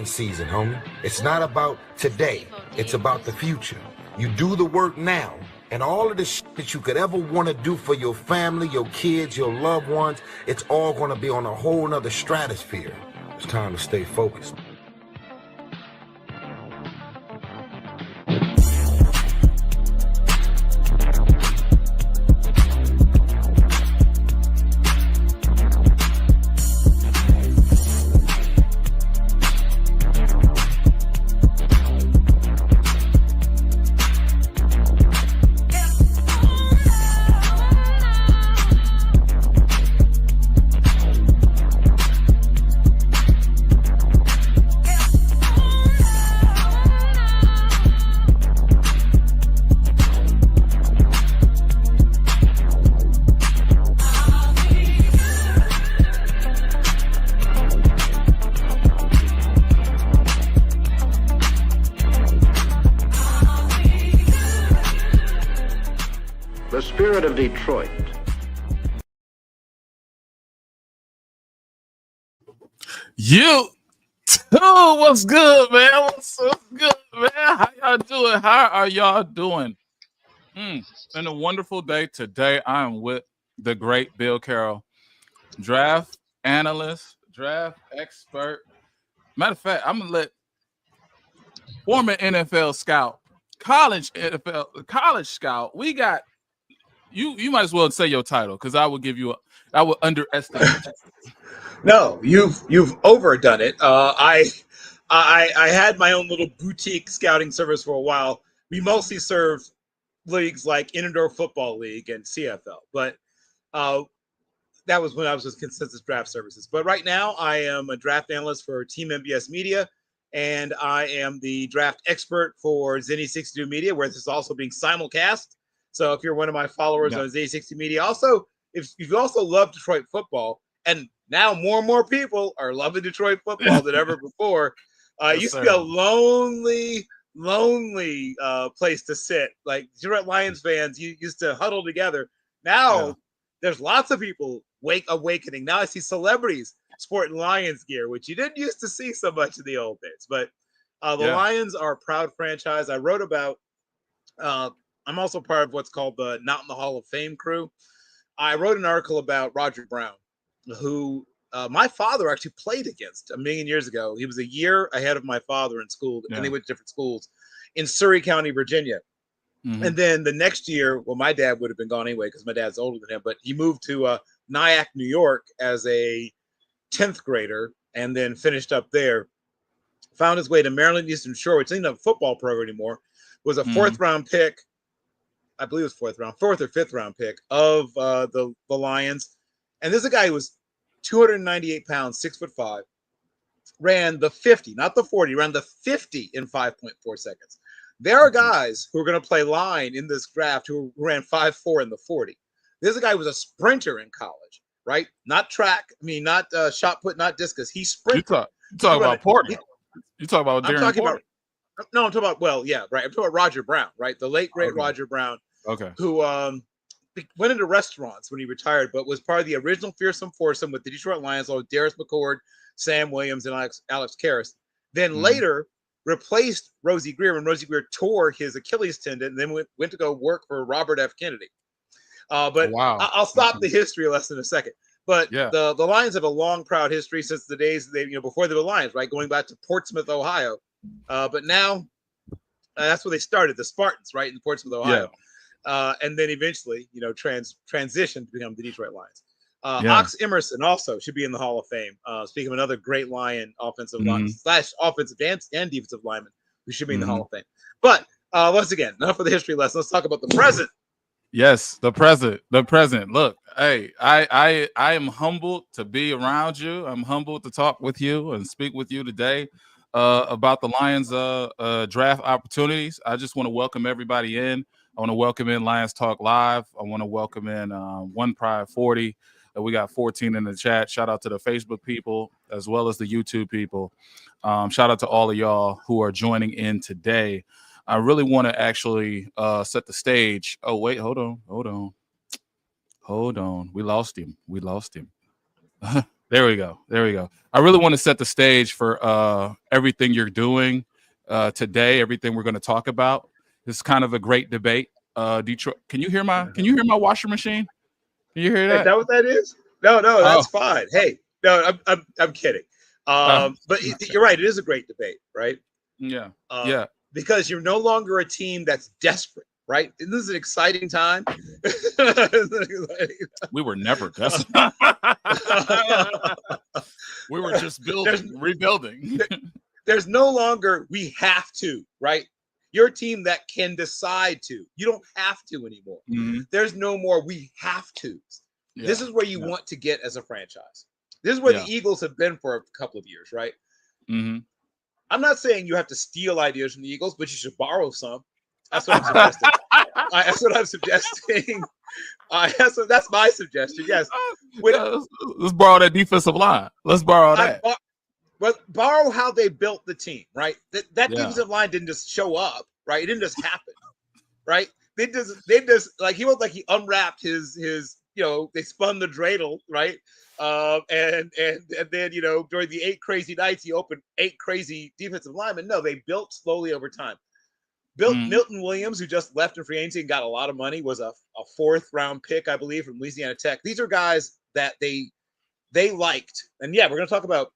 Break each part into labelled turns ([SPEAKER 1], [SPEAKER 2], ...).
[SPEAKER 1] grind season, homie. It's not about today. It's about the future. You do the work now, and all of the shit that you could ever want to do for your family, your kids, your loved ones, it's all going to be on a whole nother stratosphere. It's time to stay focused.
[SPEAKER 2] The spirit of Detroit.
[SPEAKER 3] You what's good, man? What's good, man? How y'all doing? How are y'all doing? Been a wonderful day today. I am with the great Bill Carroll, draft analyst, draft expert. Matter of fact, I'm gonna let former NFL scout, college scout. We got you. You might as well say your title because I will give you I will underestimate you.
[SPEAKER 4] No, you've overdone it. I had my own little boutique scouting service for a while. We mostly serve leagues like Indoor Football League and CFL, but that was when I was with Consensus Draft Services. But right now, I am a draft analyst for Team MBS Media, and I am the draft expert for Zenny62 Media, where this is also being simulcast. So if you're one of my followers on Zenny60 Media, also if you also love Detroit football, and now more and more people are loving Detroit football than ever before. It used to be a lonely place to sit. Like Detroit Lions fans, you used to huddle together. Now there's lots of people awakening. Now I see celebrities sporting Lions gear, which you didn't used to see so much in the old days. But the Lions are a proud franchise. I wrote about I'm also part of what's called the Not in the Hall of Fame crew. I wrote an article about Roger Brown, who my father actually played against a million years ago. He was a year ahead of my father in school, and they went to different schools in Surrey County, Virginia. Mm-hmm. And then the next year, well, my dad would have been gone anyway because my dad's older than him, but he moved to Nyack, New York as a 10th grader and then finished up there. Found his way to Maryland Eastern Shore, which isn't a football program anymore, was a fourth-round pick. I believe it was fourth or fifth round pick of the Lions. And this is a guy who was 298 pounds, 6'5", ran the 50, not the 40, ran the 50 in 5.4 seconds. There are guys who are going to play line in this draft who ran 5'4" in the 40. This is a guy who was a sprinter in college, right? Not track, not shot put, not discus. He sprinted.
[SPEAKER 3] You talk about Porter. You talk about Darren Porter.
[SPEAKER 4] I'm talking about, I'm talking about Roger Brown, right? The late, great Roger Brown.
[SPEAKER 3] Okay.
[SPEAKER 4] Who went into restaurants when he retired, but was part of the original fearsome foursome with the Detroit Lions, like Darius McCord, Sam Williams, and Alex Karras. Then later replaced Rosie Greer when Rosie Greer tore his Achilles tendon, and then went to go work for Robert F. Kennedy. But I'll stop the history lesson in a second. But the Lions have a long, proud history since the days before they were Lions, right? Going back to Portsmouth, Ohio. But now that's where they started, the Spartans, right, in Portsmouth, Ohio. Yeah. And then eventually, transitioned to become the Detroit Lions. Ox Emerson also should be in the Hall of Fame. Speaking of another great Lion offensive lineman / offensive and defensive lineman who should be in the Hall of Fame. But once again, enough of the history lesson. Let's talk about the present.
[SPEAKER 3] Yes, the present. The present. Look, hey, I am humbled to be around you. I'm humbled to talk with you and speak with you today about the Lions draft opportunities. I just want to welcome everybody in. I want to welcome in Lions Talk Live. I want to welcome in OnePride 40. We got 14 in the chat. Shout out to the Facebook people as well as the YouTube people. Shout out to all of y'all who are joining in today. I really want to actually set the stage. Oh, wait, hold on. We lost him. There we go. There we go. I really want to set the stage for everything you're doing today, everything we're going to talk about. This is kind of a great debate. Detroit, can you hear my washer machine? Can you hear
[SPEAKER 4] Is
[SPEAKER 3] that?
[SPEAKER 4] that what that is? No,
[SPEAKER 3] Oh,
[SPEAKER 4] that's fine. Hey, no, I'm kidding. But you're right. It is a great debate, right?
[SPEAKER 3] yeah.
[SPEAKER 4] Uh,
[SPEAKER 3] Yeah.
[SPEAKER 4] because you're no longer a team that's desperate, right? This is an exciting time.
[SPEAKER 3] We were never desperate. We were just rebuilding.
[SPEAKER 4] There's no longer we have to, right? You're a team that can decide to. You don't have to anymore.
[SPEAKER 3] Mhm.
[SPEAKER 4] There's no more we have to.
[SPEAKER 3] Yeah.
[SPEAKER 4] This is where you want to get as a franchise. This is where
[SPEAKER 3] Yeah.
[SPEAKER 4] the Eagles have been for a couple of years, right?
[SPEAKER 3] Mm-hmm.
[SPEAKER 4] I'm not saying you have to steal ideas from the Eagles, but you should borrow some. That's what I'm suggesting. That's what I'm suggesting. That's my suggestion. Yes.
[SPEAKER 3] Let's borrow that defensive line. Let's borrow that.
[SPEAKER 4] Borrow how they built the team, right? That
[SPEAKER 3] Yeah.
[SPEAKER 4] defensive line didn't just show up, right? It didn't just happen, right? They just like he was like he unwrapped his they spun the dreidel, right? And then during the 8 crazy nights he opened 8 crazy defensive linemen. No, they built slowly over time. Milton Williams, who just left in free agency and got a lot of money, was a 4th round pick, I believe, from Louisiana Tech. These are guys that they liked. And yeah, we're going to talk about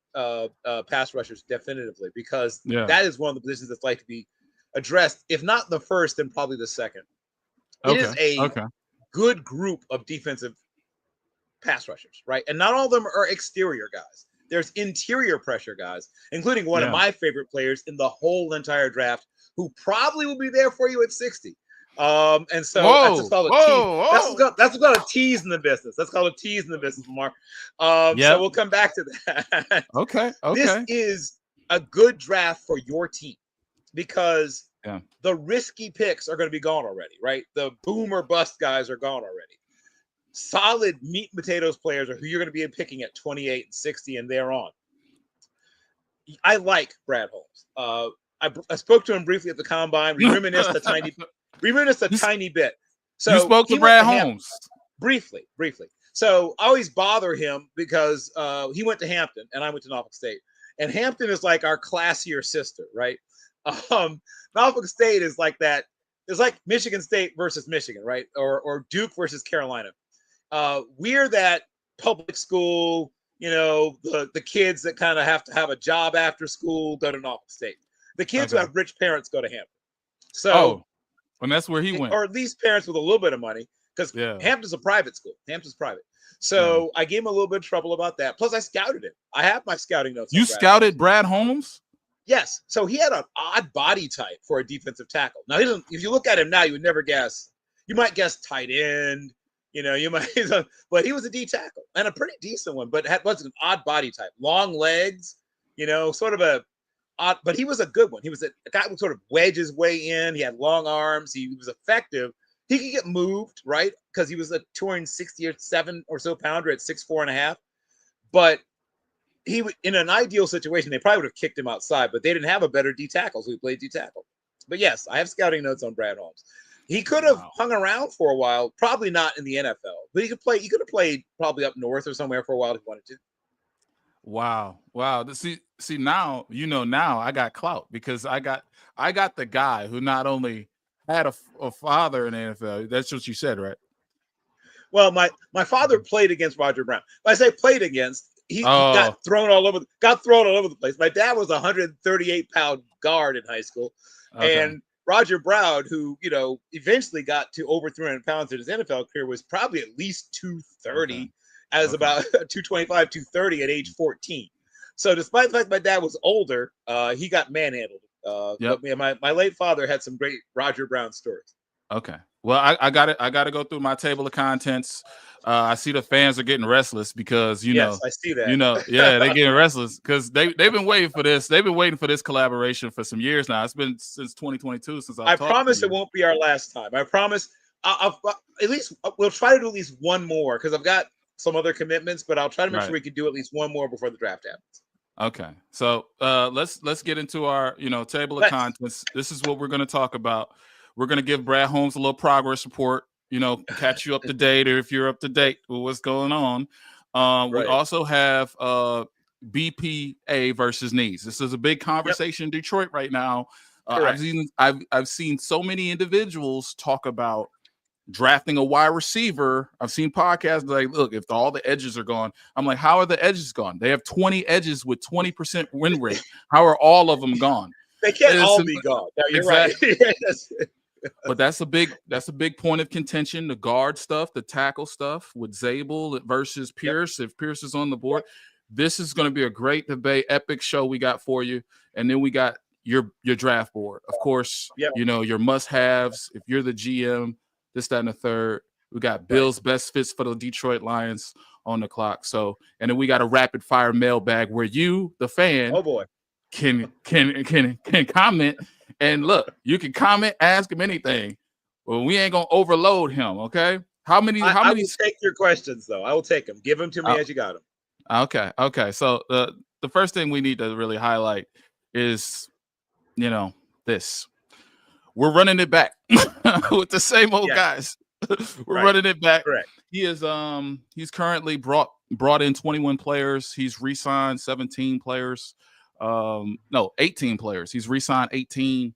[SPEAKER 4] pass rushers definitively, because that is one of the positions that's like to be addressed, if not the first, then probably the second. It is a good group of defensive pass rushers, right? And not all of them are exterior guys. There's interior pressure guys, including one of my favorite players in the whole entire draft, who probably will be there for you at 60. And so that's just called a tease. That's called a tease in the business. That's called a tease in the business, Mark. So we'll come back to that.
[SPEAKER 3] Okay.
[SPEAKER 4] This is a good draft for your team, because the risky picks are going to be gone already, right? The boom or bust guys are gone already. Solid meat and potatoes players are who you're going to be picking at 28 and 60 and thereon. I like Brad Holmes. I spoke to him briefly at the combine. We reminisced a tiny bit. So
[SPEAKER 3] you spoke to Brad Holmes
[SPEAKER 4] briefly. So I always bother him because he went to Hampton and I went to Norfolk State, and Hampton is like our classier sister, right? Norfolk State is like that. It's like Michigan State versus Michigan, right? Or Duke versus Carolina. We're that public school, the kids that kind of have to have a job after school go to Norfolk State. The kids who have rich parents go to Hampton. So,
[SPEAKER 3] and that's where he went.
[SPEAKER 4] Or at least parents with a little bit of money, because Hampton's a private school. Hampton's private. So I gave him a little bit of trouble about that. Plus, I scouted him. I have my scouting notes.
[SPEAKER 3] You scouted Brad Holmes?
[SPEAKER 4] Yes. So he had an odd body type for a defensive tackle. Now, if you look at him now, you would never guess. You might guess tight end. You might, but he was a D tackle and a pretty decent one, but was an odd body type, long legs, sort of a odd, but he was a good one. He was a guy who sort of wedge his way in. He had long arms. He was effective. He could get moved, right? Because he was a 267 or so pounder at 6'4.5. But he, in an ideal situation, they probably would have kicked him outside, but they didn't have a better D tackle, so he played D tackle. But yes, I have scouting notes on Brad Holmes. He could have hung around for a while, probably not in the NFL, but he could have played probably up north or somewhere for a while if he wanted to.
[SPEAKER 3] Wow. See now, now I got clout, because I got the guy who not only had a father in the NFL. That's what you said, right?
[SPEAKER 4] Well, my father played against Roger Brown. When I say played against, he got thrown all over the place. My dad was a 138-pound guard in high school, and Roger Brown, who eventually got to over 300 pounds in his NFL career, was probably at least 230, about 225, 230 at age 14. So despite the fact my dad was older, he got manhandled. But my late father had some great Roger Brown stories.
[SPEAKER 3] Okay. Well, I got to go through my table of contents. I see the fans are getting restless because
[SPEAKER 4] I see that.
[SPEAKER 3] They're getting restless because they've been waiting for this. They've been waiting for this collaboration for some years now. It's been since 2022 since
[SPEAKER 4] I promise it won't be our last time. I promise. I'll at least we'll try to do at least one more, because I've got some other commitments, but I'll try to make sure we can do at least one more before the draft happens.
[SPEAKER 3] Okay, so let's get into our table of contents. This is what we're going to talk about. We're going to give Brad Holmes a little progress report. Catch you up to date, or if you're up to date with what's going on. We also have BPA versus needs. This is a big conversation in Detroit right now. I've seen so many individuals talk about drafting a wide receiver. I've seen podcasts like, look, if all the edges are gone, I'm like, how are the edges gone? They have 20 edges with 20% win rate. How are all of them gone?
[SPEAKER 4] They can't all be gone. No, you're
[SPEAKER 3] exactly.
[SPEAKER 4] right.
[SPEAKER 3] But that's a big point of contention. The guard stuff, the tackle stuff with Zabel versus Pierce. If Pierce is on the board, this is going to be a great debate, epic show we got for you. And then we got your draft board, of course. You know, your must-haves. If you're the GM, this, that, and the third. We got Bill's best fits for the Detroit Lions on the clock. So, and then we got a rapid fire mailbag where you, the fan, can comment. And look, you can comment, ask him anything. Well, we ain't gonna overload him, okay? How many?
[SPEAKER 4] I will take your questions though. I will take them. Give them to me as you got them.
[SPEAKER 3] Okay. So the first thing we need to really highlight is, you know, this. We're running it back with the same old guys. We're running it back.
[SPEAKER 4] Correct.
[SPEAKER 3] He is he's currently brought in 21 players. He's re-signed 17 players. 18 players. He's re-signed 18,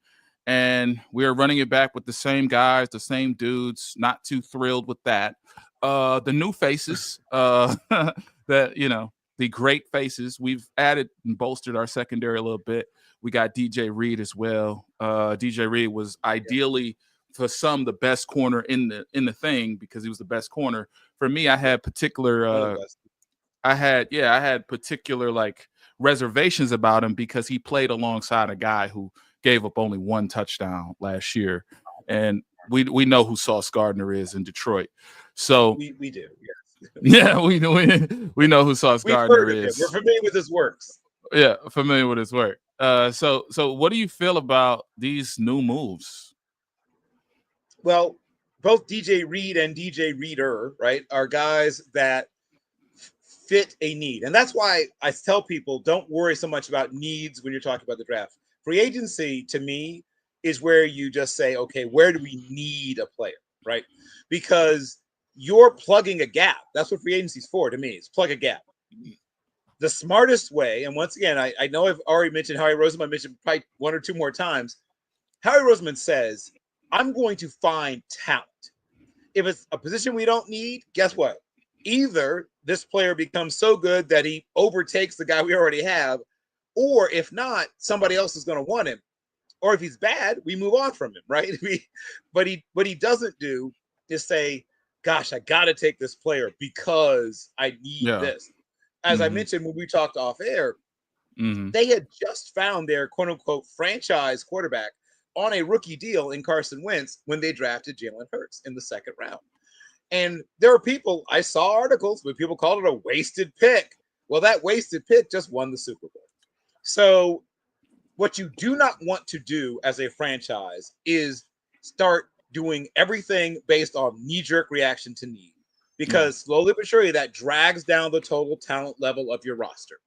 [SPEAKER 3] and we are running it back with the same guys, the same dudes. Not too thrilled with that. The new faces, that, you know, the great faces. We've added and bolstered our secondary a little bit. We got DJ Reed as well. DJ Reed was ideally for some the best corner in the thing because he was the best corner. For me, I had particular particular like reservations about him because he played alongside a guy who gave up only one touchdown last year, and we know who Sauce Gardner is in Detroit. So
[SPEAKER 4] we do, yes.
[SPEAKER 3] Yeah, we know who Sauce Gardner is.
[SPEAKER 4] We're familiar with his works.
[SPEAKER 3] Yeah, familiar with his work. So what do you feel about these new moves?
[SPEAKER 4] Well, both DJ Reed and DJ Reader, right, are guys that fit a need. And that's why I tell people don't worry so much about needs when you're talking about the draft. Free agency, to me, is where you just say, okay, where do we need a player, right? Because you're plugging a gap. That's what free agency is for, to me. It's plug a gap. The smartest way, and once again, I know I've already mentioned Howie Roseman. I mentioned probably one or two more times. Howie Roseman says, I'm going to find talent. If it's a position we don't need, guess what? Either this player becomes so good that he overtakes the guy we already have, or if not, somebody else is going to want him. Or if he's bad, we move on from him, right? What he doesn't do is say, gosh, I got to take this player because I need this. As I mentioned when we talked off air, they had just found their quote unquote franchise quarterback on a rookie deal in Carson Wentz when they drafted Jalen Hurts in the second round. And there were people, I saw articles where people called it a wasted pick. Well, that wasted pick just won the Super Bowl. So what you do not want to do as a franchise is start doing everything based on knee-jerk reaction to need. Because slowly but surely that drags down the total talent level of your roster.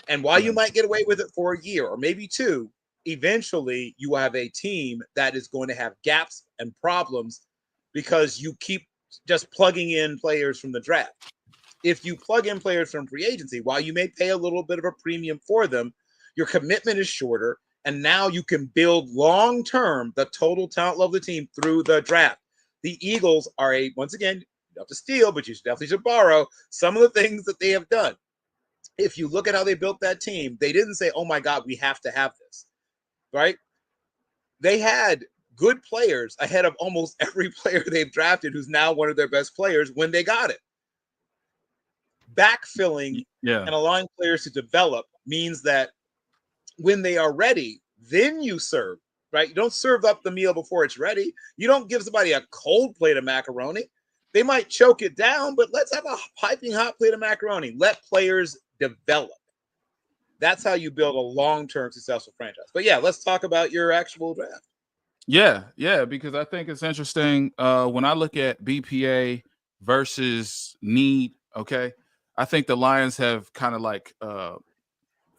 [SPEAKER 4] And while you might get away with it for a year or maybe two, eventually you will have a team that is going to have gaps and problems because you keep just plugging in players from the draft. If you plug in players from free agency, while you may pay a little bit of a premium for them, your commitment is shorter, and now you can build long-term the total talent level of the team through the draft. The Eagles are once again, you don't have to steal, but you definitely should borrow some of the things that they have done. If you look at how they built that team, they didn't say, oh my God, we have to have this, right? They had good players ahead of almost every player they've drafted who's now one of their best players when they got it. Backfilling and allowing players to develop means that when they are ready, then you serve, right? You don't serve up the meal before it's ready. You don't give somebody a cold plate of macaroni. They might choke it down, but let's have a piping hot plate of macaroni. Let players develop. That's how you build a long-term successful franchise. But yeah, let's talk about your actual draft.
[SPEAKER 3] Yeah, because I think it's interesting when I look at BPA versus need, okay? I think the Lions have kind of like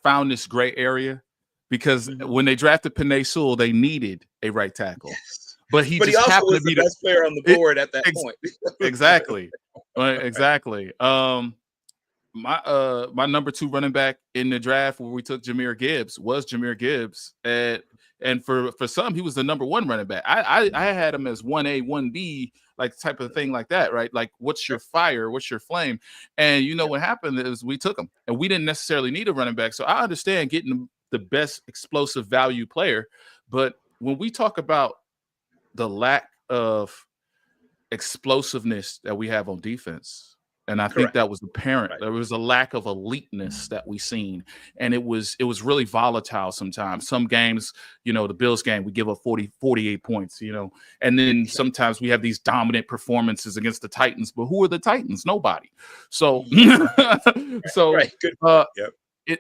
[SPEAKER 3] found this gray area because when they drafted Penei Sewell, they needed a right tackle.
[SPEAKER 4] Yes.
[SPEAKER 3] But he just
[SPEAKER 4] also
[SPEAKER 3] happened
[SPEAKER 4] was
[SPEAKER 3] to be
[SPEAKER 4] the best player on the board at that point.
[SPEAKER 3] Exactly. Exactly. my number 2 running back in the draft where we took Jahmyr Gibbs was Jahmyr Gibbs, and for some he was the number 1 running back. I had him as 1A, 1B, like type of thing like that, right? Like, what's your fire, what's your flame? And what happened is we took him, and we didn't necessarily need a running back. So I understand getting the best explosive value player, but when we talk about the lack of explosiveness that we have on defense, and I think that was apparent. There was a lack of eliteness that we seen, and it was really volatile sometimes. Some games, the Bills game, we give up 48 points, and then sometimes we have these dominant performances against the Titans, but who are the Titans? Nobody. So,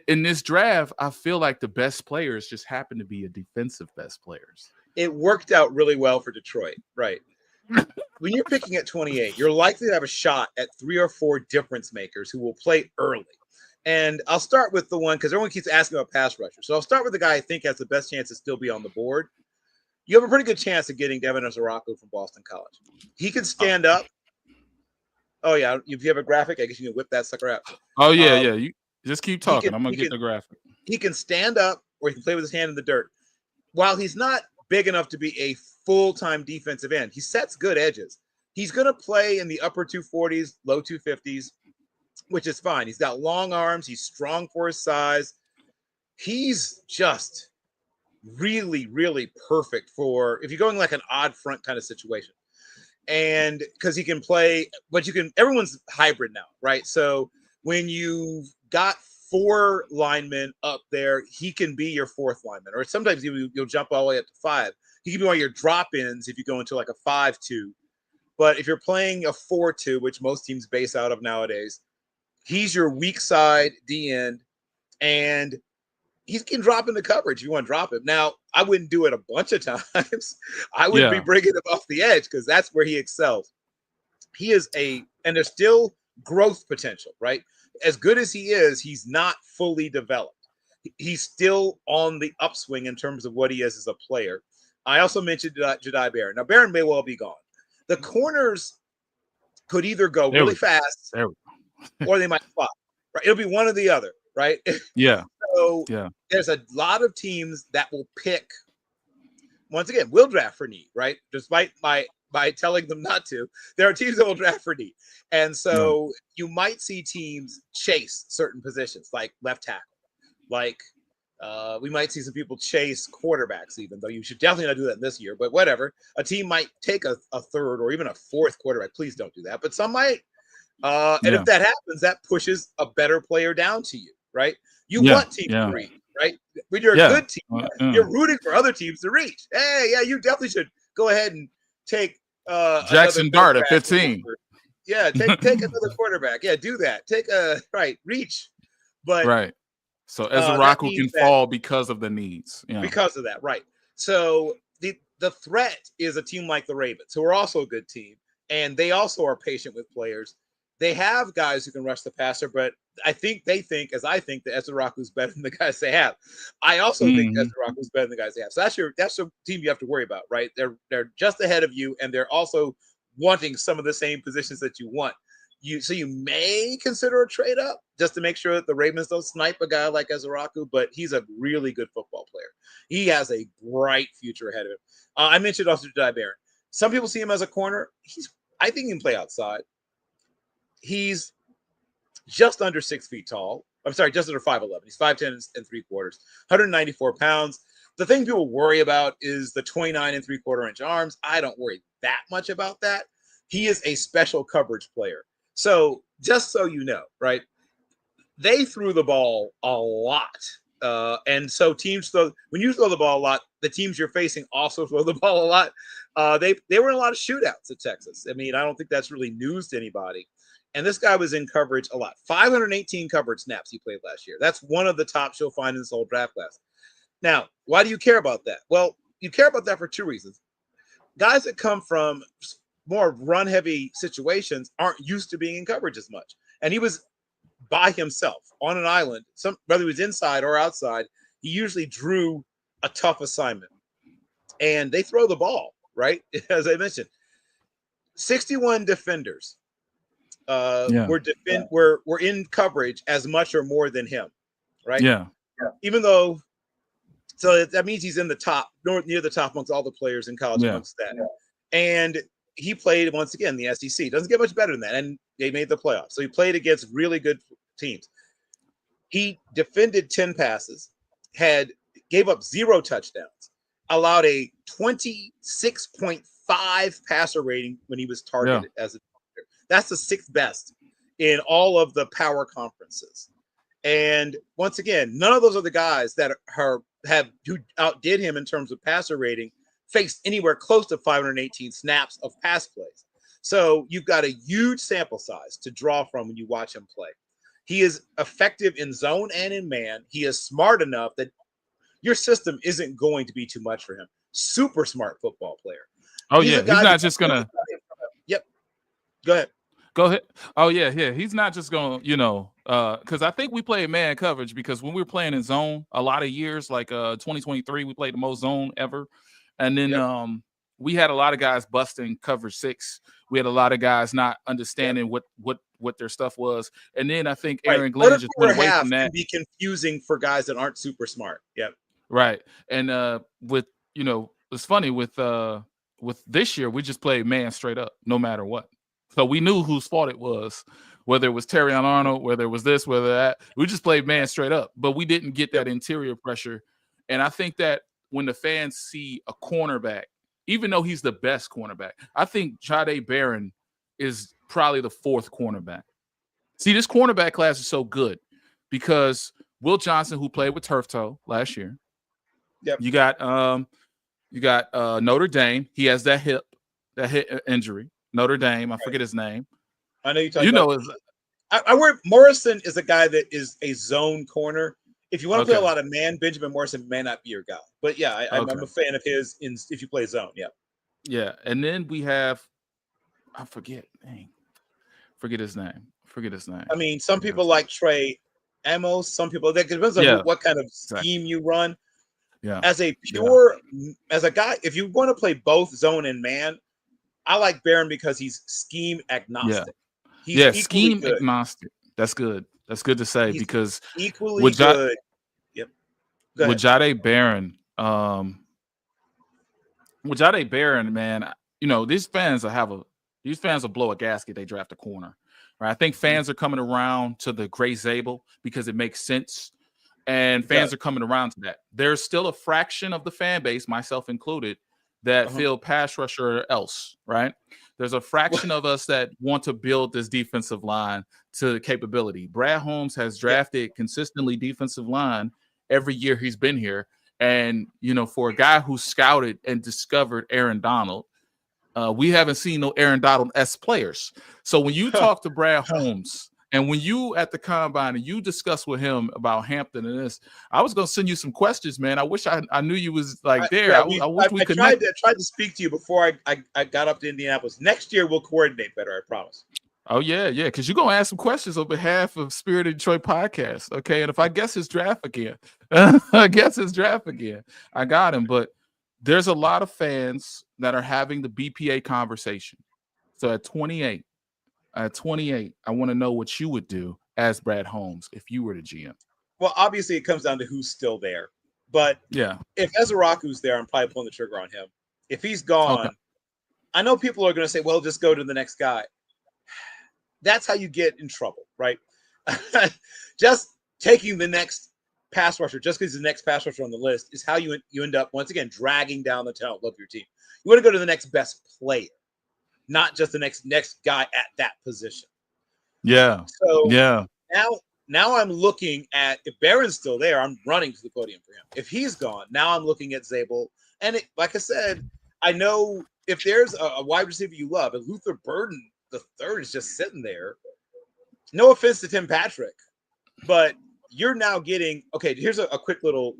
[SPEAKER 3] in this draft, I feel like the best players just happen to be defensive best players.
[SPEAKER 4] It worked out really well for Detroit, right? When you're picking at 28, you're likely to have a shot at 3 or 4 difference makers who will play early. And I'll start with the one, because everyone keeps asking about pass rushers. So I'll start with the guy I think has the best chance to still be on the board. You have a pretty good chance of getting Devin Ezeraku from Boston College. He can stand up. Oh, yeah. If you have a graphic, I guess you can whip that sucker out.
[SPEAKER 3] Oh, yeah. You just keep talking. I'm going to get the graphic.
[SPEAKER 4] He can stand up, or he can play with his hand in the dirt. While he's not big enough to be a full-time defensive end, he sets good edges. He's going to play in the upper 240s, low 250s, which is fine. He's got long arms. He's strong for his size. He's just really, really perfect for if you're going like an odd front kind of situation. And because he can play, but everyone's hybrid now, right? So when you've got 4 linemen up there, he can be your 4th lineman, or sometimes you'll jump all the way up to 5. He can be one of your drop-ins if you go into like a 5-2. But if you're playing a 4-2, which most teams base out of nowadays, he's your weak side D-end, and he can drop into coverage if you want to drop him. Now, I wouldn't do it a bunch of times. I would be bringing him off the edge because that's where he excels. He is and there's still growth potential, right? As good as he is, he's not fully developed. He's still on the upswing in terms of what he is as a player. I also mentioned Jedi Barron. Now, Barron may well be gone. The corners could either go really fast or they might flop. Right? It'll be one or the other, right?
[SPEAKER 3] Yeah.
[SPEAKER 4] So there's a lot of teams that will pick, once again, will draft for need, right? Despite by telling them not to, there are teams that will draft for need. And so you might see teams chase certain positions like left tackle. Like we might see some people chase quarterbacks, even though you should definitely not do that this year, but whatever. A team might take a 3rd or even a 4th quarterback. Please don't do that. But some might. And if that happens, that pushes a better player down to you, right? You want teams to reach, right? When you're a good team, you're rooting for other teams to reach. Hey, yeah, you definitely should go ahead and take
[SPEAKER 3] Jackson Dart at 15.
[SPEAKER 4] Yeah, take another quarterback. Yeah, do that. Take reach. But
[SPEAKER 3] so Ezeraku can fall because of the needs.
[SPEAKER 4] Because of that, right. So the threat is a team like the Ravens, who are also a good team, and they also are patient with players. They have guys who can rush the passer, but I think they think, as I think, that Ezeraku is better than the guys they have. I also think Ezeraku is better than the guys they have. So that's the team you have to worry about, right? They're just ahead of you, and they're also wanting some of the same positions that you want. So you may consider a trade up just to make sure that the Ravens don't snipe a guy like Ezeraku, but he's a really good football player. He has a bright future ahead of him. I mentioned also Jedi Barron. Some people see him as a corner. I think he can play outside. He's just under 6 feet tall. I'm sorry, just under 5'11". He's 5'10" and 3/4, 194 pounds. The thing people worry about is the 29 and 3/4 inch arms. I don't worry that much about that. He is a special coverage player. So just so you know, right? They threw the ball a lot. And so when you throw the ball a lot, the teams you're facing also throw the ball a lot. They were in a lot of shootouts at Texas. I mean, I don't think that's really news to anybody. And this guy was in coverage a lot. 518 coverage snaps he played last year. That's one of the tops you'll find in this whole draft class. Now, why do you care about that? Well, you care about that for 2 reasons. Guys that come from more run-heavy situations aren't used to being in coverage as much. And he was by himself on an island. Whether he was inside or outside, he usually drew a tough assignment. And they throw the ball, right? As I mentioned, 61 defenders.
[SPEAKER 3] Yeah.
[SPEAKER 4] we're in coverage as much or more than him, right?
[SPEAKER 3] Yeah.
[SPEAKER 4] Even though, so that means he's in the top, near the top amongst all the players in college
[SPEAKER 3] Yeah.
[SPEAKER 4] amongst that. And he played once again the SEC. Doesn't get much better than that, and they made the playoffs. So he played against really good teams. He defended 10 passes, gave up 0 touchdowns, allowed a 26.5 passer rating when he was targeted as a player. That's the 6th best in all of the power conferences. And once again, none of those are the guys that who outdid him in terms of passer rating faced anywhere close to 518 snaps of pass plays. So you've got a huge sample size to draw from when you watch him play. He is effective in zone and in man. He is smart enough that your system isn't going to be too much for him. Super smart football player.
[SPEAKER 3] Oh, yeah. He's not just going to.
[SPEAKER 4] Yep. Go ahead.
[SPEAKER 3] Go ahead. Oh, yeah. He's not just going to, because I think we played man coverage because when we were playing in zone a lot of years, like 2023, we played the most zone ever. And then we had a lot of guys busting coverage 6. We had a lot of guys not understanding what their stuff was. And then I think Aaron Glenn just went away from that.
[SPEAKER 4] Can be confusing for guys that aren't super smart. Yep.
[SPEAKER 3] Right. And it's funny with this year, we just played man straight up, no matter what. So we knew whose fault it was, whether it was Terrion Arnold, whether it was this, whether that. We just played man straight up, but we didn't get that interior pressure. And I think that when the fans see a cornerback, even though he's the best cornerback, I think Jahdae Barron is probably the 4th cornerback. See, this cornerback class is so good because Will Johnson, who played with turf toe last year.
[SPEAKER 4] Yep.
[SPEAKER 3] You got Notre Dame. He has that hip injury. Notre Dame. I forget his name.
[SPEAKER 4] I know you're talking about. Morrison is a guy that is a zone corner. If you want to play a lot of man, Benjamin Morrison may not be your guy. But yeah, I'm a fan of his if you play zone. Yeah. Yeah.
[SPEAKER 3] And then we have, I forget his name.
[SPEAKER 4] I mean, some people like Trey Amos. Some people, that depends on what kind of scheme you run.
[SPEAKER 3] Yeah.
[SPEAKER 4] As a guy, if you want to play both zone and man, I like Barron because he's scheme agnostic. He's
[SPEAKER 3] scheme agnostic. That's good. That's good to say because
[SPEAKER 4] equally good. Yep.
[SPEAKER 3] With Jahdae Barron, man, these fans will blow a gasket. They draft a corner, right? I think fans are coming around to the Gray Zabel because it makes sense, and fans are coming around to that. There's still a fraction of the fan base, myself included, that feel pass rusher or else, right? There's a fraction of us that want to build this defensive line to capability. Brad Holmes has drafted consistently defensive line every year he's been here. And, for a guy who scouted and discovered Aaron Donald, we haven't seen no Aaron Donald-esque players. So when you talk to Brad Holmes and when you at the combine and you discuss with him about Hampton and this, I was going to send you some questions, man. I wish I knew you was there. I wish we could.
[SPEAKER 4] I tried to speak to you before I got up to Indianapolis. Next year we'll coordinate better. I promise.
[SPEAKER 3] Oh yeah, because you're gonna ask some questions on behalf of Spirit of Detroit podcast, okay? And if I guess his draft again, I got him. But there's a lot of fans that are having the BPA conversation. So at 28, I want to know what you would do as Brad Holmes if you were the GM.
[SPEAKER 4] Well, obviously it comes down to who's still there. But if Ezraku's there, I'm probably pulling the trigger on him. If he's gone, I know people are going to say, well, just go to the next guy. That's how you get in trouble, right? Just taking the next pass rusher, just because the next pass rusher on the list is how you end up, once again, dragging down the talent of your team. You want to go to the next best player, not just the next guy at that position.
[SPEAKER 3] Yeah.
[SPEAKER 4] So now I'm looking at, if Barron's still there, I'm running to the podium for him. If he's gone, now I'm looking at Zabel. And like I said, I know if there's a wide receiver you love, and Luther Burden the third is just sitting there. No offense to Tim Patrick, but you're now getting here's a quick little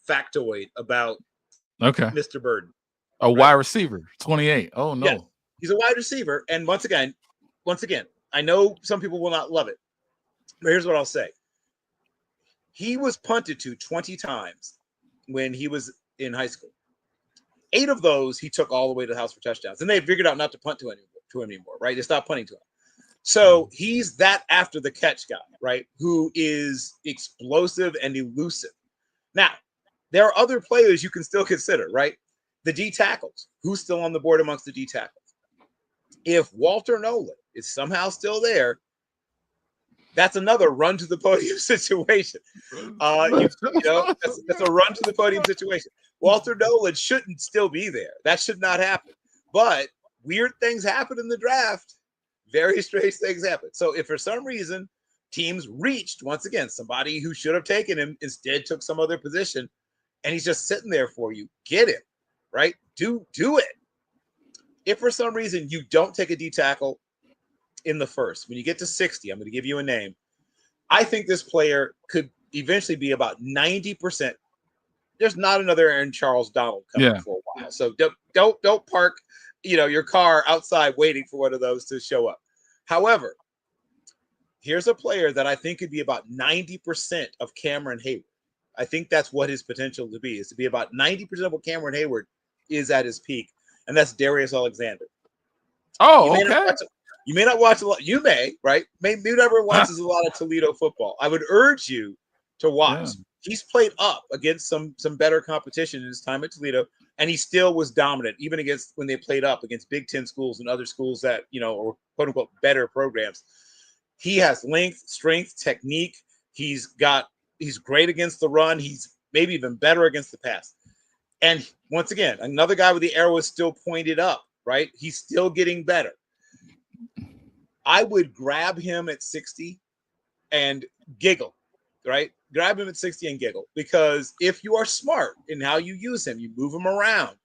[SPEAKER 4] factoid about Mr. Burden.
[SPEAKER 3] Wide receiver, 28. Oh no.
[SPEAKER 4] Yes, he's a wide receiver. And once again, I know some people will not love it, but here's what I'll say. He was punted to 20 times when he was in high school. 8 of those he took all the way to the house for touchdowns. And they figured out not to punt to him anymore, right? They stopped punting to him. So he's that after the catch guy, right? Who is explosive and elusive. Now, there are other players you can still consider, right? The D tackles. Who's still on the board amongst the D tackles? If Walter Nolan is somehow still there, that's another run to the podium situation. That's a run to the podium situation. Walter Nolan shouldn't still be there. That should not happen. But weird things happen in the draft. Very strange things happen. So if for some reason teams reached, once again, somebody who should have taken him instead took some other position, and he's just sitting there for you, get him, right? Do it. If for some reason you don't take a D tackle in the first, when you get to 60, I'm going to give you a name. I think this player could eventually be about 90%. There's not another Aaron Charles Donald coming for a while. So don't park, your car outside waiting for one of those to show up. However, here's a player that I think could be about 90% of Cameron Hayward. I think that's what his potential to be, is to be about 90% of what Cameron Hayward is at his peak, and that's Darius Alexander.
[SPEAKER 3] Oh, okay.
[SPEAKER 4] You may not watch a lot. You may, right? Maybe never watches a lot of Toledo football. I would urge you to watch. Yeah. He's played up against some better competition in his time at Toledo, and he still was dominant, even against when they played up against Big Ten schools and other schools that, or quote unquote better programs. He has length, strength, technique. He's great against the run. He's maybe even better against the pass. And once again, another guy with the arrow is still pointed up, right? He's still getting better. I would grab him at 60 and giggle, right? Grab him at 60 and giggle, because if you are smart in how you use him, you move him around.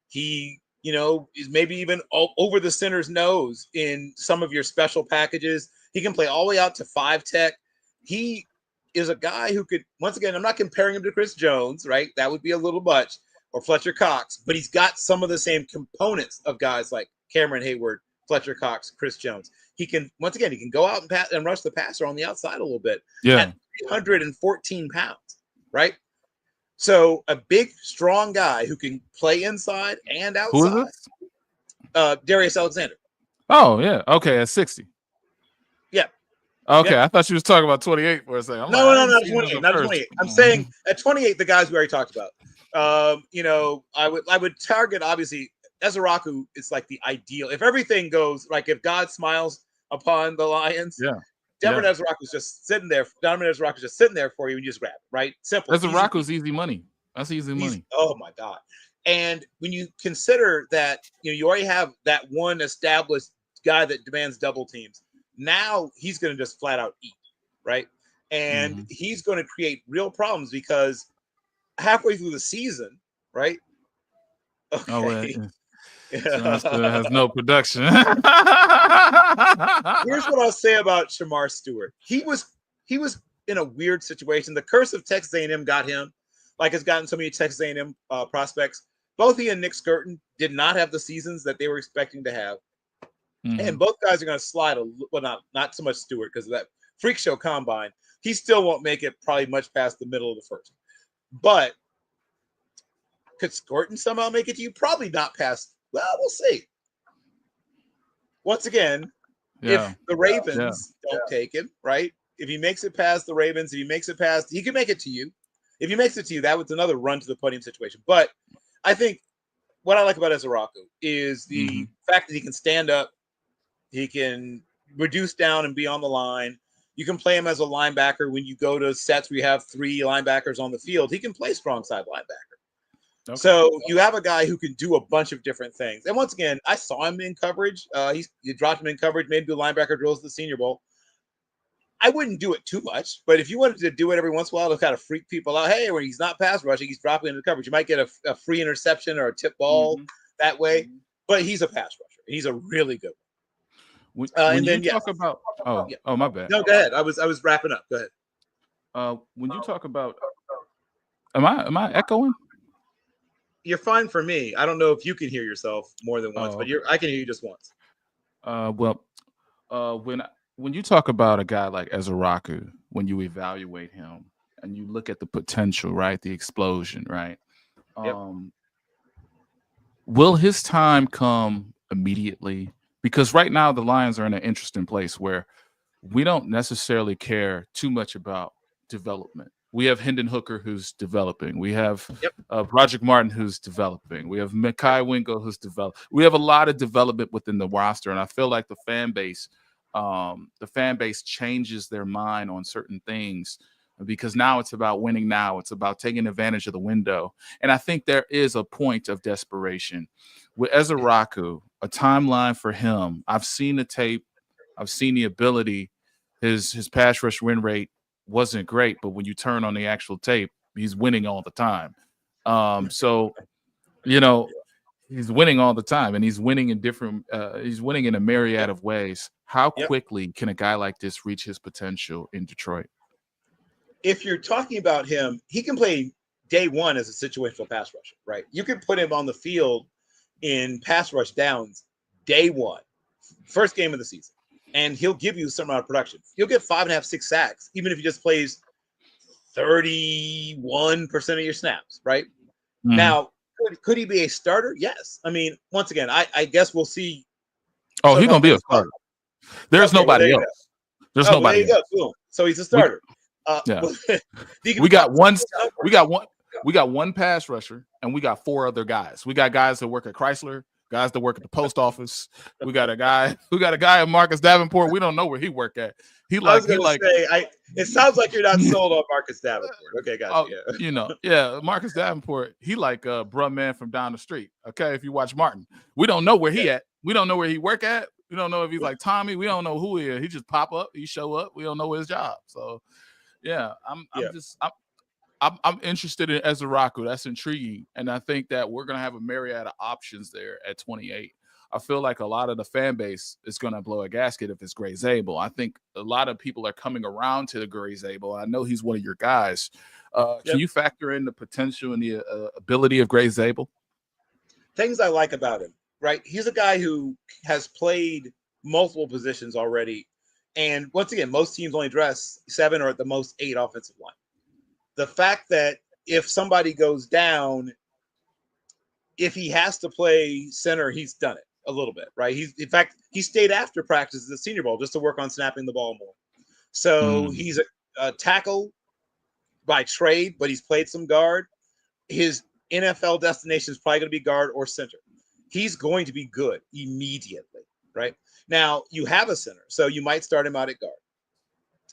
[SPEAKER 4] He, is maybe even over the center's nose in some of your special packages. He can play all the way out to 5 tech. He is a guy who could, once again, I'm not comparing him to Chris Jones, right? That would be a little much, or Fletcher Cox, but he's got some of the same components of guys like Cameron Hayward, Fletcher Cox, Chris Jones. He can, once again, go out and rush the passer on the outside a little bit.
[SPEAKER 3] Yeah.
[SPEAKER 4] At 314 pounds, right? So a big, strong guy who can play inside and outside.
[SPEAKER 3] Who is
[SPEAKER 4] this? Darius Alexander.
[SPEAKER 3] Oh, yeah. Okay, at 60.
[SPEAKER 4] Yeah.
[SPEAKER 3] Okay,
[SPEAKER 4] yeah.
[SPEAKER 3] I thought you was talking about 28 for a second.
[SPEAKER 4] No, not 28. Not 28. I'm saying at 28, the guys we already talked about. I would target, obviously, Ezeraku is like the ideal. If everything goes, like if God smiles upon the Lions, Donovan Ezeraku is just sitting there. Donovan Ezeraku is just sitting there for you, and you just grab it, right? Simple.
[SPEAKER 3] Ezeraku's easy money. That's easy money.
[SPEAKER 4] Oh my God! And when you consider that, you already have that one established guy that demands double teams. Now he's going to just flat out eat, right? And he's going to create real problems, because halfway through the season, right? Okay.
[SPEAKER 3] Oh, well, has no production.
[SPEAKER 4] Here's what I'll say about Shamar Stewart. He was in a weird situation. The curse of Texas A&M got him, like it's gotten so many Texas A&M prospects. Both he and Nick Skirton did not have the seasons that they were expecting to have. And both guys are going to slide not so much Stewart because of that freak show combine. He still won't make it probably much past the middle of the first. But could Skirton somehow make it to you? Probably not past. Well, we'll see. Once again, if the Ravens don't take him, right? If he makes it past the Ravens, he can make it to you. If he makes it to you, that was another run to the podium situation. But I think what I like about Ezeraku is the fact that he can stand up, he can reduce down and be on the line. You can play him as a linebacker when you go to sets where you have 3 linebackers on the field. He can play strong side linebacker. Okay. So you have a guy who can do a bunch of different things. And once again, I saw him in coverage. You dropped him in coverage, maybe do linebacker drills at the Senior Bowl. I wouldn't do it too much, but if you wanted to do it every once in a while to kind of freak people out, hey, when he's not pass rushing, he's dropping into coverage. You might get a free interception or a tip ball that way, but he's a pass rusher. He's a really good one.
[SPEAKER 3] When you talk about my bad.
[SPEAKER 4] No, go ahead. I was wrapping up. Go ahead.
[SPEAKER 3] When you talk about, am I echoing?
[SPEAKER 4] You're fine for me. I don't know if you can hear yourself more than once, but I can hear you just once.
[SPEAKER 3] When you talk about a guy like Ezeraku, when you evaluate him and you look at the potential, right, the explosion, right? Will his time come immediately? because right now the Lions are in an interesting place where we don't necessarily care too much about development. We have Hendon Hooker who's developing. We have
[SPEAKER 4] Yep.
[SPEAKER 3] Broderick Martin who's developing. We have Mekhi Wingo who's developed. We have a lot of development within the roster, and I feel like the fan base changes their mind on certain things because now it's about winning. Now it's about taking advantage of the window, and I think there is a point of desperation with Ezeraku. A timeline for him. I've seen the tape. I've seen the ability. His pass rush win rate wasn't great, but when you turn on the actual tape, he's winning all the time. So you know he's winning all the time, and he's winning in different. He's winning in a myriad of ways. How quickly can a guy like this reach his potential in Detroit?
[SPEAKER 4] If you're talking about him, he can play day one as a situational pass rusher, right? You can put him on the field in pass rush downs day one, first game of the season, and he'll give you some amount of production. He'll get 5.5, 6 sacks, even if he just plays 31% of your snaps, right? Mm-hmm. Now, could he be a starter? Yes. I mean, once again, I guess we'll see.
[SPEAKER 3] Oh, he's going to be a starter. There's nobody else. There's nobody else.
[SPEAKER 4] Boom. So he's a starter.
[SPEAKER 3] We got one pass rusher, and we got 4 other guys. We got guys that work at Chrysler, guys that work at the post office. We got a guy at Marcus Davenport. We don't know where he work at.
[SPEAKER 4] It sounds like you're not sold on Marcus Davenport. Okay, gotcha.
[SPEAKER 3] Marcus Davenport, he like bruh man from down the street. Okay, if you watch Martin, we don't know where he at. We don't know where he work at. We don't know if he's like Tommy. We don't know who he is. He just pop up. He show up. We don't know his job. So, I'm interested in Ezeraku. That's intriguing, and I think that we're gonna have a myriad of options there at 28. I feel like a lot of the fan base is going to blow a gasket if it's Gray Zabel. I think a lot of people are coming around to the Gray Zabel. I know he's one of your guys. Can you factor in the potential and the ability of Gray Zabel?
[SPEAKER 4] Things I like about him, right? He's a guy who has played multiple positions already. And once again, most teams only dress 7 or at the most 8 offensive line. The fact that if somebody goes down, if he has to play center, he's done it a little bit, right? He stayed after practice at the Senior Bowl just to work on snapping the ball more. So he's a tackle by trade, but he's played some guard. His NFL destination is probably going to be guard or center. He's going to be good immediately, right? Now, you have a center, so you might start him out at guard.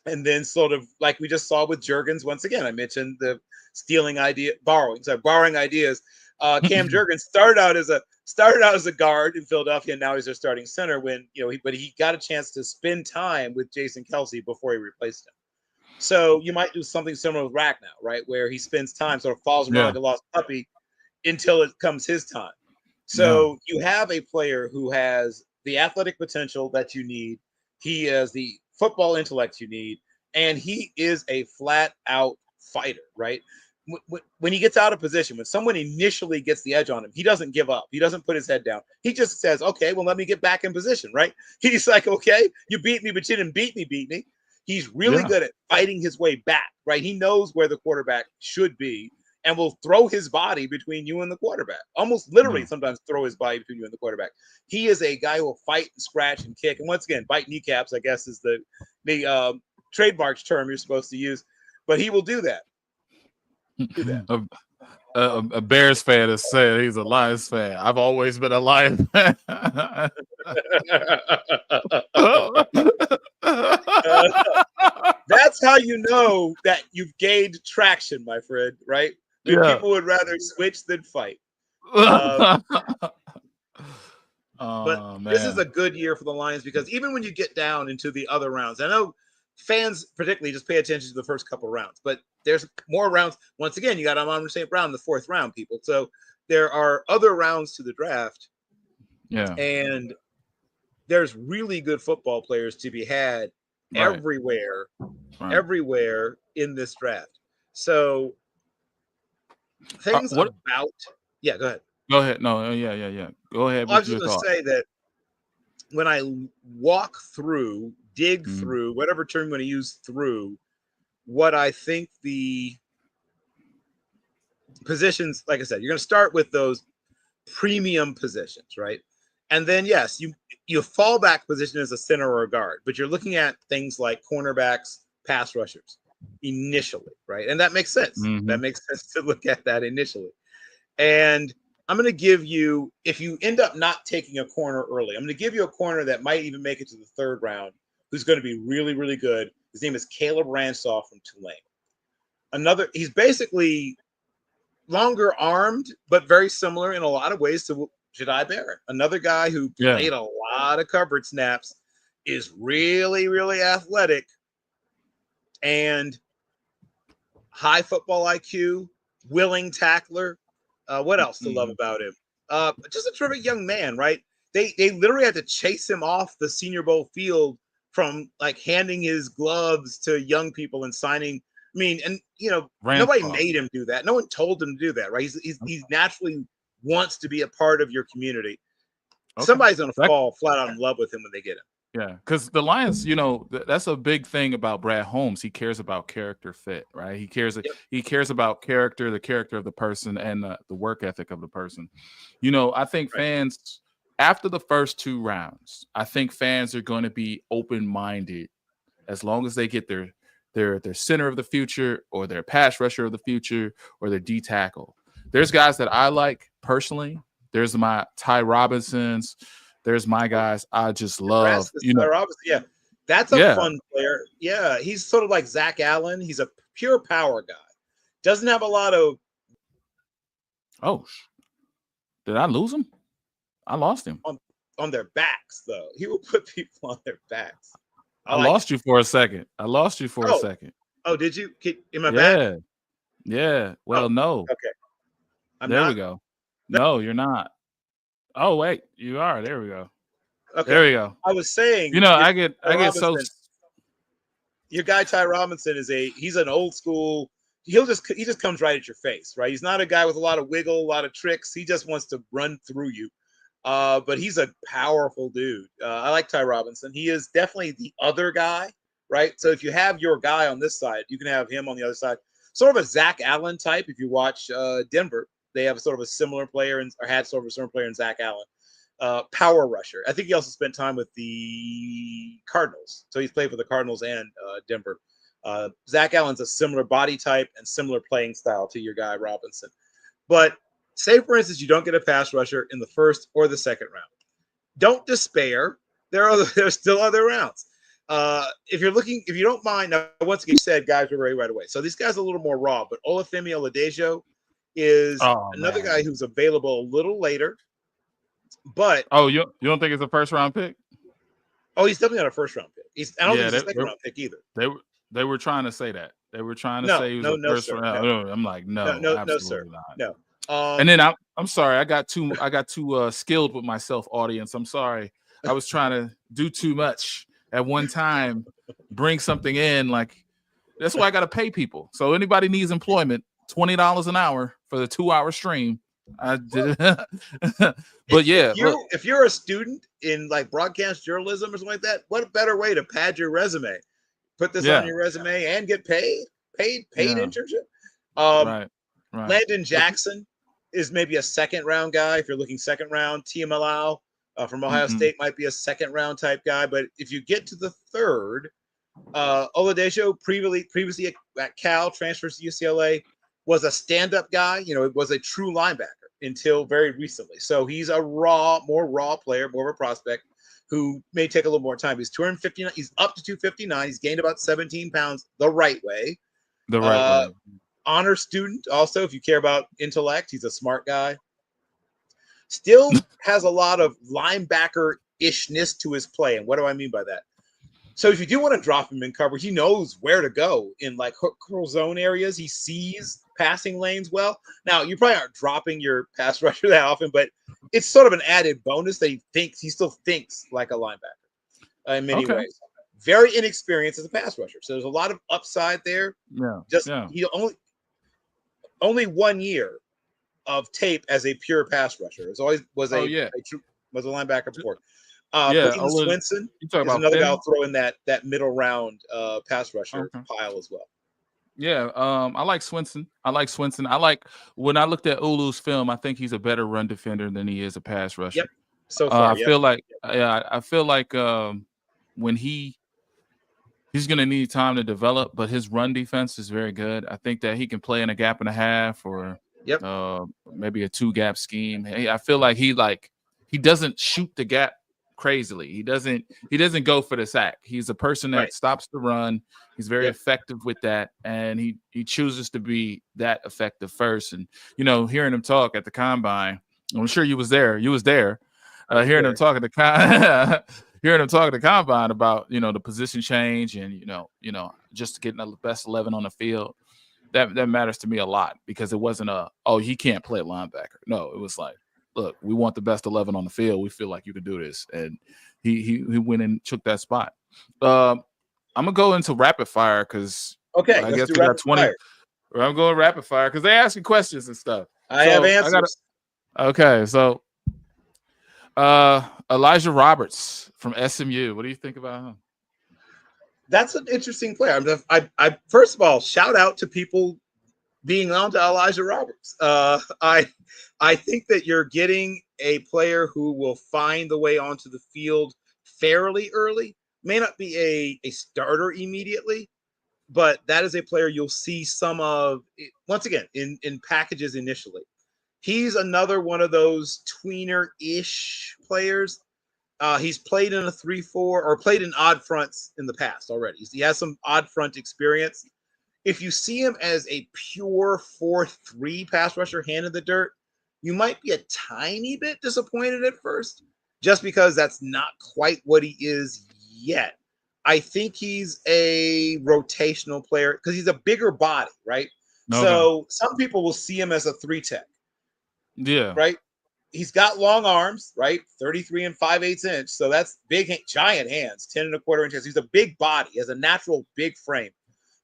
[SPEAKER 4] And then sort of like we just saw with Juergens, once again, I mentioned the borrowing ideas. Cam Juergens started out as a guard in Philadelphia, and now he's their starting center. But he got a chance to spend time with Jason Kelce before he replaced him. So you might do something similar with Rack now, right, where he spends time, sort of follows around like a lost puppy until it comes his time. So you have a player who has the athletic potential that you need. He has the football intellect you need, and he is a flat-out fighter, right? When he gets out of position, when someone initially gets the edge on him, he doesn't give up. He doesn't put his head down. He just says, okay, well, let me get back in position, right? He's like, okay, you beat me, but you didn't beat me. He's really good at fighting his way back, right? He knows where the quarterback should be and will throw his body between you and the quarterback. Almost literally sometimes throw his body between you and the quarterback. He is a guy who will fight and scratch and kick. And once again, bite kneecaps, I guess, is the trademark term you're supposed to use. But he will do that.
[SPEAKER 3] A Bears fan is saying he's a Lions fan. I've always been a Lions fan.
[SPEAKER 4] That's how you know that you've gained traction, my friend, right? People would rather switch than fight. But this is a good year for the Lions because even when you get down into the other rounds, I know fans particularly just pay attention to the first couple rounds, but there's more rounds. Once again, you got Amon St. Brown in the 4th round, people. So there are other rounds to the draft. Yeah. And there's really good football players to be had everywhere in this draft. So things go ahead.
[SPEAKER 3] Go ahead. No, yeah. Go ahead.
[SPEAKER 4] I was just going to say that when I walk through, dig through, whatever term I'm going to use through, what I think the positions, like I said, you're going to start with those premium positions, right? And then yes, you fallback position as a center or a guard, but you're looking at things like cornerbacks, pass rushers initially, right? And that makes sense. That makes sense to look at that initially. And I'm going to give you, if you end up not taking a corner early, I'm going to give you a corner that might even make it to the third round, who's going to be really, really good. His name is Caleb Ransaw from Tulane. He's basically longer armed, but very similar in a lot of ways to Jedi Barrett. Another guy who played a lot of coverage snaps, is really, really athletic, and high football IQ, willing tackler. What else to love about him? Just a terrific young man, right? They literally had to chase him off the Senior Bowl field from like handing his gloves to young people and signing. I mean, and nobody made him do that. No one told him to do that, right? He naturally wants to be a part of your community. Okay. Somebody's gonna fall flat out in love with him when they get him.
[SPEAKER 3] Yeah, because the Lions, that's a big thing about Brad Holmes. He cares about character fit, right? He cares about character, the character of the person, and the work ethic of the person. I think fans, after the first 2 rounds, I think fans are going to be open-minded as long as they get their center of the future or their pass rusher of the future or their D tackle. There's guys that I like personally. There's my Ty Robinsons. There's my guys I just love.
[SPEAKER 4] Ty Robinson, yeah. That's a fun player. Yeah, he's sort of like Zach Allen. He's a pure power guy. Doesn't have a lot of.
[SPEAKER 3] Oh, did I lose him? I lost him.
[SPEAKER 4] On their backs, though. He will put people on their backs.
[SPEAKER 3] I lost you for a second. A second.
[SPEAKER 4] Oh, did you? In my back?
[SPEAKER 3] Yeah. Well, no.
[SPEAKER 4] Okay.
[SPEAKER 3] There we go. No, you're not. Oh, wait. You are. There we go.
[SPEAKER 4] Okay.
[SPEAKER 3] There we go.
[SPEAKER 4] I was saying.
[SPEAKER 3] I get so.
[SPEAKER 4] Your guy Ty Robinson he's an old school. He just comes right at your face, right? He's not a guy with a lot of wiggle, a lot of tricks. He just wants to run through you. But he's a powerful dude. I like Ty Robinson. He is definitely the other guy, right? So if you have your guy on this side, you can have him on the other side. Sort of a Zach Allen type. If you watch Denver, they have sort of a similar player had sort of a similar player in Zach Allen. Power rusher. I think he also spent time with the Cardinals. So he's played for the Cardinals and Denver. Zach Allen's a similar body type and similar playing style to your guy Robinson. But say, for instance, you don't get a pass rusher in the first or the second round. Don't despair. There's still other rounds. If you don't mind, now, once again, you said guys were ready right away. So these guys are a little more raw, but Olufemi Oladejo is another guy who's available a little later. But
[SPEAKER 3] you don't think it's a first round pick?
[SPEAKER 4] Oh, he's definitely not a first round pick. I don't think he's a second round pick either.
[SPEAKER 3] They were trying to say that. They were trying to say he was a first round. No. I'm like, no, sir.
[SPEAKER 4] Not. No.
[SPEAKER 3] And then I'm sorry, I got too skilled with my self audience. I'm sorry. I was trying to do too much at one time, bring something in. Like, that's why I got to pay people. So anybody needs employment, $20 an hour for the 2-hour stream. I did. But yeah,
[SPEAKER 4] if you're a student in like broadcast journalism or something like that, what a better way to pad your resume? Put this on your resume and get paid internship.
[SPEAKER 3] Right.
[SPEAKER 4] Landon Jackson is maybe a second round guy. If you're looking second round, Tiamalao from Ohio State might be a second round type guy. But if you get to the third, Oladejo previously at Cal, transfers to UCLA, was a stand-up guy. It was a true linebacker until very recently. So he's a more raw player, more of a prospect who may take a little more time. He's 259. He's up to 259. He's gained about 17 pounds the right way. Honor student also, if you care about intellect, he's a smart guy. Still has a lot of linebacker-ishness to his play. And what do I mean by that? So if you do want to drop him in cover, he knows where to go in like hook curl zone areas. He sees passing lanes well. Now, you probably aren't dropping your pass rusher that often, but it's sort of an added bonus that he still thinks like a linebacker in many ways. Very inexperienced as a pass rusher. So there's a lot of upside there. He only 1 year of tape as a pure pass rusher. It always was a linebacker before. Peyton Swinson is another guy I'll throw in that middle round pass rusher pile as well.
[SPEAKER 3] Yeah, I like Swinson. When I looked at Ulu's film, I think he's a better run defender than he is a pass rusher.
[SPEAKER 4] so far.
[SPEAKER 3] I feel like, yeah, I feel like when he's going to need time to develop, but his run defense is very good. I think that he can play in a gap and a half, or
[SPEAKER 4] Yep.
[SPEAKER 3] maybe a 2-gap scheme. Hey, I feel like he doesn't shoot the gap crazily. He doesn't go for the sack. He's a person that
[SPEAKER 4] Right.
[SPEAKER 3] stops the run. He's very
[SPEAKER 4] Yep.
[SPEAKER 3] effective with that, and he chooses to be that effective first. And hearing him talk at the combine, I'm sure you was there. You was there. Hearing him talk at the hearing him talk at the combine about the position change and just getting the best 11 on the field, that matters to me a lot, because it wasn't he can't play linebacker. No, it was like, look, we want the best 11 on the field. We feel like you can do this, and he went and took that spot. I'm gonna go into rapid fire because I guess we got 20. I'm going rapid fire because they asking questions and stuff.
[SPEAKER 4] I have answers.
[SPEAKER 3] Okay, so Elijah Roberts from SMU. What do you think about him?
[SPEAKER 4] That's an interesting player. I first of all, shout out to people being on to Elijah Roberts. I think that you're getting a player who will find the way onto the field fairly early. May not be a starter immediately, but that is a player you'll see some of, once again, in packages initially. He's another one of those tweener-ish players. He's played in a 3-4 or played in odd fronts in the past already. He has some odd front experience. If you see him as a pure 4-3 pass rusher, hand in the dirt, you might be a tiny bit disappointed at first, just because that's not quite what he is yet. I think he's a rotational player because he's a bigger body, right? Okay. So some people will see him as a 3-tech.
[SPEAKER 3] Yeah.
[SPEAKER 4] Right. He's got long arms, right? 33 and 5/8 inch. So that's big, giant hands, 10 1/4 inches. He's a big body, he has a natural big frame.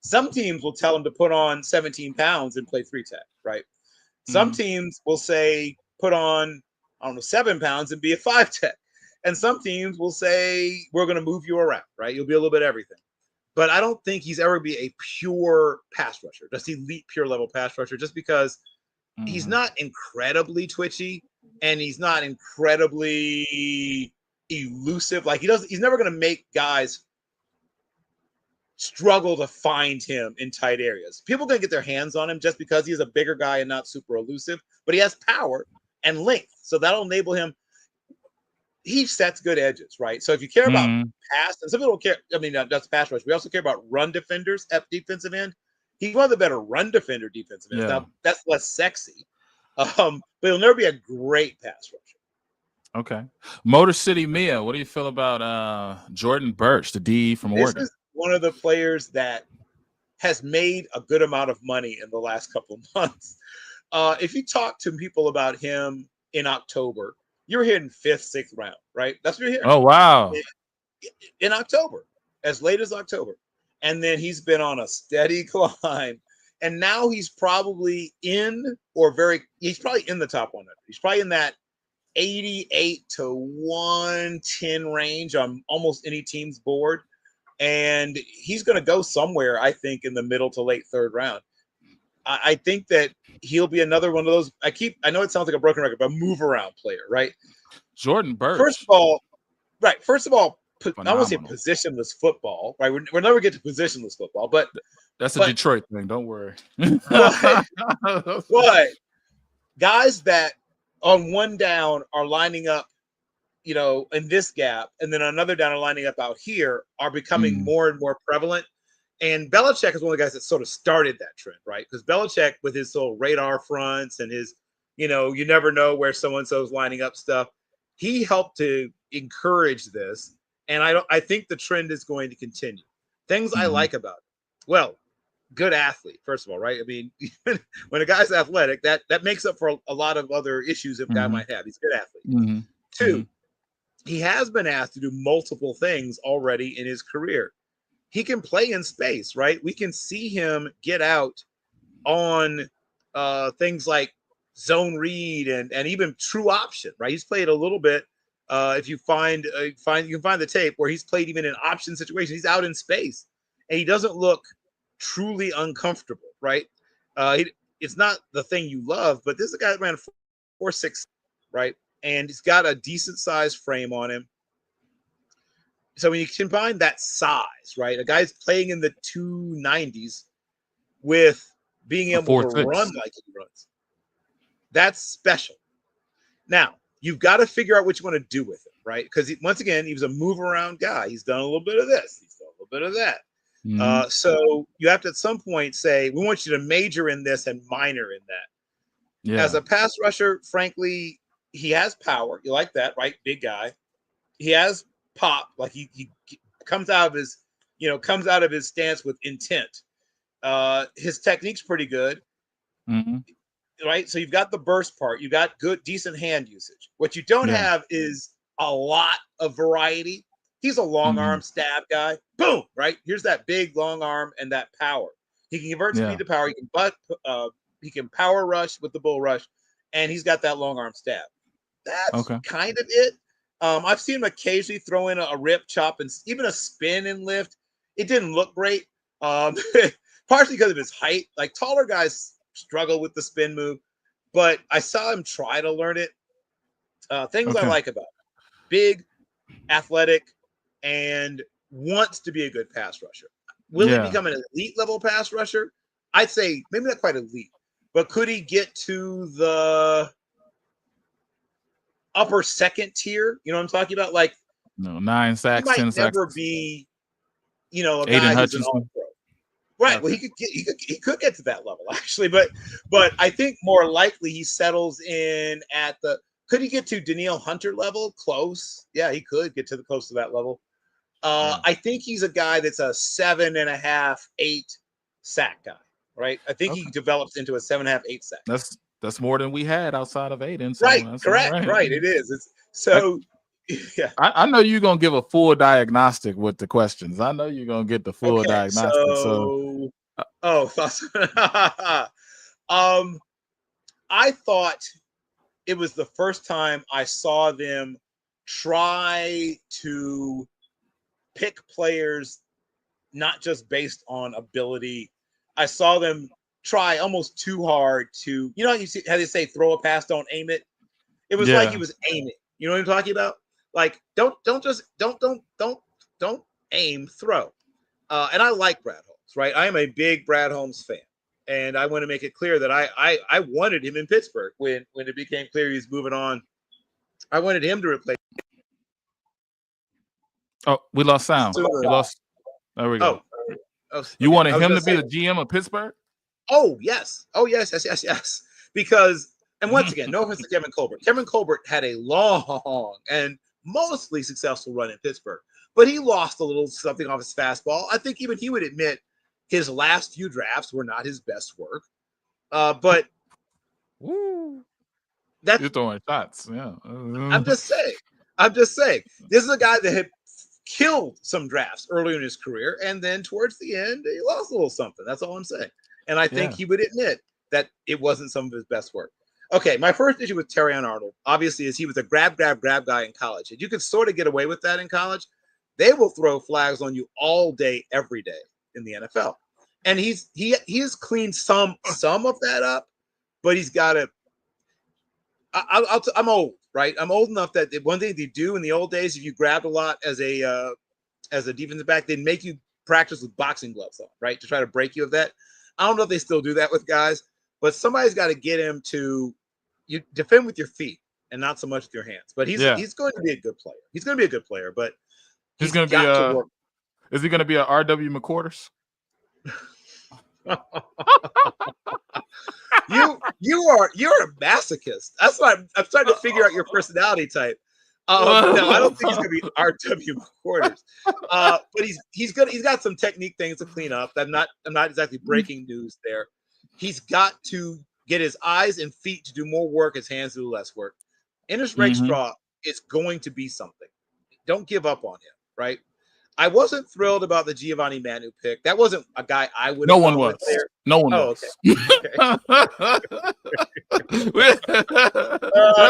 [SPEAKER 4] Some teams will tell him to put on 17 pounds and play 3-tech, right? Some teams will say put on, 7 pounds and be a 5-tech. And some teams will say, we're going to move you around, right? You'll be a little bit everything. But I don't think he's ever be a pure pass rusher, just elite pure level pass rusher, just because he's not incredibly twitchy and he's not incredibly elusive. Like he's never going to make guys struggle to find him in tight areas. People are going to get their hands on him just because he's a bigger guy and not super elusive, but he has power and length. So that'll enable him. He sets good edges, right? So if you care about pass, and some people don't care, that's pass rush. We also care about run defenders at defensive end. He's one of the better run defender defensive ends. Now, that's less sexy, but he'll never be a great pass rusher.
[SPEAKER 3] Okay. Motor City Mia, what do you feel about Jordan Birch, the D from Oregon?
[SPEAKER 4] This is one of the players that has made a good amount of money in the last couple of months. If you talk to people about him in October, you're hitting 5th, 6th round, right? That's what you're hearing.
[SPEAKER 3] Oh, wow.
[SPEAKER 4] In October, as late as October. And then he's been on a steady climb. And now he's probably he's probably in the top 100. He's probably in that 88 to 110 range on almost any team's board. And he's going to go somewhere, I think, in the middle to late 3rd round. I think that he'll be another one of those. I know it sounds like a broken record, but move around player, right?
[SPEAKER 3] Jordan Birch.
[SPEAKER 4] First of all, I want to say positionless football, right? We'll never get to positionless football, but
[SPEAKER 3] that's a Detroit thing. Don't worry.
[SPEAKER 4] But guys that on one down are lining up, in this gap, and then another down are lining up out here are becoming more and more prevalent. And Belichick is one of the guys that sort of started that trend, right? Because Belichick, with his little radar fronts and his, you never know where so-and-so's lining up stuff, he helped to encourage this. And I think the trend is going to continue. Things I like about it. Well, good athlete, first of all, right? I mean, when a guy's athletic, that makes up for a lot of other issues a guy might have. He's a good athlete. 2, he has been asked to do multiple things already in his career. He can play in space, right? We can see him get out on things like zone read and even true option, right? He's played a little bit. If you you can find the tape where he's played even in option situations. He's out in space and he doesn't look truly uncomfortable, right? It's not the thing you love, but this is a guy that ran 4.6, right? and he's got a decent sized frame on him. So when you combine that size, right, a guy's playing in the 290s with being able to
[SPEAKER 3] 4'6".
[SPEAKER 4] run like he runs, that's special. Now, you've got to figure out what you want to do with it, right? Because once again, he was a move around guy. He's done a little bit of this. He's done a little bit of that.
[SPEAKER 3] Mhm.
[SPEAKER 4] So you have to at some point say, we want you to major in this and minor in that.
[SPEAKER 3] Yeah.
[SPEAKER 4] As a pass rusher, frankly, he has power. You like that, right? Big guy. He has pop. Like he comes out of his, comes out of his stance with intent. His technique's pretty good.
[SPEAKER 3] Mm-hmm.
[SPEAKER 4] Right? So you've got the burst part. You got good, decent hand usage. What you don't have is a lot of variety. He's a long arm stab guy. Boom! Right? Here's that big long arm and that power. He can convert speed to power. He can power rush with the bull rush, and he's got that long arm stab. That's kind of it. I've seen him occasionally throw in a rip, chop, and even a spin and lift. It didn't look great, partially because of his height. Like taller guys struggle with the spin move, but I saw him try to learn it. Things I like about him: big, athletic, and wants to be a good pass rusher. Will he become an elite level pass rusher? I'd say maybe not quite elite, but could he get to the upper second tier? You know what I'm talking about? Like,
[SPEAKER 3] 9 sacks,
[SPEAKER 4] he
[SPEAKER 3] 10
[SPEAKER 4] might
[SPEAKER 3] sacks.
[SPEAKER 4] never be, a
[SPEAKER 3] Aiden
[SPEAKER 4] guy who's
[SPEAKER 3] Hutchinson.
[SPEAKER 4] an all-pro. Right. Well, he could get to that level actually, but I think more likely he settles in at the. Could he get to Danielle Hunter level? Close. Yeah, he could get to close to that level. I think he's a guy that's a 7.5, 8 sack guy. Right. I think he develops into a 7.5, 8 sack.
[SPEAKER 3] That's more than we had outside of Aiden. So
[SPEAKER 4] right.
[SPEAKER 3] that's
[SPEAKER 4] Correct. Right. It is. It's so. Yeah.
[SPEAKER 3] I know you're gonna give a full diagnostic with the questions. I know you're gonna get the full diagnostic.
[SPEAKER 4] I thought it was the first time I saw them try to pick players not just based on ability. I saw them try almost too hard to, you see how they say throw a pass, don't aim it. It was like he was aiming. You know what I'm talking about? Like don't aim, throw. And I like Brad Holmes, right? I am a big Brad Holmes fan. And I want to make it clear that I wanted him in Pittsburgh when it became clear he was moving on. I wanted him to replace.
[SPEAKER 3] Oh, we lost sound. We lost. There we go. You wanted him to be the GM of Pittsburgh?
[SPEAKER 4] Oh yes. Oh yes. Because, and once again, no offense to Kevin Colbert. Kevin Colbert had a long and mostly successful run in Pittsburgh, but he lost a little something off his fastball. I think even he would admit his last few drafts were not his best work. But
[SPEAKER 3] that's, you're throwing shots. Yeah.
[SPEAKER 4] I'm just saying. This is a guy that had killed some drafts earlier in his career, and then towards the end, he lost a little something. That's all I'm saying. And I think he would admit that it wasn't some of his best work. Okay, my first issue with Terrion Arnold, obviously, is he was a grab guy in college. And you could sort of get away with that in college. They will throw flags on you all day, every day in the NFL. And he has cleaned some of that up, but he's got to. I'm old, right? I'm old enough that one thing they do in the old days, if you grabbed a lot as a defensive back, they'd make you practice with boxing gloves on, right, to try to break you of that. I don't know if they still do that with guys, but somebody's got to get him to you defend with your feet and not so much with your hands. But he's going to be a good player. He's going to be a good player, but
[SPEAKER 3] he's going to be to work. Is he going to be a R.W. McQuarters?
[SPEAKER 4] You're a masochist. That's why I'm starting to figure out your personality type. No, I don't think he's gonna be R.W. McQuarters. But he's got some technique things to clean up. I'm not exactly breaking news there. He's got to get his eyes and feet to do more work, his hands do less work. Ennis Rakestraw is going to be something. Don't give up on him, right? I wasn't thrilled about the Giovanni Manu pick. That wasn't a guy I would have.
[SPEAKER 3] No one was. No one was.
[SPEAKER 4] Okay.
[SPEAKER 3] That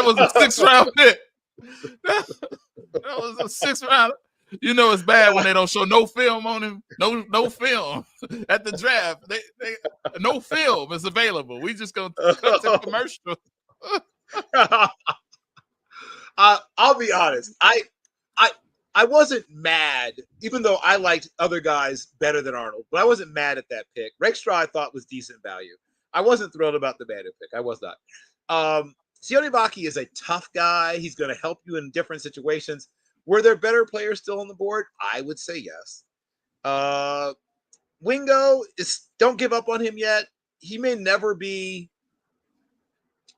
[SPEAKER 3] was a 6th round pick. That was a 6th round. You know it's bad when they don't show no film on him. No film at the draft. They no film is available. We just gonna cut the commercial.
[SPEAKER 4] I'll be honest. I wasn't mad, even though I liked other guys better than Arnold, but I wasn't mad at that pick. Rakestraw I thought was decent value. I wasn't thrilled about the Manu pick. I was not. Sione Vaki is a tough guy. He's going to help you in different situations. Were there better players still on the board? I would say yes. Wingo don't give up on him yet. He may never be,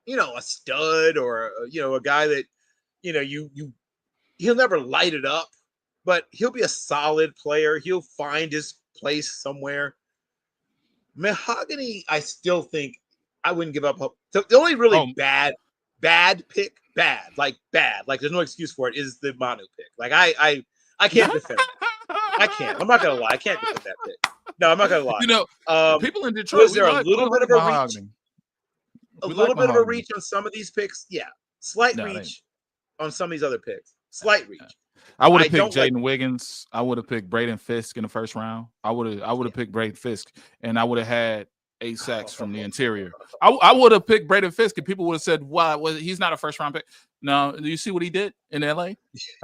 [SPEAKER 4] a stud or a guy that, he'll never light it up, but he'll be a solid player. He'll find his place somewhere. Mahogany, I still think I wouldn't give up hope. The only really bad pick, like there's no excuse for it, is the Manu pick. Like I can't defend it. I can't. I'm not gonna lie. I can't defend that pick. No, I'm not gonna lie.
[SPEAKER 3] People in Detroit,
[SPEAKER 4] was there a little bit of a reach? A little bit of a reach on some of these picks? Yeah. Slight reach on some of these other picks. Slight reach.
[SPEAKER 3] I would have picked Jaden Wiggins. I would have picked Braden Fisk in the first round. I would have picked Braden Fisk, and I would have had 8 sacks from the interior. I would have picked Braden Fisk, and people would have said, "Why? He's not a first round pick." No, do you see what he did in LA?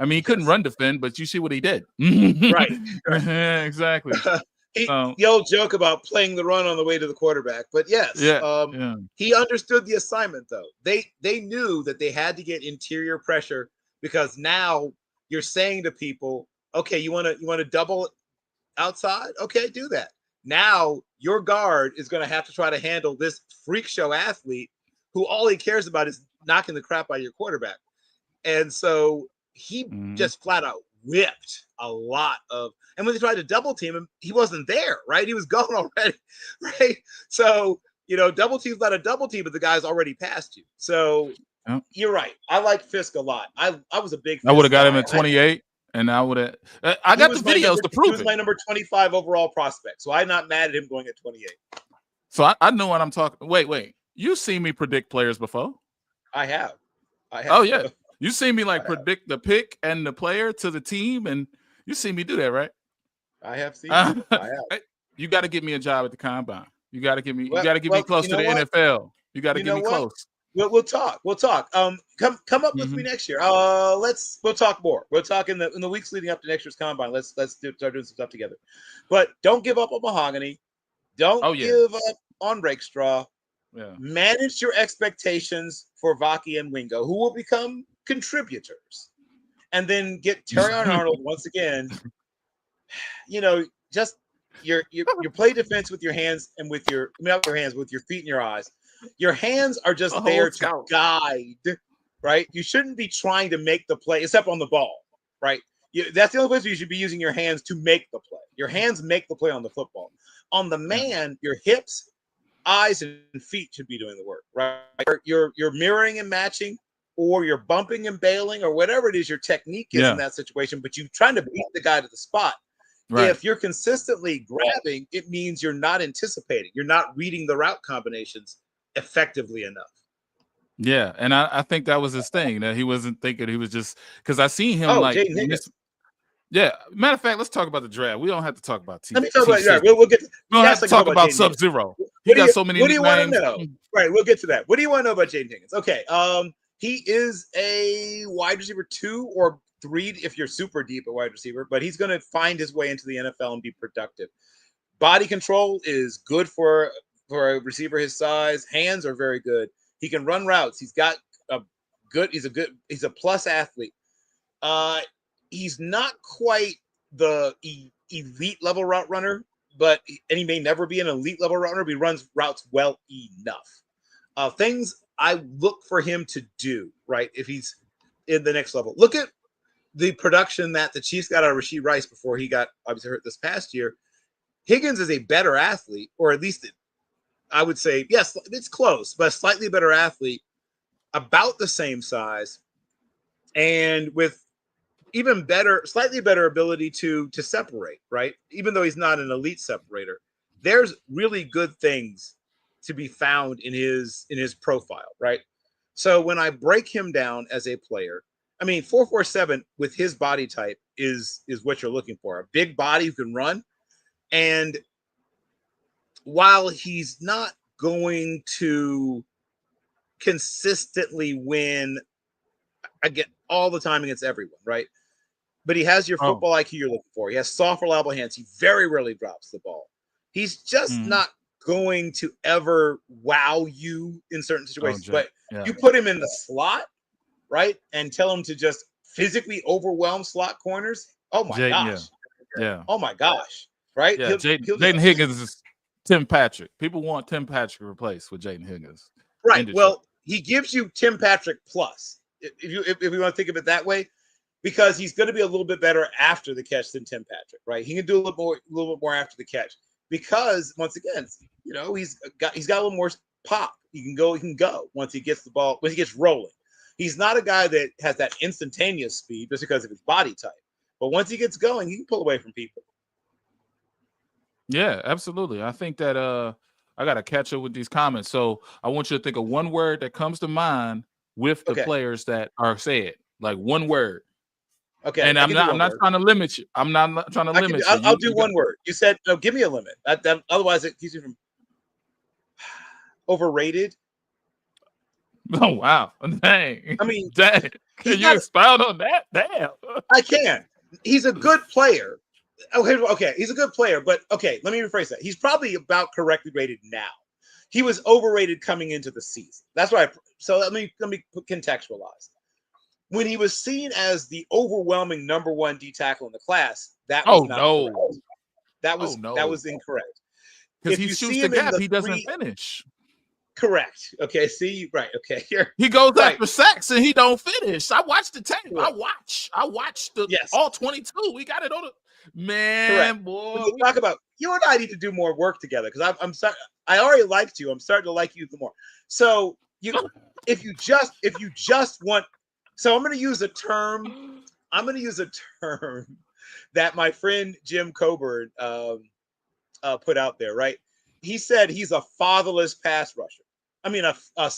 [SPEAKER 3] I mean, he couldn't run defend, but you see what he did.
[SPEAKER 4] Right.
[SPEAKER 3] Exactly.
[SPEAKER 4] The old joke about playing the run on the way to the quarterback, but yes, he understood the assignment though. They knew that they had to get interior pressure, because now you're saying to people, okay, you want to double outside? Okay, do that. Now your guard is going to have to try to handle this freak show athlete who all he cares about is knocking the crap out of your quarterback. And so he just flat out whipped a lot of, and when they tried to double team him, he wasn't there, right? He was gone already, right? So, double team's not a double team, but the guy's already past you. So you're right. I like Fisk a lot. I was a big Fisk
[SPEAKER 3] I would have got
[SPEAKER 4] guy.
[SPEAKER 3] him at 28, and I would have. I got the videos to prove it.
[SPEAKER 4] He was my number 25 overall prospect, so I'm not mad at him going at 28.
[SPEAKER 3] So I know what I'm talking. Wait. You seen me predict players before?
[SPEAKER 4] I have.
[SPEAKER 3] Oh yeah. You seen me predict the pick and the player to the team, and you seen me do that, right?
[SPEAKER 4] I have seen. I have.
[SPEAKER 3] You got to get me a job at the combine. You got to get me. You got to get me close to the NFL. You got to get me close.
[SPEAKER 4] We'll talk. Come up with me next year. We'll talk more. We'll talk in the weeks leading up to next year's combine. Let's start doing some stuff together. But don't give up on Mahogany. Don't give up on Rakestraw.
[SPEAKER 3] Yeah.
[SPEAKER 4] Manage your expectations for Vaki and Wingo, who will become contributors, and then get Terrion Arnold once again. Just your play defense with your hands and with your feet and your eyes. Your hands are just there to guide, right? You shouldn't be trying to make the play, except on the ball, right? That's the only place where you should be using your hands to make the play. Your hands make the play on the football. On the man, your hips, eyes, and feet should be doing the work, right? You're mirroring and matching, or you're bumping and bailing, or whatever it is your technique is in that situation, but you're trying to beat the guy to the spot. Right. If you're consistently grabbing, it means you're not anticipating. You're not reading the route combinations effectively enough.
[SPEAKER 3] Yeah, and I think that was his thing, that he wasn't thinking. He was just, because I seen him yeah. Matter of fact, let's talk about the draft. We don't have to talk about
[SPEAKER 4] Let me talk about that. We'll get.
[SPEAKER 3] We don't have to talk about Sub-Zero. He got so many.
[SPEAKER 4] What do you want to know? Right, we'll get to that. What do you want to know about Jaden Higgins? Okay, he is a wide receiver 2 or 3 if you're super deep at wide receiver, but he's going to find his way into the NFL and be productive. Body control is good for a receiver his size. Hands are very good. He can run routes. He's a plus athlete. He's not quite the elite level route runner, and he may never be an elite level route runner, but he runs routes well enough. Things I look for him to do, right, if he's in the next level. Look at the production that the Chiefs got out of Rashee Rice before he got obviously hurt this past year. Higgins is a better athlete, or at least I would say, yes, it's close, but a slightly better athlete, about the same size, and with even better, slightly better ability to separate, right? Even though he's not an elite separator, there's really good things to be found in his profile, right? So when I break him down as a player, I mean, 4.47 with his body type is what you're looking for. A big body who can run. And while he's not going to consistently win again all the time against everyone, right? But he has your football IQ you're looking for. He has soft, reliable hands. He very rarely drops the ball. He's just not going to ever wow you in certain situations. But you put him in the slot, right, and tell him to just physically overwhelm slot corners. Oh my gosh.
[SPEAKER 3] Yeah.
[SPEAKER 4] Oh my gosh. Right?
[SPEAKER 3] Yeah. Jaden Higgins is Tim Patrick. People want Tim Patrick replaced with Jaden Higgins.
[SPEAKER 4] Right. Well, he gives you Tim Patrick plus, if you want to think of it that way, because he's going to be a little bit better after the catch than Tim Patrick, right? He can do a little bit more after the catch because once again, you know, he's got a little more pop. He can go once he gets the ball, when he gets rolling. He's not a guy that has that instantaneous speed just because of his body type. But once he gets going, he can pull away from people.
[SPEAKER 3] Yeah, absolutely. I think that I got to catch up with these comments. So I want you to think of one word that comes to mind with the players that are said, like one word.
[SPEAKER 4] Okay.
[SPEAKER 3] And I'm not trying to limit you. I'm not trying to limit you.
[SPEAKER 4] I'll do one word. You said, no, give me a limit. Otherwise, it keeps you from overrated.
[SPEAKER 3] Oh, wow. Dang.
[SPEAKER 4] I mean,
[SPEAKER 3] dang. Can you expound on that? Damn.
[SPEAKER 4] I can. He's a good player. Okay. He's a good player, but okay, let me rephrase that. He's probably about correctly rated now. He was overrated coming into the season. That's why. So let me contextualize. When he was seen as the overwhelming number one D tackle in the class, that was not correct. That was incorrect.
[SPEAKER 3] Because he shoots the gap, he doesn't finish.
[SPEAKER 4] Correct. Okay. See, right. Okay.
[SPEAKER 3] He goes after sacks and he don't finish. I watched the tape. Right. I watched the all 22. We got it on the man. Boy,
[SPEAKER 4] talk about you and I need to do more work together because I'm sorry. I already liked you. I'm starting to like you more. So if you just want. So I'm going to use a term. That my friend Jim Coburn put out there. Right. He said he's a fatherless pass rusher. I mean, a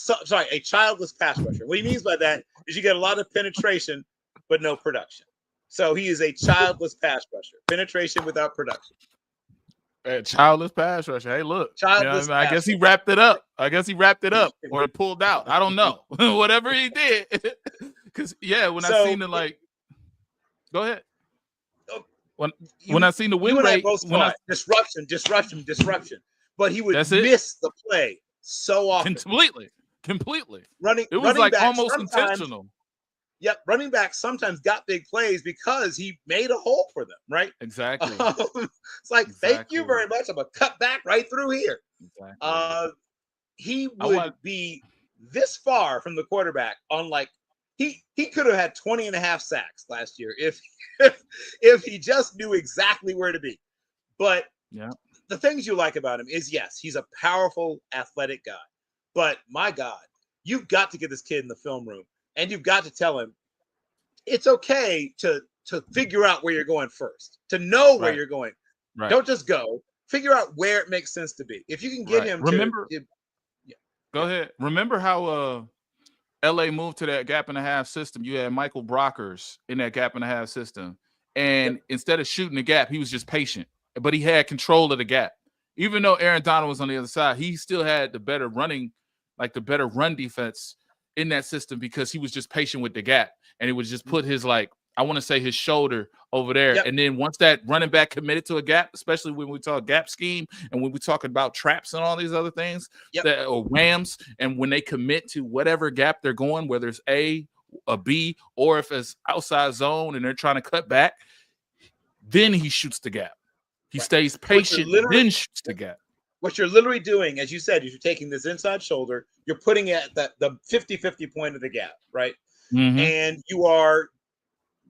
[SPEAKER 4] childless pass rusher. What he means by that is you get a lot of penetration, but no production. So he is a childless pass rusher. Penetration without production.
[SPEAKER 3] Childless pass rusher. Hey, look.
[SPEAKER 4] Childless.
[SPEAKER 3] I guess he wrapped it up. Or it pulled out. I don't know. Whatever he did. Because when I seen it, go ahead. When I seen the win rate,
[SPEAKER 4] disruption. But he would miss the play so often.
[SPEAKER 3] Completely.
[SPEAKER 4] It
[SPEAKER 3] was like almost intentional.
[SPEAKER 4] Yep, running back sometimes got big plays because he made a hole for them, right?
[SPEAKER 3] Exactly.
[SPEAKER 4] It's like, thank you very much. I'm going to cut back right through here. Exactly. He would be this far from the quarterback on he could have had 20 and a half sacks last year if he just knew exactly where to be. But the things you like about him is, yes, he's a powerful, athletic guy. But my God, you've got to get this kid in the film room, and you've got to tell him it's okay to figure out where you're going first, to know where you're going. Right. Don't just go. Figure out where it makes sense to be. If you can get him
[SPEAKER 3] Go ahead. Remember how LA moved to that gap and a half system? You had Michael Brockers in that gap and a half system. And instead of shooting the gap, he was just patient. But he had control of the gap. Even though Aaron Donald was on the other side, he still had the better run defense in that system because he was just patient with the gap. And it would just put his, his shoulder over there. Yep. And then once that running back committed to a gap, especially when we talk gap scheme and when we talk about traps and all these other things, or whams, and when they commit to whatever gap they're going, whether it's a B, or if it's outside zone and they're trying to cut back, then he shoots the gap. He stays patient, then shoots the gap.
[SPEAKER 4] What you're literally doing, as you said, is you're taking this inside shoulder, you're putting it at the 50-50 point of the gap, right? Mm-hmm. And you are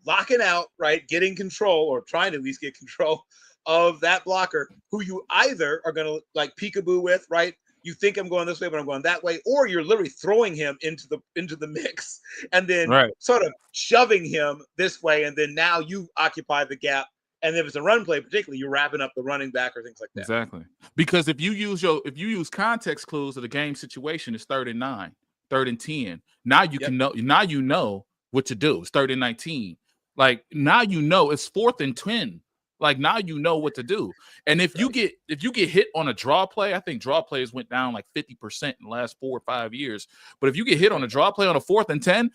[SPEAKER 4] locking out, right? Getting control, or trying to at least get control of that blocker who you either are going to peekaboo with, right? You think I'm going this way, but I'm going that way, or you're literally throwing him into the mix and then sort of shoving him this way, and then now you occupy the gap. And if it's a run play, particularly, you're wrapping up the running back or things like that.
[SPEAKER 3] Exactly. Because if you use context clues of the game situation, it's 3rd and 9, 3rd and 10. Now you can know. Now you know what to do. It's 3rd and 19. Now you know it's 4th and 10. Now you know what to do. And if you get hit on a draw play, I think draw plays went down 50% in the last 4 or 5 years. But if you get hit on a draw play on a 4th and 10,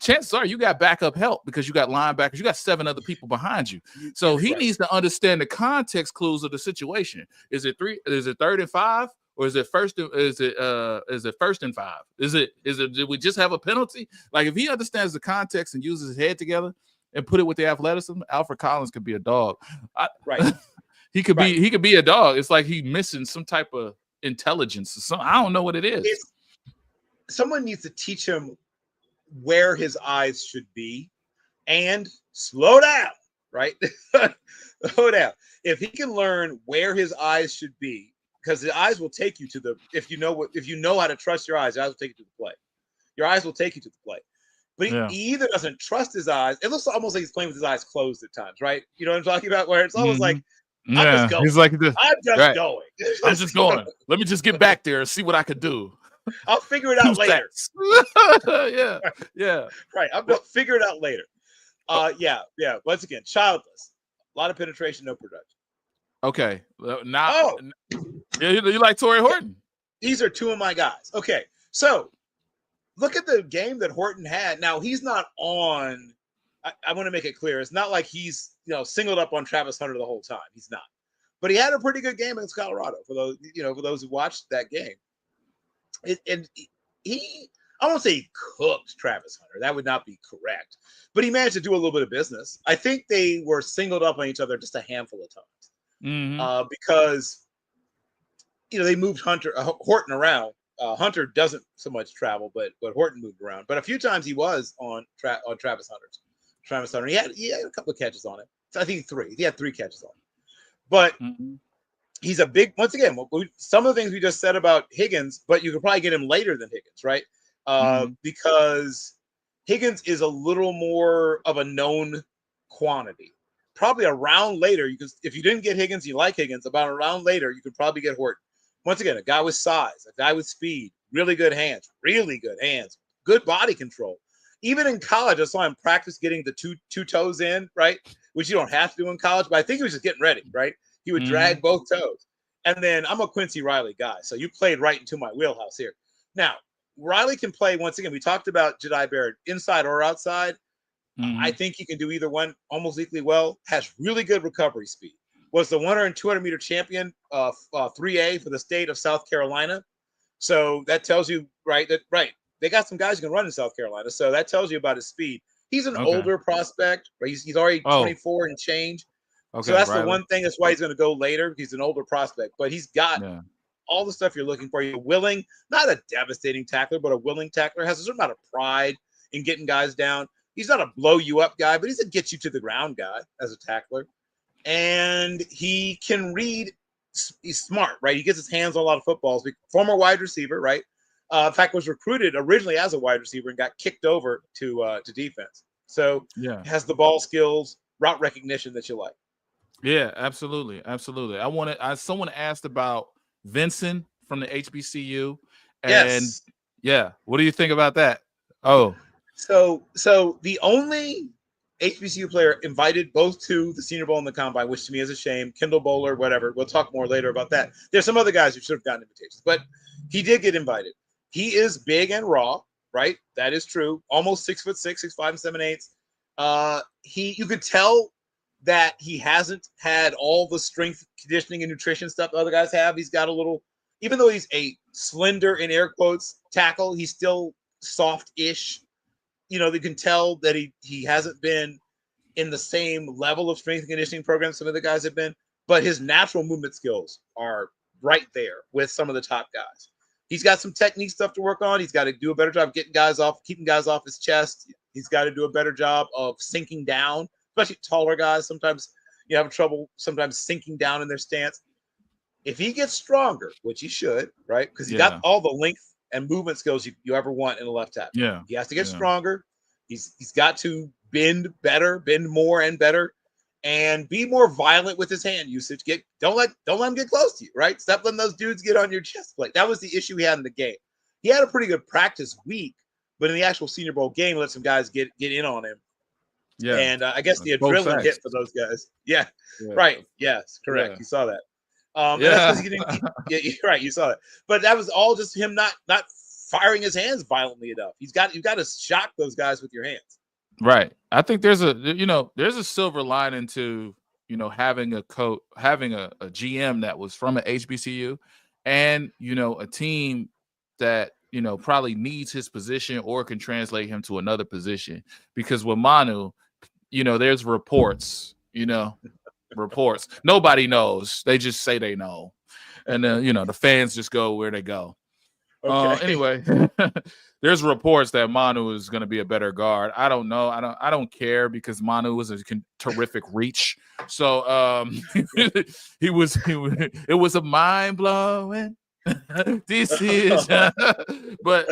[SPEAKER 3] chances are you got backup help because you got linebackers, you got 7 other people behind you. So he needs to understand the context clues of the situation. Is it 3rd and 5? Or is it first and 5? Did we just have a penalty? Like, if he understands the context and uses his head together and put it with the athleticism, Alfred Collins could be a dog. He could be a dog. It's like he's missing some type of intelligence or something. I don't know what it is.
[SPEAKER 4] Someone needs to teach him where his eyes should be and slow down, right? Slow down. If he can learn where his eyes should be, because the eyes will take you to the, if you know how to trust your eyes, the eyes will take you to the play. Your eyes will take you to the play. But he either doesn't trust his eyes. It looks almost like he's playing with his eyes closed at times, right? You know what I'm talking about? Where it's almost like, I'm just going.
[SPEAKER 3] He's like,
[SPEAKER 4] I'm just going.
[SPEAKER 3] I'm just going. Let me just get back there and see what I could do.
[SPEAKER 4] I'll figure it out later.
[SPEAKER 3] Yeah.
[SPEAKER 4] Right. I'll figure it out later. Yeah. Once again, childless. A lot of penetration, no production.
[SPEAKER 3] Okay. Now, you like Torrey Horton?
[SPEAKER 4] These are 2 of my guys. Okay. So look at the game that Horton had. Now, he's not on. I want to make it clear. It's not like he's singled up on Travis Hunter the whole time. He's not. But he had a pretty good game against Colorado for those who watched that game. And I won't say he cooked Travis Hunter. That would not be correct. But he managed to do a little bit of business. I think they were singled up on each other just a handful of times because they moved Horton around. Hunter doesn't so much travel, but Horton moved around. But a few times he was on Travis Hunter. He had a couple of catches on it. I think 3. He had 3 catches on it. But he's a big, once again, some of the things we just said about Higgins, but you could probably get him later than Higgins, right? Because Higgins is a little more of a known quantity. Probably a round later, if you didn't get Higgins, you like Higgins, about a round later, you could probably get Horton. Once again, a guy with size, a guy with speed, really good hands, good body control. Even in college, I saw him practice getting the two toes in, right? Which you don't have to do in college, but I think he was just getting ready, right? He would drag both toes. And then I'm a Quincy Riley guy, so you played right into my wheelhouse here. Now, Riley can play, once again, we talked about Jedi Barrett, inside or outside. I think he can do either one almost equally well. Has really good recovery speed. Was the 100 and 200 meter champion 3A for the state of South Carolina. So that tells you, they got some guys who can run in South Carolina. So that tells you about his speed. He's an older prospect, right? He's already 24 and change. Okay, so that's the one thing. That's why he's going to go later. He's an older prospect, but he's got all the stuff you're looking for. You're willing, not a devastating tackler, but a willing tackler. Has a certain amount of pride in getting guys down. He's not a blow you up guy, but he's a get you to the ground guy as a tackler. And he can read. He's smart, right? He gets his hands on a lot of footballs. Former wide receiver, right? In fact, was recruited originally as a wide receiver and got kicked over to defense. So has the ball skills, route recognition that you like.
[SPEAKER 3] Yeah, absolutely. Someone asked about Vincent from the HBCU. And what do you think about that?
[SPEAKER 4] So the only HBCU player invited both to the Senior Bowl and the Combine, which to me is a shame. Kendall Bowler, whatever. We'll talk more later about that. There's some other guys who should have gotten invitations, but he did get invited. He is big and raw, right? That is true. Almost 6'6", 6'5", 7/8". You could tell that he hasn't had all the strength, conditioning, and nutrition stuff other guys have. He's got a little, even though he's a slender, in air quotes, tackle, he's still soft-ish. You can tell that he hasn't been in the same level of strength and conditioning program some of the guys have been, but his natural movement skills are right there with some of the top guys. He's got some technique stuff to work on. He's got to do a better job keeping guys off his chest. He's got to do a better job of sinking down, especially taller guys. Sometimes you have trouble sinking down in their stance. If he gets stronger, which he should, right? Because he got all the length and movement skills you ever want in a left tackle.
[SPEAKER 3] Yeah.
[SPEAKER 4] He has to get stronger. He's got to bend more and better, and be more violent with his hand usage. Don't let him get close to you, right? Stop letting those dudes get on your chest plate. That was the issue he had in the game. He had a pretty good practice week, but in the actual Senior Bowl game, let some guys get in on him. Yeah. And I guess the adrenaline hit for those guys. Yeah. Right. Yes, correct. Yeah. You saw that. That's because he didn't. Right. You saw that. But that was all just him not firing his hands violently enough. You've got to shock those guys with your hands.
[SPEAKER 3] Right. I think there's a silver lining to, having a GM that was from an HBCU and, a team that, probably needs his position or can translate him to another position. Because with Manu, there's reports, reports. Nobody knows. They just say they know. And then, the fans just go where they go.
[SPEAKER 4] Okay.
[SPEAKER 3] Anyway, there's reports that Manu is going to be a better guard. I don't know. I don't care because Manu was a terrific reach. So it was a mind blowing decision. But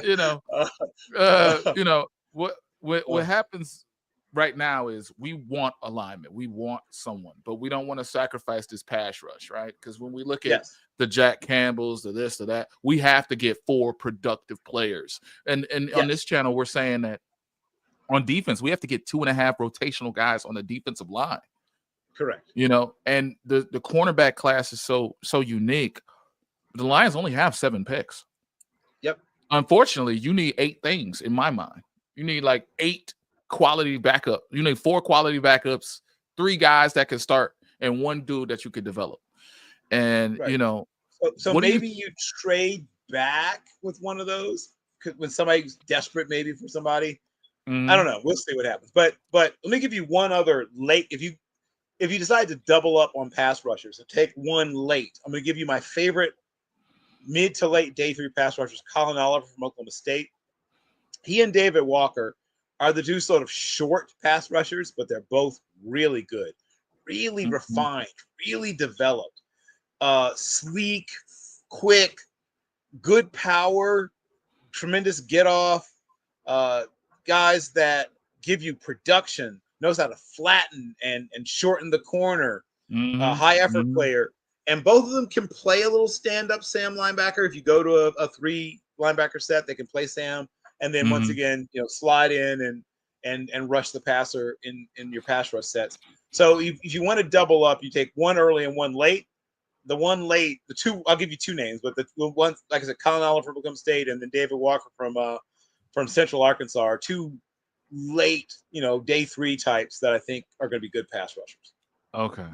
[SPEAKER 3] what happens right now is we want alignment. We want someone, but we don't want to sacrifice this pass rush, right? Because when we look at the Jack Campbells, the this, or that, we have to get 4 productive players. And on this channel, we're saying that on defense, we have to get 2.5 rotational guys on the defensive line.
[SPEAKER 4] Correct.
[SPEAKER 3] And the cornerback class is so unique. The Lions only have 7 picks.
[SPEAKER 4] Yep.
[SPEAKER 3] Unfortunately, you need 8 things in my mind. You need like 8 quality backup. You need 4 quality backups, 3 guys that can start, and 1 dude that you could develop. And
[SPEAKER 4] so maybe you trade back with one of those when somebody's desperate, maybe for somebody. I don't know. We'll see what happens. But let me give you one other late. If you decide to double up on pass rushers, so take one late. I'm going to give you my favorite mid to late day 3 pass rushers. Colin Oliver from Oklahoma State. He and David Walker are the 2 sort of short pass rushers, but they're both really good, really refined, really developed, sleek, quick, good power, tremendous get off, guys that give you production, knows how to flatten and shorten the corner, high effort player. And both of them can play a little stand-up Sam linebacker. If you go to a 3 linebacker set, they can play Sam. And then once again, slide in and rush the passer in your pass rush sets. So if you want to double up, you take 1 early and 1 late. The 1 late, the 2, I'll give you 2 names, but the one, like I said, Colin Oliver from Oklahoma State and then David Walker from Central Arkansas are 2 late, day 3 types that I think are going to be good pass rushers.
[SPEAKER 3] Okay.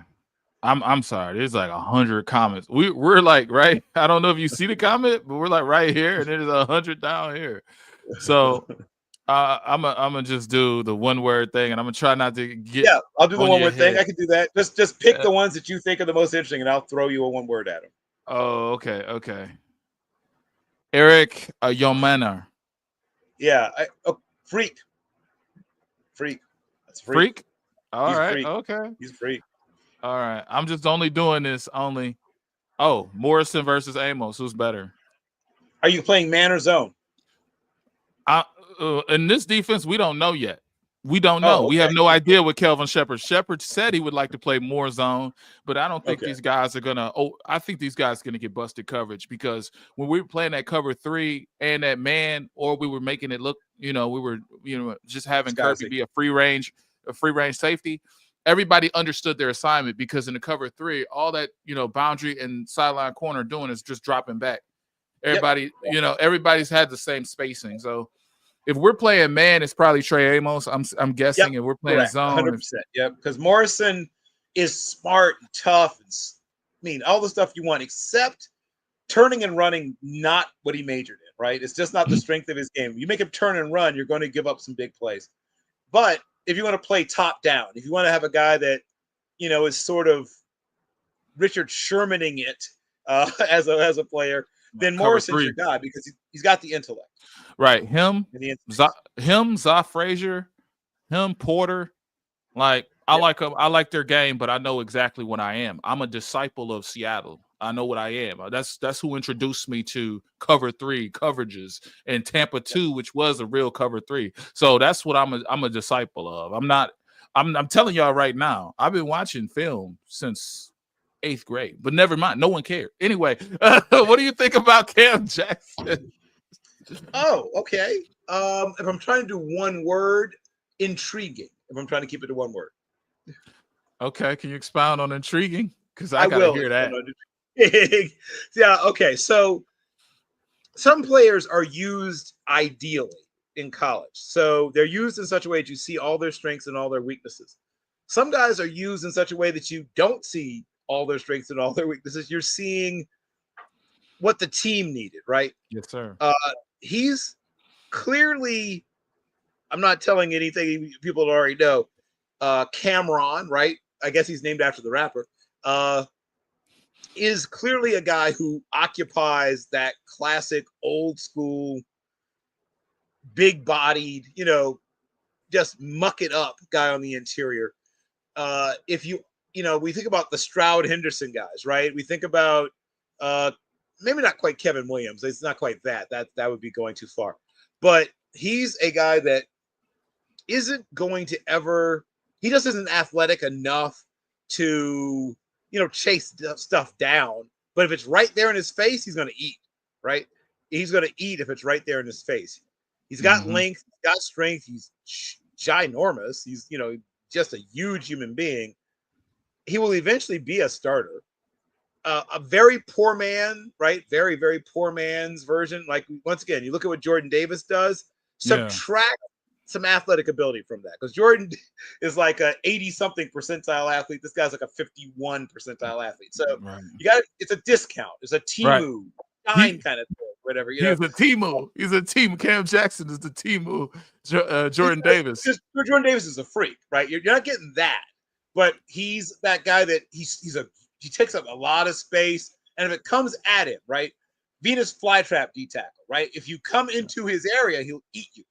[SPEAKER 3] I'm sorry. There's like 100 comments. We're like, right. I don't know if you see the comment, but we're like right here, and there's 100 down here. So I'm gonna just do the 1-word thing, and I'm gonna try not to get.
[SPEAKER 4] Yeah, I'll do the 1-word thing. I can do that. Just pick the ones that you think are the most interesting, and I'll throw you a 1-word at them.
[SPEAKER 3] Oh, okay. Eric Yomana.
[SPEAKER 4] Yeah, freak. That's freak.
[SPEAKER 3] All right. Okay.
[SPEAKER 4] He's freak.
[SPEAKER 3] All right. I'm just only doing this only. Oh, Morrison versus Amos. Who's better?
[SPEAKER 4] Are you playing man or zone?
[SPEAKER 3] In this defense, we don't know yet. We don't know.
[SPEAKER 4] Okay.
[SPEAKER 3] We have no idea what Kelvin Shepard. Shepard said he would like to play more zone, but I don't think these guys are gonna. I think these guys are gonna get busted coverage because when we were playing that cover 3 and that man, or we were making it look, we were, just having Kirby be a free range safety. Everybody understood their assignment because in the cover 3, all that boundary and sideline corner doing is just dropping back. Everybody, everybody's had the same spacing. So if we're playing man, it's probably Trey Amos. I'm guessing, and we're playing zone.
[SPEAKER 4] 100%. Yep, because Morrison is smart and tough, and all the stuff you want, except turning and running, not what he majored in. Right? It's just not the strength of his game. You make him turn and run, you're going to give up some big plays. But if you want to play top down, if you want to have a guy that, is sort of Richard Shermaning it as a player, then Morrison's your guy because he's got the intellect.
[SPEAKER 3] Right. Za Frazier, Porter. Like, I like them. I like their game, but I know exactly what I am. I'm a disciple of Seattle. I know what I am. That's who introduced me to cover 3 coverages and Tampa 2, which was a real cover 3. So that's what I'm a disciple of. I'm telling y'all right now, I've been watching film since 8th grade, but never mind. No one cared. Anyway, what do you think about Cam Jackson?
[SPEAKER 4] Oh, okay. If I'm trying to do 1 word, intriguing. If I'm trying to keep it to 1 word.
[SPEAKER 3] Okay. Can you expound on intriguing? Because I gotta hear that.
[SPEAKER 4] Yeah. Okay. So some players are used ideally in college. So they're used in such a way that you see all their strengths and all their weaknesses. Some guys are used in such a way that you don't see all their strengths and all their weaknesses. You're seeing what the team needed, right?
[SPEAKER 3] Yes, sir.
[SPEAKER 4] He's clearly, I'm not telling anything people already know. Cameron, right? I guess he's named after the rapper. Is clearly a guy who occupies that classic old school, big bodied, just muck it up guy on the interior. If we think about the Stroud Henderson guys, right? We think about maybe not quite Kevin Williams. It's not quite that. That would be going too far. But he's a guy that isn't going to ever. He just isn't athletic enough to chase stuff down. But if it's right there in his face, he's going to eat. Right? He's going to eat if it's right there in his face. He's got length. He's got strength. He's ginormous. He's just a huge human being. He will eventually be a starter. A very poor man, right? Very, very poor man's version. Like, once again, you look at what Jordan Davis does, subtract some athletic ability from that. Because Jordan is like a 80-something percentile athlete. This guy's like a 51 percentile athlete. So it's a discount. It's a Timu kind of thing, whatever.
[SPEAKER 3] He's a Timu. He's a Timu. Cam Jackson is the Timu. Jordan Davis.
[SPEAKER 4] Jordan Davis is a freak, right? You're not getting that. But he's that guy that he takes up a lot of space, and if it comes at him, right? Venus flytrap D tackle, right? If you come into his area, he'll eat you.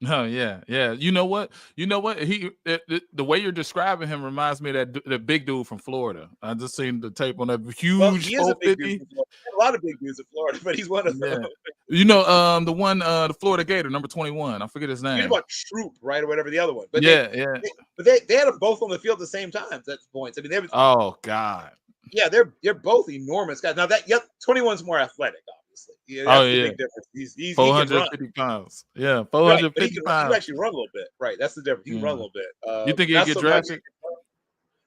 [SPEAKER 3] Oh yeah. You know what? The way you're describing him reminds me of that big dude from Florida. I just seen the tape on that huge.
[SPEAKER 4] Well, he is a big dude from Florida. A lot of big dudes in Florida, but he's one of them.
[SPEAKER 3] The one, the Florida Gator, number 21. I forget his name.
[SPEAKER 4] You're about Troop, right, or whatever the other one. But but they had them both on the field at the same time at points. I mean, they were.
[SPEAKER 3] Oh God.
[SPEAKER 4] Yeah, they're both enormous guys. Now 21's more athletic, obviously. Yeah, that's the big difference. He's
[SPEAKER 3] 450 pounds. Yeah, 450 pounds.
[SPEAKER 4] He can actually run a little bit. Right, that's the difference. He can run a little bit.
[SPEAKER 3] You think he'll get drafted?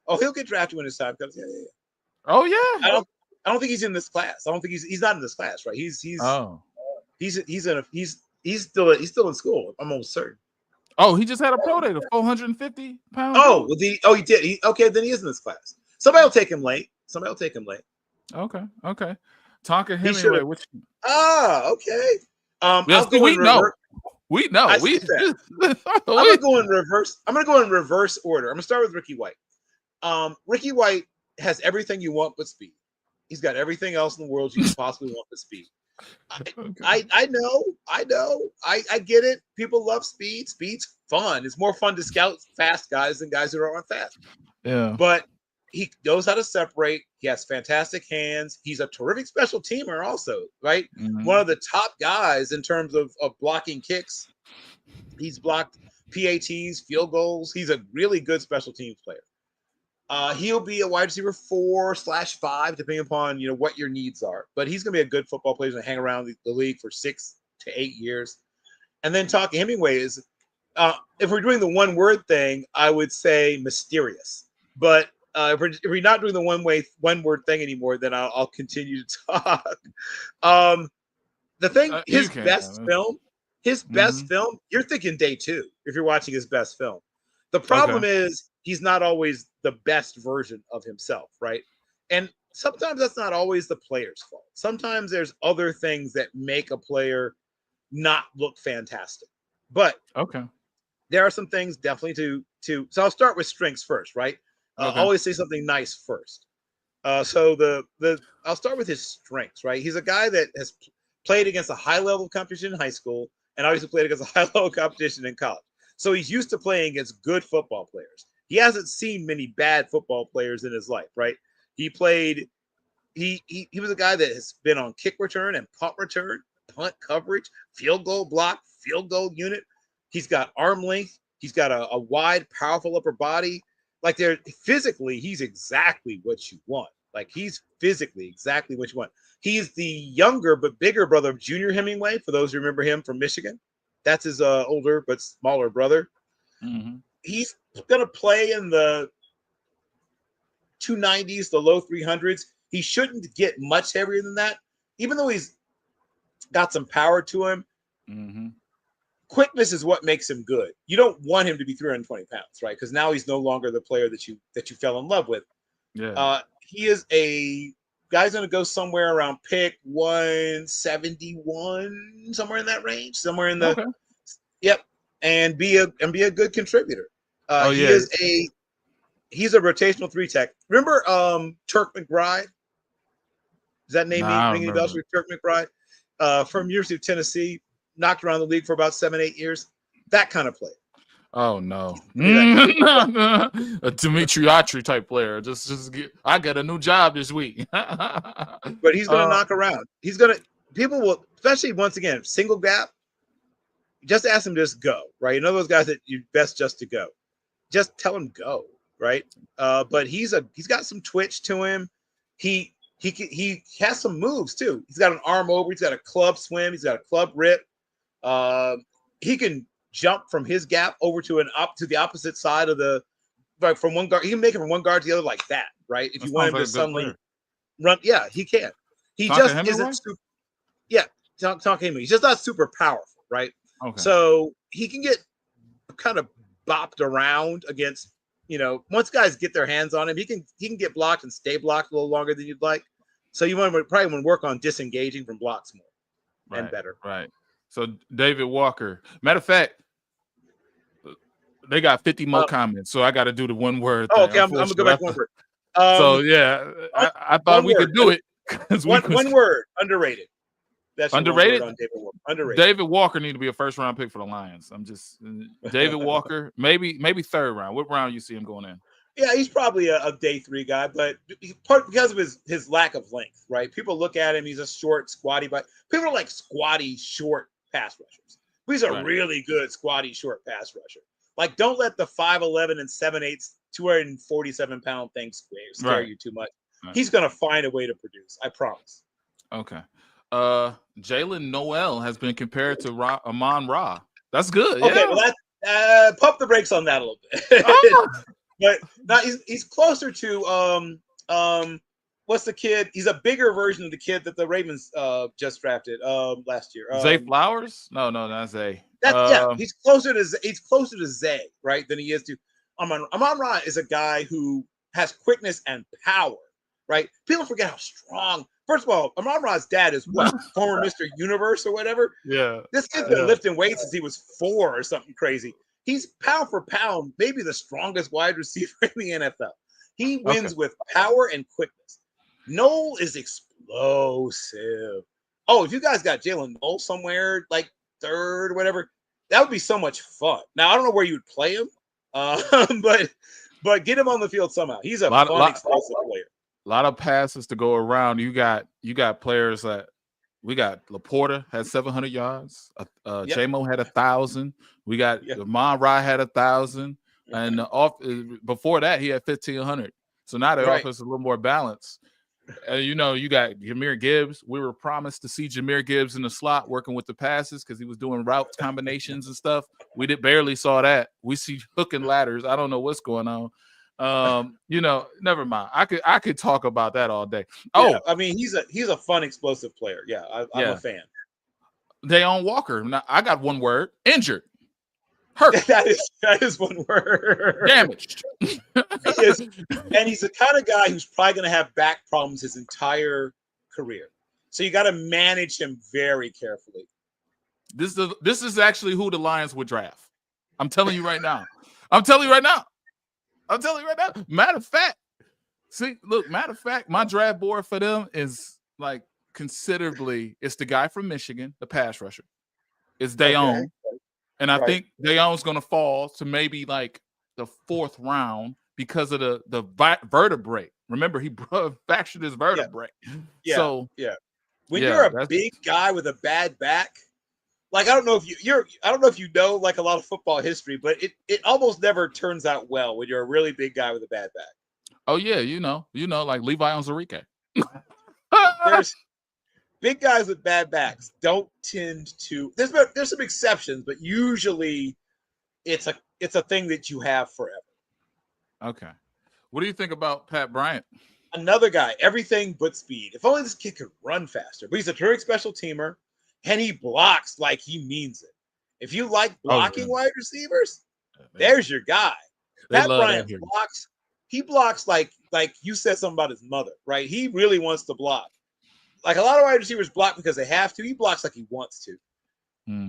[SPEAKER 4] He'll get drafted when his time comes. Yeah.
[SPEAKER 3] Oh yeah.
[SPEAKER 4] I don't think he's in this class. I don't think he's not in this class. Right? He's still in school. I'm almost certain.
[SPEAKER 3] Oh, he just had a pro day of 450 pounds.
[SPEAKER 4] Oh, well, he did. Okay, then he is in this class. Somebody will take him late.
[SPEAKER 3] Okay. Talking Hemingway.
[SPEAKER 4] Okay.
[SPEAKER 3] We know. I'm
[SPEAKER 4] gonna go in reverse. I'm gonna go in reverse order. I'm gonna start with Ricky White. Ricky White has everything you want but speed. He's got everything else in the world you can possibly want but speed. I know. I get it. People love speed. Speed's fun. It's more fun to scout fast guys than guys that aren't fast.
[SPEAKER 3] Yeah.
[SPEAKER 4] But he knows how to separate. He has fantastic hands. He's a terrific special teamer also, right? One of the top guys in terms of blocking kicks. He's blocked PATs, field goals. He's a really good special teams player. He'll be a wide receiver 4/5, depending upon what your needs are. But he's going to be a good football player. He's going to hang around the league for 6 to 8 years. And then talking Hemingway is, if we're doing the one word thing, I would say mysterious. But if we're not doing the one word thing anymore, then I'll continue to talk. The thing, his best film, you're thinking day 2 if you're watching his best film. The problem is he's not always the best version of himself, right? And sometimes that's not always the player's fault. Sometimes there's other things that make a player not look fantastic. But there are some things definitely to. So I'll start with strengths first, right? Always say something nice first. So I'll start with his strengths, right? He's a guy that has played against a high level of competition in high school and obviously played against a high level of competition in college. So he's used to playing against good football players. He hasn't seen many bad football players in his life, right? He was a guy that has been on kick return and punt return, punt coverage, field goal block, field goal unit. He's got arm length. He's got a wide, powerful upper body. Like physically, he's exactly what you want. Like he's physically exactly what you want. He's the younger but bigger brother of Junior Hemingway. For those who remember him from Michigan, that's his older but smaller brother. He's gonna play in the 290s, the low 300s. He shouldn't get much heavier than that, even though he's got some power to him.
[SPEAKER 3] Mm-hmm.
[SPEAKER 4] Quickness is what makes him good. You don't want him to be 320 pounds, right? Because now he's no longer the player that you fell in love with.
[SPEAKER 3] Yeah.
[SPEAKER 4] He is a guy's going to go somewhere around pick 171, somewhere in that range, somewhere in the yep, and be a good contributor. He's a rotational 3-tech. Remember Turk McBride? Does that name ring any bells for Turk McBride? From University of Tennessee, knocked around the league for about 7-8 years. That kind of player.
[SPEAKER 3] Oh no, a Dimitri Autry type player. I got a new job this week.
[SPEAKER 4] But he's going to knock around. People will, especially once again, single gap. Just ask him to just go, right? You know those guys that you best just to go. Just tell him go, right? But he's got some twitch to him. He has some moves too. He's got an arm over. He's got a club swim. He's got a club rip. He can jump from his gap over to the opposite side of the, like from one guard. He can make it from one guard to the other like that, right? If you want him to suddenly run, yeah, he can. He just isn't super. Yeah, Tonka Hemingway. He's just not super powerful, right?
[SPEAKER 3] Okay.
[SPEAKER 4] So he can get kind of bopped around against, once guys get their hands on him, he can get blocked and stay blocked a little longer than you'd like. So you probably want to work on disengaging from blocks more and better.
[SPEAKER 3] Right. So David Walker. Matter of fact, they got 50 more comments, so I got to do the one word.
[SPEAKER 4] Oh, okay. I'm gonna go back to one word.
[SPEAKER 3] So yeah, I thought we could do it.
[SPEAKER 4] One word, underrated. That's
[SPEAKER 3] underrated.
[SPEAKER 4] on David Walker. Underrated.
[SPEAKER 3] David Walker need to be a first round pick for the Lions. I'm just David Walker, maybe third round. What round you see him going in?
[SPEAKER 4] Yeah, he's probably a day 3 guy, but part because of his lack of length, right? People look at him; he's a short, squatty, but people are like squatty, short pass rushers. He's a really good squatty, short pass rusher. Like, don't let the 5'11" and 7'8", 247-pound thing scare you too much. Right. He's gonna find a way to produce. I promise.
[SPEAKER 3] Okay. Jalen Noel has been compared to Amon-Ra. That's good.
[SPEAKER 4] Okay, well that's pump the brakes on that a little bit. But now he's closer to what's the kid? He's a bigger version of the kid that the Ravens just drafted last year.
[SPEAKER 3] Zay Flowers? No, not Zay.
[SPEAKER 4] He's closer to Zay, right, than he is to Amon-Ra is a guy who has quickness and power, right? People forget how strong. First of all, Amon-Ra's dad is what, former Mr. Universe or whatever.
[SPEAKER 3] Yeah,
[SPEAKER 4] this kid's been lifting weights since he was 4 or something crazy. He's pound for pound, maybe the strongest wide receiver in the NFL. He wins with power and quickness. Noel is explosive. Oh, if you guys got Jalen Noel somewhere like 3rd or whatever, that would be so much fun. Now I don't know where you would play him, but get him on the field somehow. He's a fun, explosive player.
[SPEAKER 3] A lot of passes to go around. You got players that we got. Laporta had 700 yards. J-Mo had 1,000. We got Amon-Ra had 1,000, and before that he had 1,500. So now the offense is a little more balanced. You got Jahmyr Gibbs. We were promised to see Jahmyr Gibbs in the slot working with the passes because he was doing route combinations and stuff. We barely saw that. We see hook and ladders. I don't know what's going on. Never mind. I could talk about that all day.
[SPEAKER 4] I mean, he's a fun, explosive player. Yeah, I'm a fan.
[SPEAKER 3] Dayon Walker. Now, I got one word: injured, hurt.
[SPEAKER 4] that is one word.
[SPEAKER 3] Damaged.
[SPEAKER 4] And he's the kind of guy who's probably going to have back problems his entire career. So you got to manage him very carefully.
[SPEAKER 3] This is actually who the Lions would draft. I'm telling you right now. Matter of fact, my draft board for them is like considerably. It's the guy from Michigan, the pass rusher. It's Dayon. And I think Dayon's going to fall to maybe like the 4th round because of the vertebrae. Remember, he fractured his vertebrae.
[SPEAKER 4] When you're a big guy with a bad back, like I don't know if you know like a lot of football history, but it almost never turns out well when you're a really big guy with a bad back.
[SPEAKER 3] Oh yeah, like Levi Onwuzurike.
[SPEAKER 4] There's big guys with bad backs don't tend to. There's some exceptions, but usually it's a thing that you have forever.
[SPEAKER 3] Okay, what do you think about Pat Bryant?
[SPEAKER 4] Another guy, everything but speed. If only this kid could run faster. But he's a terrific special teamer. and he blocks like he means it. If you like blocking wide receivers, there's your guy.
[SPEAKER 3] They
[SPEAKER 4] Pat
[SPEAKER 3] love
[SPEAKER 4] Bryant
[SPEAKER 3] that here.
[SPEAKER 4] blocks. He blocks like you said something about his mother, right? He really wants to block. Like a lot of wide receivers block because they have to. He blocks like he wants to.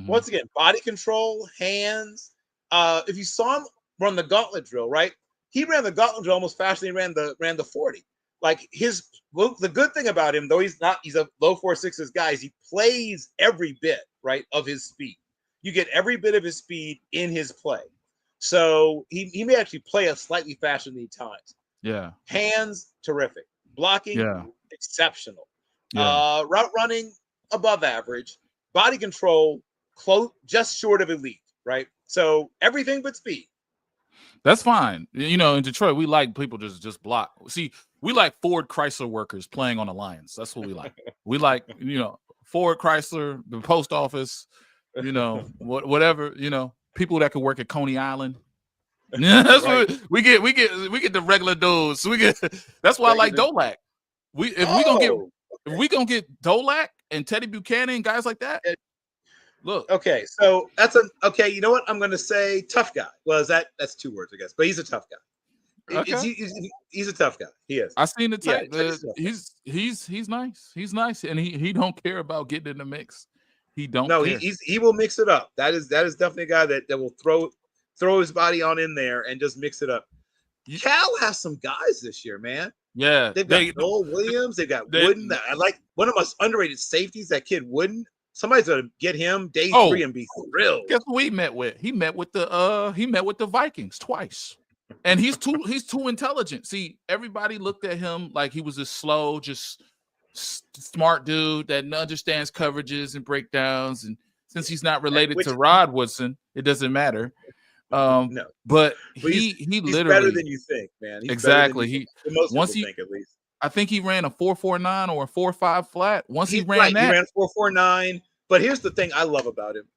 [SPEAKER 4] Once again, body control, hands. If you saw him run the gauntlet drill, right? He ran the gauntlet drill almost faster than he ran the 40. Like the good thing about him, though he's a low 4.6s guy, is he plays every bit, right, of his speed. You get every bit of his speed in his play. So he may actually play a slightly faster than he times.
[SPEAKER 3] Yeah.
[SPEAKER 4] Hands, terrific. Blocking, exceptional.
[SPEAKER 3] Yeah.
[SPEAKER 4] Route running, above average. Body control, close, just short of elite, right? So everything but speed.
[SPEAKER 3] That's fine. You know, in Detroit, we like people just block. See, we like Ford Chrysler workers playing on the Lions. That's what we like. We like, you know, Ford Chrysler, the post office, you know, whatever, you know, people that could work at Coney Island. Yeah, that's right. What we get the regular dudes. That's why I like Dolak. If we gonna get Dolak and Teddy Buchanan, guys like that. Look.
[SPEAKER 4] Okay, so okay. You know what? I'm gonna say tough guy. Well, that's 2 words, I guess, but he's a tough guy.
[SPEAKER 3] Okay.
[SPEAKER 4] He's a tough guy. He is.
[SPEAKER 3] I seen the tape.
[SPEAKER 4] Yeah,
[SPEAKER 3] he's nice. He's nice, and he don't care about getting in the mix. He don't.
[SPEAKER 4] No,
[SPEAKER 3] care.
[SPEAKER 4] he will mix it up. That is definitely a guy that will throw his body on in there and just mix it up. Cal has some guys this year, man.
[SPEAKER 3] Yeah,
[SPEAKER 4] they've got Noel Williams. They've got Wooden. I like one of the most underrated safeties. That kid Wooden. Somebody's gonna get him day 3 and be thrilled.
[SPEAKER 3] Guess who he met with? He met with the Vikings twice, and he's too intelligent. See, everybody looked at him like he was a slow, just smart dude that understands coverages and breakdowns. And since he's not related to Rod Woodson, it doesn't matter.
[SPEAKER 4] No,
[SPEAKER 3] but he's literally
[SPEAKER 4] better than you think, man. He's
[SPEAKER 3] exactly.
[SPEAKER 4] Most people think, at least.
[SPEAKER 3] I think he ran a 4.49 or a 4.5 flat. He ran
[SPEAKER 4] 4.49. But here's the thing I love about him.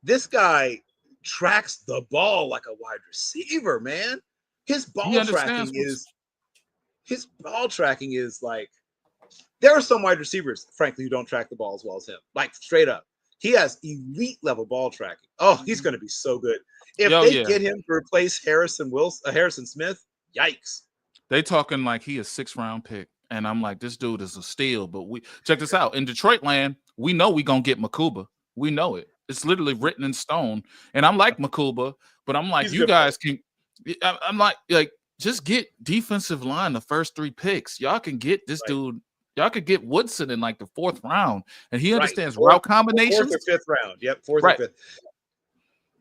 [SPEAKER 4] This guy tracks the ball like a wide receiver, man. His ball tracking is like, there are some wide receivers, frankly, who don't track the ball as well as him. Like straight up. He has elite level ball tracking. Oh, he's going to be so good. If they get him to replace Harrison Smith, yikes.
[SPEAKER 3] They talking like he a 6th round pick. And I'm like, this dude is a steal. But check this out. In Detroit land, we know we gonna get Makuba. We know it. It's literally written in stone. And I'm like Makuba, but I'm like, you guys can. I'm like, just get defensive line the first 3 picks. Y'all can get this dude. Y'all could get Woodson in like the 4th round, and he understands route combinations.
[SPEAKER 4] 4th or 5th round. Yep, 4th or 5th.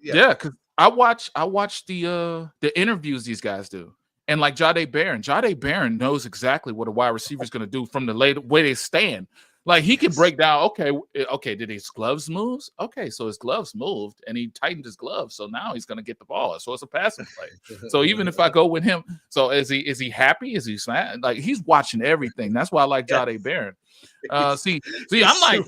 [SPEAKER 3] Yeah, because I watch the interviews these guys do. And like Jahdae Barron knows exactly what a wide receiver is going to do from the way they stand. Like he can break down, okay, did his gloves move? Okay, so his gloves moved and he tightened his gloves. So now he's going to get the ball. So it's a passing play. So even if I go with him, so is he happy? Is he sad? Like he's watching everything. That's why I like Jahdae Barron. See, I'm like,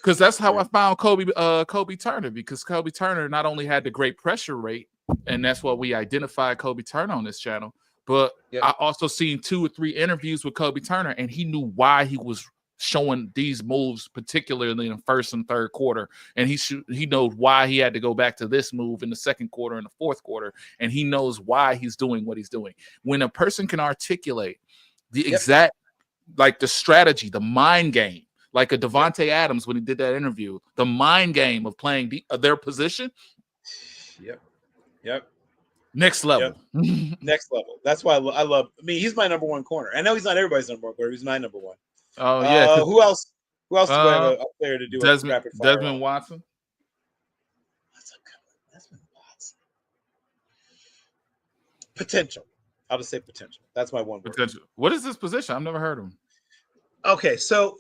[SPEAKER 3] because that's how I found Kobe Turner, because Kobe Turner not only had the great pressure rate, and that's what we identified Kobe Turner on this channel, but I also seen 2 or 3 interviews with Kobe Turner, and he knew why he was showing these moves, particularly in the 1st and 3rd quarter, and he knows why he had to go back to this move in the 2nd quarter and the 4th quarter, and he knows why he's doing what he's doing. When a person can articulate the exact, like the strategy, the mind game, like a Devontae Adams when he did that interview, the mind game of playing their position.
[SPEAKER 4] Yep.
[SPEAKER 3] Next level.
[SPEAKER 4] Next level. That's why I love. I mean, he's my number 1 corner. I know he's not everybody's number 1 corner. He's my number 1.
[SPEAKER 3] Oh yeah.
[SPEAKER 4] Who else? Do we have a player to do
[SPEAKER 3] Desmond Watson?
[SPEAKER 4] That's a good one. Desmond Watson. Potential. I'll just say potential. That's my 1 word.
[SPEAKER 3] Potential. What is this position? I've never heard of him.
[SPEAKER 4] Okay, so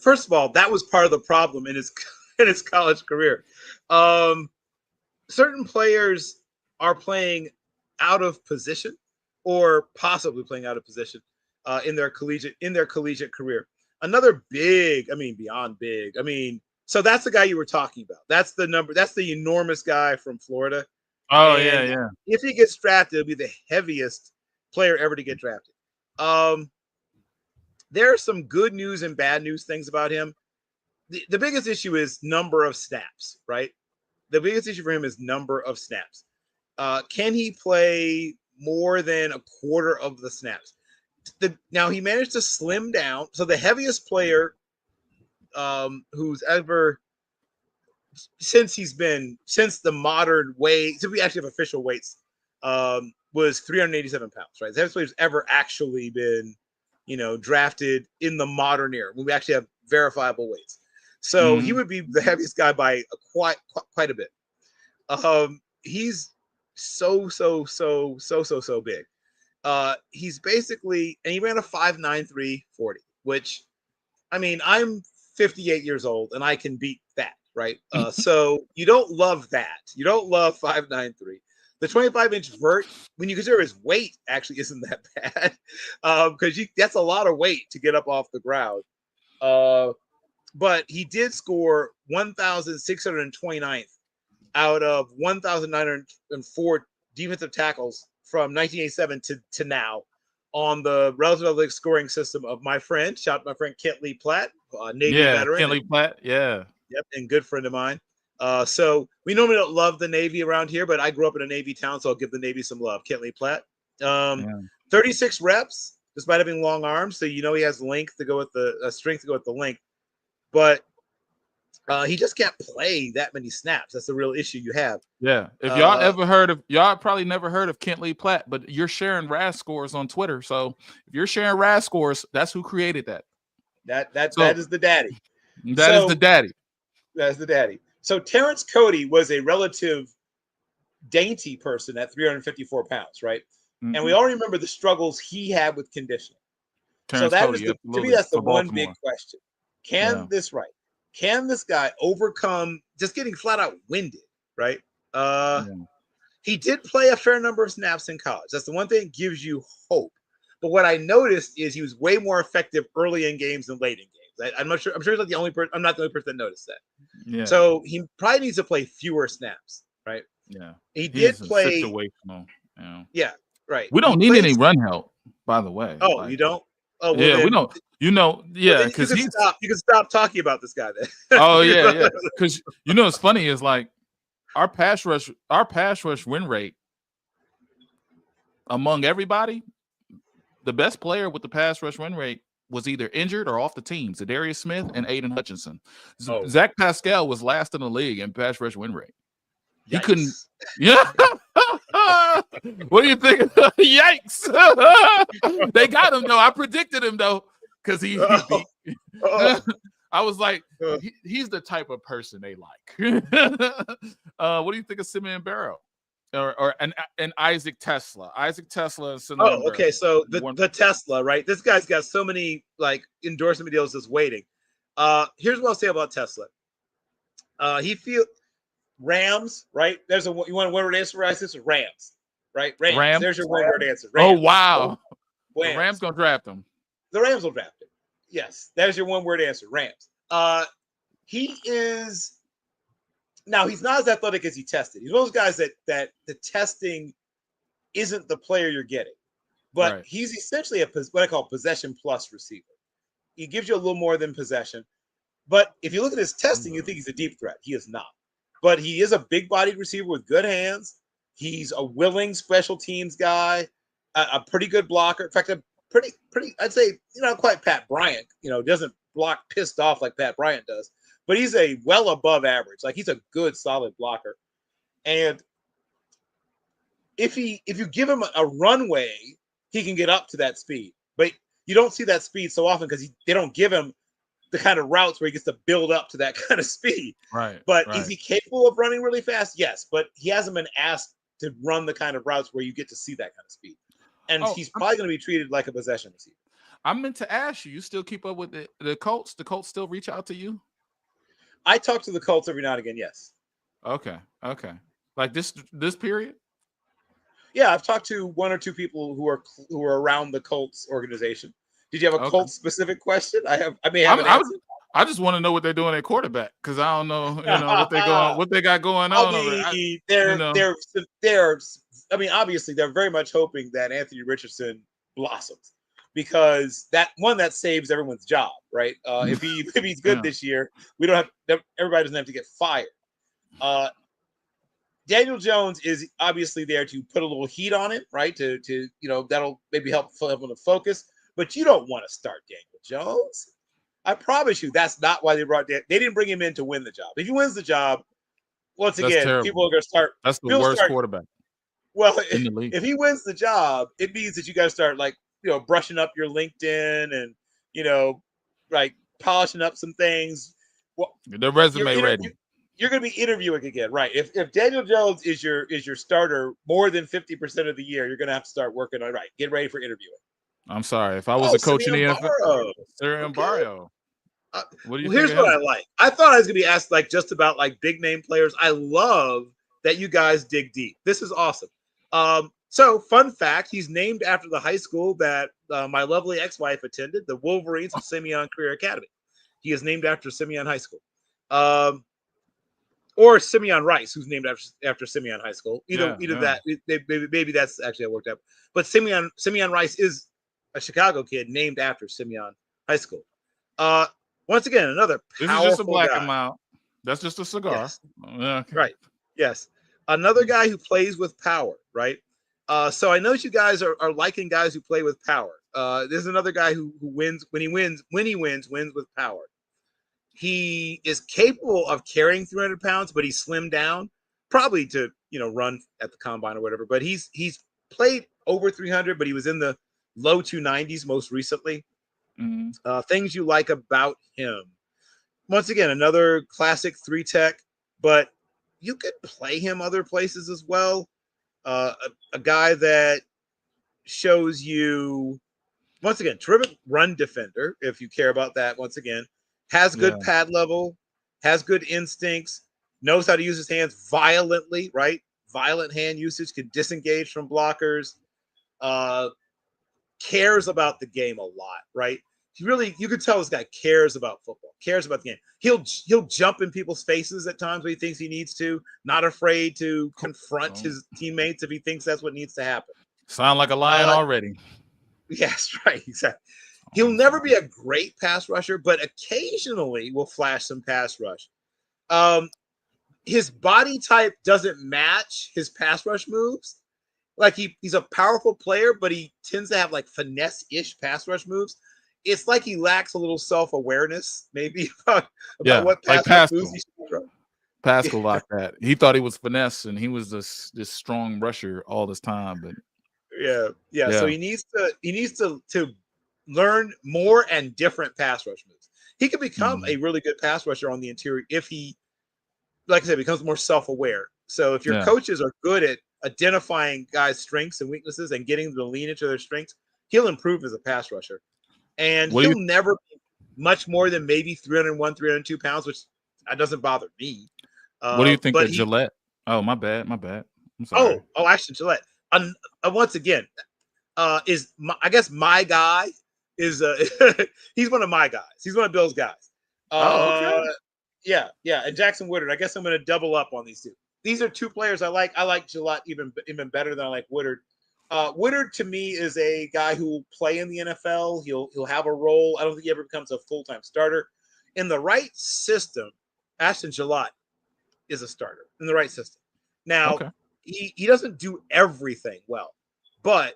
[SPEAKER 4] first of all, that was part of the problem in his college career. Certain players are playing out of position, or possibly playing out of position in their collegiate career. Another beyond big. So that's the guy you were talking about. That's the enormous guy from Florida.
[SPEAKER 3] Oh, yeah.
[SPEAKER 4] If he gets drafted, it'll be the heaviest player ever to get drafted. There are some good news and bad news things about him. the biggest issue is number of snaps, right? The biggest issue for him is number of snaps. Can he play more than a quarter of the snaps? Now he managed to slim down. So the heaviest player who's ever since the modern weight, since we actually have official weights, was 387 pounds, right? The heaviest player who's ever actually been, drafted in the modern era when we actually have verifiable weights. So he would be the heaviest guy by quite a bit. He's so big. He's basically, and he ran a 5.93 40, which, I mean, I'm 58 years old and I can beat that, right? So you don't love that. You don't love 5.93. The 25-inch vert, when you consider his weight, actually isn't that bad, because that's a lot of weight to get up off the ground. But he did score 1,629th out of 1,904 defensive tackles from 1987 to now on the relative athletic scoring system of my friend, shout out to my friend Kent Lee Platt, Navy veteran.
[SPEAKER 3] Kent Lee Platt, yeah.
[SPEAKER 4] Yep, and good friend of mine. So we normally don't love the Navy around here, but I grew up in a Navy town, so I'll give the Navy some love. Kent Lee Platt. 36 reps, despite having long arms, so he has length to go with the strength to go with the length. But he just can't play that many snaps. That's the real issue you have.
[SPEAKER 3] Yeah. If y'all probably never heard of Kent Lee Platt, but you're sharing RAS scores on Twitter. So if you're sharing RAS scores, that's who created that. That
[SPEAKER 4] is the daddy.
[SPEAKER 3] That is the daddy.
[SPEAKER 4] That's the daddy. So Terrence Cody was a relative dainty person at 354 pounds, right? Mm-hmm. And we all remember the struggles he had with conditioning.
[SPEAKER 3] Terrence
[SPEAKER 4] so that
[SPEAKER 3] Cody,
[SPEAKER 4] to me, that's the one big question. Can this guy overcome just getting flat out winded, right? He did play a fair number of snaps in college. That's the one thing that gives you hope. But what I noticed is he was way more effective early in games than late in games. I'm not sure. I'm sure he's not the only person. I'm not the only person that noticed that. Yeah. So he probably needs to play fewer snaps, right?
[SPEAKER 3] Yeah.
[SPEAKER 4] He did play
[SPEAKER 3] situational.
[SPEAKER 4] Yeah. Right.
[SPEAKER 3] We don't need any run help, by the way.
[SPEAKER 4] Oh, you don't? Oh, well,
[SPEAKER 3] yeah, we don't. Because
[SPEAKER 4] you can stop talking about this guy then.
[SPEAKER 3] Oh yeah. Because what's funny is like our pass rush win rate among everybody, the best player with the pass rush win rate was either injured or off the team. Zadarius Smith and Aiden Hutchinson. Zach Pascal was last in the league in pass rush win rate. He couldn't. Yeah. What do you think? Yikes! They got him though. I predicted him though because he beat. I was like, he's the type of person they like. What do you think of Simeon Barrow and Isaac Tesla? Isaac Tesla and Simeon Barrow.
[SPEAKER 4] Okay. So the Tesla, right? This guy's got so many like endorsement deals just waiting. Here's what I'll say about Tesla. Rams, right? There's you want a one-word answer for this? Rams, right? Rams. There's your one-word answer. Rams.
[SPEAKER 3] Oh wow! The Rams gonna draft him.
[SPEAKER 4] The Rams will draft him. Yes, there's your one-word answer. Rams. He is now. He's not as athletic as he tested. He's one of those guys that the testing isn't the player you're getting, but he's essentially what I call possession plus receiver. He gives you a little more than possession, but if you look at his testing, you think he's a deep threat. He is not. But he is a big-bodied receiver with good hands. He's a willing special teams guy, a pretty good blocker. In fact, a pretty. I'd say not quite Pat Bryant. Doesn't block pissed off like Pat Bryant does, but he's a well above average. Like he's a good, solid blocker. And if you give him a runway, he can get up to that speed. But you don't see that speed so often because they don't give him the kind of routes where he gets to build up to that kind of speed.
[SPEAKER 3] Right.
[SPEAKER 4] But is he capable of running really fast? Yes. But he hasn't been asked to run the kind of routes where you get to see that kind of speed. And he's probably going to be treated like a possession receiver.
[SPEAKER 3] I meant to ask you still keep up with the Colts? The Colts still reach out to you?
[SPEAKER 4] I talk to the Colts every now and again, yes.
[SPEAKER 3] Okay. Like this period?
[SPEAKER 4] Yeah, I've talked to one or two people who are around the Colts organization. Did you have a Colts specific question?
[SPEAKER 3] I just want to know what they're doing at quarterback because I don't know, what they got going on.
[SPEAKER 4] Obviously, they're very much hoping that Anthony Richardson blossoms. because that saves everyone's job, right? If he's good this year, we don't have everybody doesn't have to get fired. Daniel Jones is obviously there to put a little heat on him, right? To that'll maybe help him to focus. But you don't want to start Daniel Jones. I promise you, that's not why they brought Dan. They didn't bring him in to win the job. If he wins the job, once again, people are going to start.
[SPEAKER 3] That's the worst quarterback.
[SPEAKER 4] Well,
[SPEAKER 3] in the league.
[SPEAKER 4] If he wins the job, it means that you got to start brushing up your LinkedIn and like polishing up some things. Well,
[SPEAKER 3] the resume ready.
[SPEAKER 4] You're going to be interviewing again, right? If Daniel Jones is your starter more than 50% of the year, you're going to have to start working on get ready for interviewing.
[SPEAKER 3] I'm sorry. If I was a coach in the NFL, Sirian Barrio.
[SPEAKER 4] What do you here's what I like. I thought I was going to be asked just about big name players. I love that you guys dig deep. This is awesome. So fun fact, he's named after the high school that my lovely ex-wife attended, the Wolverines of Simeon Career Academy. He is named after Simeon High School. Or Simeon Rice, who's named after Simeon High School. Either that, maybe that's actually how it worked out. But Simeon Rice is a Chicago kid named after Simeon High School. Once again, another powerful
[SPEAKER 3] This is just a black
[SPEAKER 4] guy.
[SPEAKER 3] and mild. That's just a cigar.
[SPEAKER 4] Yes.
[SPEAKER 3] Okay.
[SPEAKER 4] Right. Yes. Another guy who plays with power, right? So I know you guys are liking guys who play with power. There's another guy who wins when he wins with power. He is capable of carrying 300 pounds, but he's slimmed down, probably to run at the combine or whatever. But he's played over 300, but he was in the low 290s most recently.
[SPEAKER 3] Mm-hmm.
[SPEAKER 4] Things you like about him. Once again, another classic 3-tech, but you could play him other places as well. A guy that shows you, once again, terrific run defender, if you care about that, once again, has good pad level, has good instincts, knows how to use his hands violently, right? Violent hand usage, can disengage from blockers, cares about the game a lot, right? You could tell this guy cares about football, cares about the game. He'll jump in people's faces at times when he thinks he needs to, not afraid to confront his teammates if he thinks that's what needs to happen.
[SPEAKER 3] Sound like a lion already.
[SPEAKER 4] Yes, right, exactly. He'll never be a great pass rusher, but occasionally will flash some pass rush. His body type doesn't match his pass rush moves. Like he's a powerful player, but he tends to have finesse-ish pass rush moves. It's like he lacks a little self-awareness, maybe about what pass rush moves he should throw.
[SPEAKER 3] Pascal like that. He thought he was finesse, and he was this strong rusher all this time. But
[SPEAKER 4] yeah. So he needs to learn more and different pass rush moves. He can become a really good pass rusher on the interior if he, like I said, becomes more self-aware. So if your coaches are good at identifying guys' strengths and weaknesses and getting them to lean into their strengths, he'll improve as a pass rusher. And he'll never be much more than maybe 301, 302 pounds, which that doesn't bother me.
[SPEAKER 3] What do you think of Gillette? Oh, my bad. I'm sorry.
[SPEAKER 4] Oh, actually, Gillette. Once again, I guess my guy is he's one of my guys. He's one of Bill's guys.
[SPEAKER 3] Okay.
[SPEAKER 4] Yeah. And Jackson Woodard. I guess I'm going to double up on these two. These are two players I like. I like Gillette even better than I like Woodard. Woodard to me is a guy who will play in the NFL. He'll have a role. I don't think he ever becomes a full-time starter. In the right system, Ashton Gillette is a starter in the right system. Now, he doesn't do everything well, but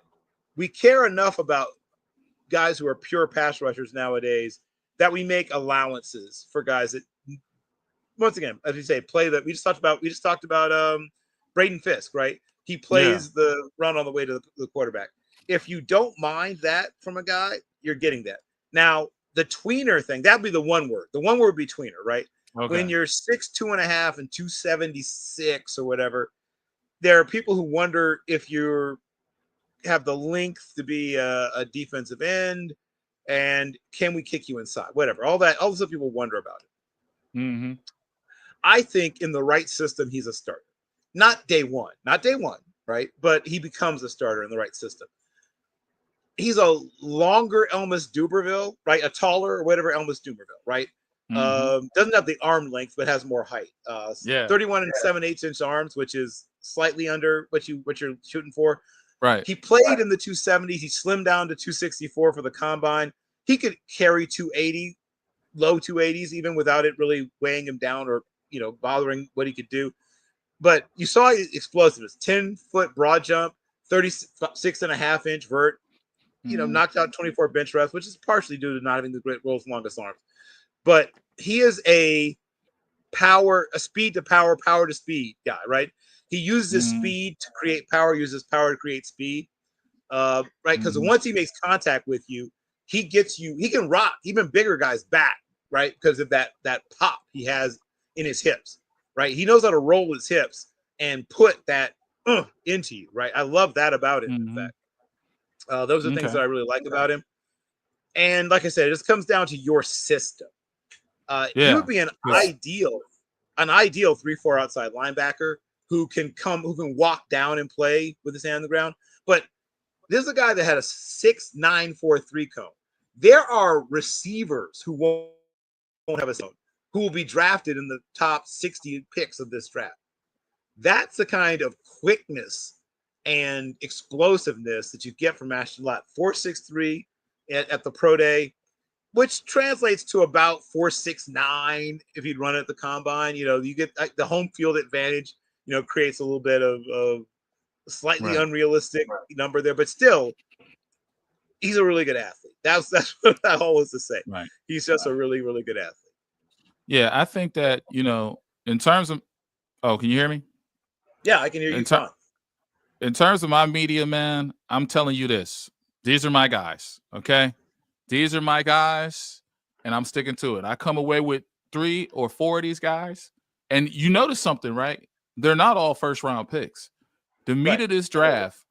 [SPEAKER 4] we care enough about guys who are pure pass rushers nowadays that we make allowances for guys that, once again, as we say, play that. We just talked about Braden Fisk, right? He plays the run on the way to the quarterback. If you don't mind that from a guy, you're getting that. Now, the tweener thing, that'd be the one word. The one word would be tweener, right? Okay. When you're 6'2.5" and 276 or whatever, there are people who wonder if you have the length to be a defensive end, and can we kick you inside? Whatever. All those stuff people wonder about it.
[SPEAKER 3] Mm-hmm.
[SPEAKER 4] I think in the right system, he's a starter. Not day one, right? But he becomes a starter in the right system. He's a longer Elmas Duberville, right? A taller or whatever Elmas Duberville, right? Mm-hmm. Doesn't have the arm length, but has more height. 31 and 7/8 inch arms, which is slightly under what you're shooting for.
[SPEAKER 3] Right.
[SPEAKER 4] He played in the 270s. He slimmed down to 264 for the combine. He could carry 280, low 280s, even without it really weighing him down or, bothering what he could do. But you saw explosiveness, 10-foot broad jump, 36.5-inch vert, knocked out 24 bench reps, which is partially due to not having the world's longest arms. But he is a speed to power, power to speed guy, right? He uses his speed to create power, uses power to create speed, right? Because once he makes contact with you, he can rock even bigger guys back, right? Because of that pop he has in his hips, right? He knows how to roll his hips and put that into you, right? I love that about him, in fact. Those are things that I really like about him. And like I said, it just comes down to your system. He would be an ideal 3-4 outside linebacker who can walk down and play with his hand on the ground. But this is a guy that had a 6'9" 4.3 cone. There are receivers who won't have a zone, who will be drafted in the top 60 picks of this draft. That's the kind of quickness and explosiveness that you get from Ashton Lott. 4.63 at the pro day, which translates to about 4.69 if you'd run it at the combine. You get the home field advantage, creates a little bit of slightly unrealistic number there, but still, he's a really good athlete. That's what I always to say.
[SPEAKER 3] Right.
[SPEAKER 4] He's just a really, really good athlete.
[SPEAKER 3] Yeah, I think that, in terms of, can you hear me?
[SPEAKER 4] Yeah, I can hear you fine.
[SPEAKER 3] In terms of my media, man, I'm telling you this. These are my guys, okay? These are my guys, and I'm sticking to it. I come away with 3 or 4 of these guys, and you notice something, right? They're not all first-round picks. The meat of this draft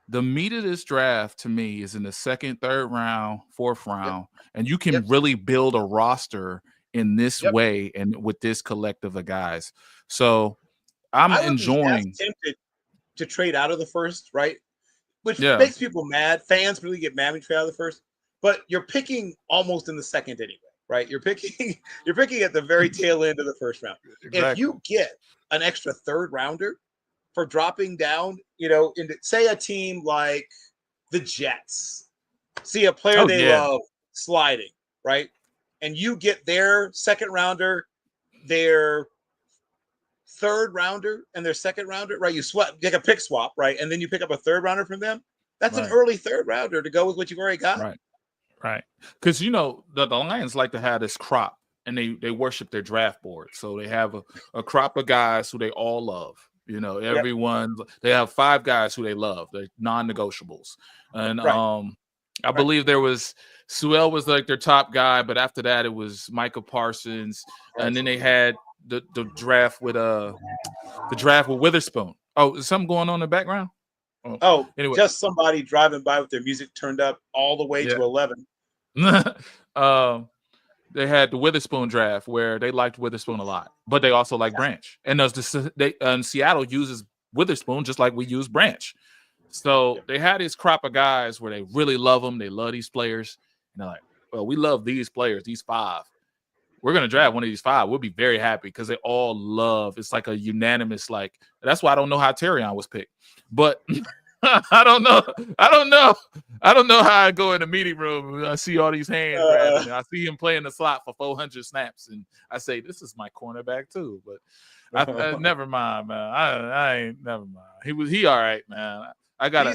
[SPEAKER 3] to me is in the 2nd, 3rd round, 4th round, and you can really build a roster in this way and with this collective of guys. So I'm enjoying.
[SPEAKER 4] Be tempted to trade out of the first, right? Which makes people mad. Fans really get mad when you trade out of the first, but you're picking almost in the 2nd anyway, right? You're picking at the very tail end of the 1st round. Exactly. If you get an extra 3rd rounder for dropping down, into say a team like the Jets, see a player love sliding, right? And you get their 2nd rounder, their 3rd rounder, and their 2nd rounder, right? You get a pick swap, right? And then you pick up a 3rd rounder from them. That's an early 3rd rounder to go with what you've already got.
[SPEAKER 3] Right. Because, the Lions like to have this crop, and they worship their draft board. So they have a crop of guys who they all love. Everyone, they have 5 guys who they love. They're non-negotiables. And I believe there was Sewell was like their top guy, but after that it was Micah Parsons, and then they had the draft with Witherspoon. Oh, is something going on in the background?
[SPEAKER 4] Anyway, just somebody driving by with their music turned up all the way to 11.
[SPEAKER 3] They had the Witherspoon draft where they liked Witherspoon a lot, but they also like Branch. And Seattle uses Witherspoon just like we use Branch. So they had this crop of guys where they really love them. They love these players. And they're like, well, we love these players, these 5. We're going to draft one of these 5. We'll be very happy because they all love. It's like a unanimous, that's why I don't know how Terrion was picked. But I don't know how I go in the meeting room and I see all these hands grabbing. I see him playing the slot for 400 snaps, and I say, this is my cornerback too. But I never mind, man. I ain't never mind. He all right, man. I gotta.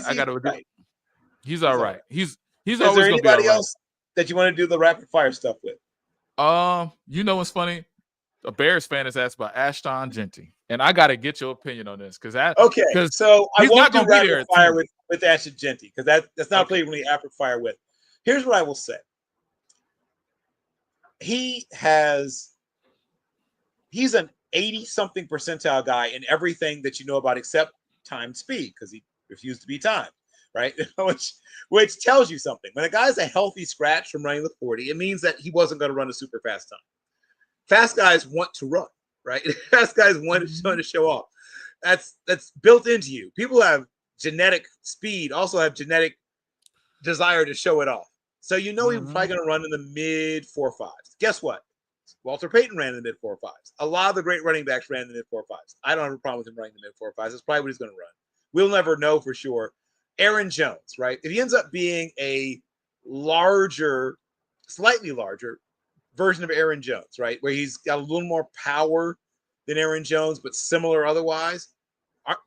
[SPEAKER 3] He's all right. He's always gonna be all right. Is there anybody else
[SPEAKER 4] that you want to do the rapid fire stuff with?
[SPEAKER 3] What's funny? A Bears fan has asked about Ashton Jeanty, and I got to get your opinion on this because
[SPEAKER 4] so I won't do rapid fire with Ashton Jeanty because that's not played really rapid fire with. Here's what I will say: he's an 80-something percentile guy in everything that you know about except time speed because he refused to be timed, right? which tells you something. When a guy's a healthy scratch from running the 40, it means that he wasn't going to run a super fast time. Fast guys want to run, right? Fast guys want to show off. That's built into you. People have genetic speed, also have genetic desire to show it off. So he was probably going to run in the mid 4.5s. Guess what? Walter Payton ran in the mid 4.5s. A lot of the great running backs ran in the mid 4.5s. I don't have a problem with him running in the mid 4.5s. That's probably what he's going to run. We'll never know for sure. Aaron Jones, right? If he ends up being a larger, slightly larger version of Aaron Jones, right? Where he's got a little more power than Aaron Jones, but similar otherwise,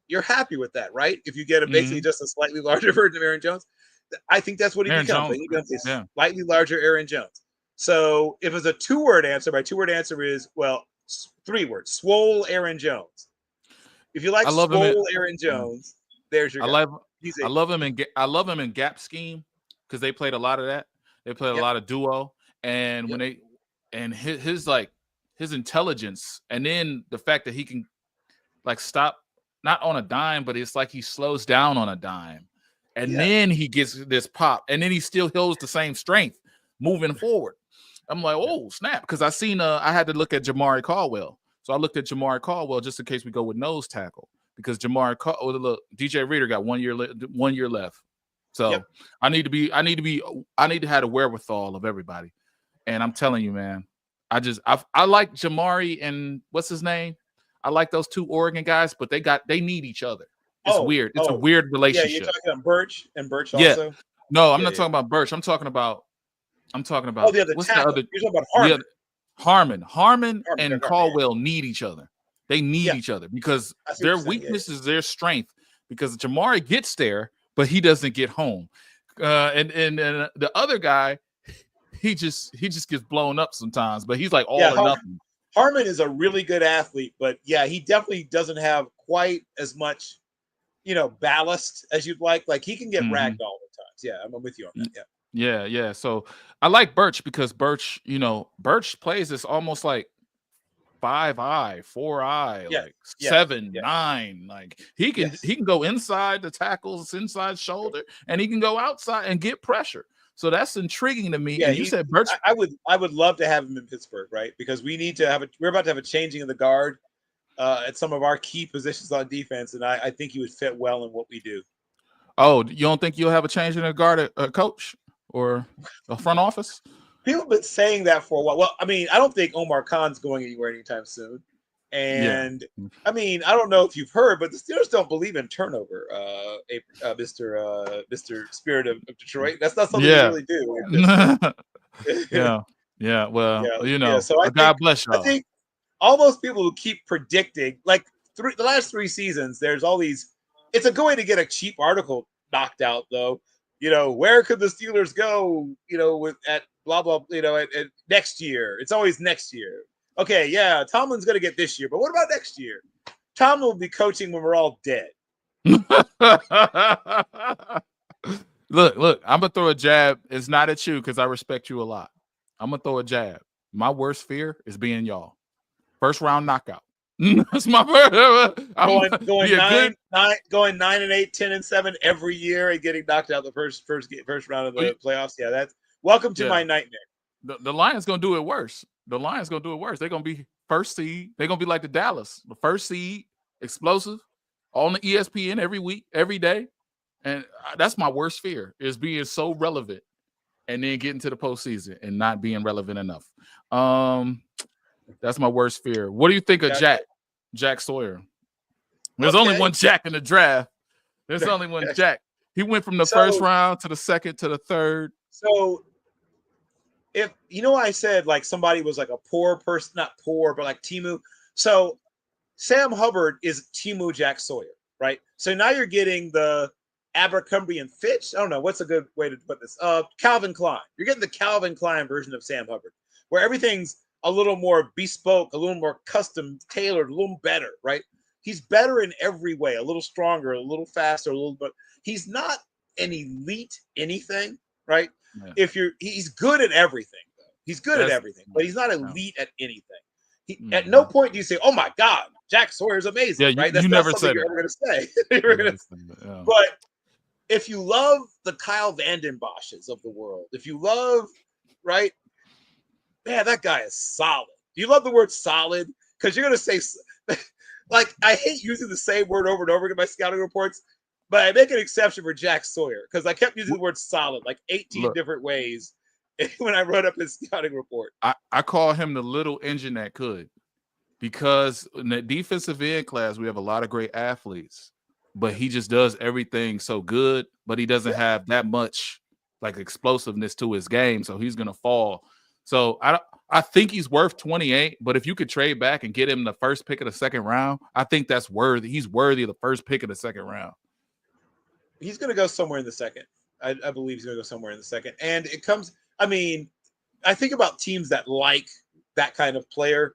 [SPEAKER 4] you're happy with that, right? If you get basically just a slightly larger version of Aaron Jones, I think that's what he
[SPEAKER 3] Aaron
[SPEAKER 4] becomes.
[SPEAKER 3] Jones.
[SPEAKER 4] He becomes a
[SPEAKER 3] Yeah.
[SPEAKER 4] slightly larger Aaron Jones. So if it's a 2-word answer, my 2-word answer is, well, 3 words: swole Aaron Jones. If you like
[SPEAKER 3] I love him in,
[SPEAKER 4] swole Aaron Jones, there's your
[SPEAKER 3] I
[SPEAKER 4] guy.
[SPEAKER 3] love him in gap scheme because they played a lot of that. They played a lot of duo, and when they and his like his intelligence, and then the fact that he can like stop not on a dime, but it's like he slows down on a dime, and then he gets this pop, and then he still holds the same strength moving forward. I'm like, oh snap, because I had to look at Jamari Caldwell, so I looked at Jamari Caldwell just in case we go with nose tackle, because look, DJ Reader got 1 year left, so I need to have the wherewithal of everybody, and I'm telling you, man, I like Jamari and what's his name. I like those 2 Oregon guys, but they need each other. It's weird. It's a weird relationship.
[SPEAKER 4] Yeah, you're talking about Birch and Birch
[SPEAKER 3] yeah.
[SPEAKER 4] also.
[SPEAKER 3] No, I'm not talking about Birch. I'm talking about
[SPEAKER 4] the other
[SPEAKER 3] what's
[SPEAKER 4] tackle.
[SPEAKER 3] the other?
[SPEAKER 4] You're talking about Harmon.
[SPEAKER 3] Harmon and Caldwell need each other. They need each other because their weakness is their strength. Because Jamari gets there, but he doesn't get home. And the other guy, he just gets blown up sometimes. But he's like all or nothing.
[SPEAKER 4] Harmon is a really good athlete, but he definitely doesn't have quite as much, ballast as you'd like. Like he can get ragdolled at times. Yeah, I'm with you on that.
[SPEAKER 3] Yeah. So I like Birch because Birch plays this almost like 5-eye, 4-eye, like 7, 9. Like he can go inside the tackles, inside shoulder, and he can go outside and get pressure. So that's intriguing to me.
[SPEAKER 4] Yeah,
[SPEAKER 3] and you said Birch.
[SPEAKER 4] I would love to have him in Pittsburgh, right? Because we need to we're about to have a changing of the guard at some of our key positions on defense, and I think he would fit well in what we do.
[SPEAKER 3] Oh, you don't think you'll have a change in the guard at coach or a front office?
[SPEAKER 4] People have been saying that for a while. Well, I mean, I don't think Omar Khan's going anywhere anytime soon. And I mean, I don't know if you've heard, but the Steelers don't believe in turnover. Mr. Spirit of Detroit. That's not something they really do.
[SPEAKER 3] Well,
[SPEAKER 4] so
[SPEAKER 3] God bless y'all.
[SPEAKER 4] I think all those people who keep predicting, like the last 3 seasons, there's all these. It's a good way to get a cheap article knocked out, though. Where could the Steelers go? At blah blah. At next year. It's always next year. Okay, yeah, Tomlin's going to get this year, but what about next year? Tomlin will be coaching when we're all dead.
[SPEAKER 3] Look, I'm going to throw a jab. It's not at you because I respect you a lot. I'm going to throw a jab. My worst fear is being y'all. First round knockout. That's my first.
[SPEAKER 4] Going 9-8, 10-7 every year and getting knocked out the first round of the playoffs. Yeah, that's welcome to my nightmare.
[SPEAKER 3] The Lions going to do it worse. They're going to be first seed. They're going to be like the Dallas, the first seed, explosive, on the ESPN every week, every day. And that's my worst fear, is being so relevant and then getting to the postseason and not being relevant enough. That's my worst fear. What do you think of Jack Sawyer? There's only one Jack in the draft. There's only one Jack. He went from the first round to the second to the third.
[SPEAKER 4] So if I said like somebody was like a poor person, not poor, but like Timu. So Sam Hubbard is Timu Jack Sawyer, right? So now you're getting the Abercrombie and Fitch. I don't know what's a good way to put this. Calvin Klein. You're getting the Calvin Klein version of Sam Hubbard, where everything's a little more bespoke, a little more custom tailored, a little better, right? He's better in every way, a little stronger, a little faster, a little bit. He's not an elite anything, right? Yeah. He's good at everything, though. He's good at everything, but he's not elite at anything. At no point do you say, "Oh my God, Jack Sawyer's amazing," right? That's not something you're ever going to say. But if you love the Kyle Vanden Bosches of the world, if you love, right, man, that guy is solid. Do you love the word solid? Because you're going to say, like, I hate using the same word over and over again in my scouting reports, but I make an exception for Jack Sawyer because I kept using the word solid like 18 different ways when I wrote up his scouting report.
[SPEAKER 3] I call him the little engine that could, because in the defensive end class, we have a lot of great athletes, but he just does everything so good, but he doesn't have that much like explosiveness to his game, so he's gonna fall. So I think he's worth 28, but if you could trade back and get him the first pick of the second round, I think that's worthy. He's worthy of the first pick of the second round.
[SPEAKER 4] He's going to go somewhere in the second. I believe he's going to go somewhere in the second. And it comes, I mean, I think about teams that like that kind of player.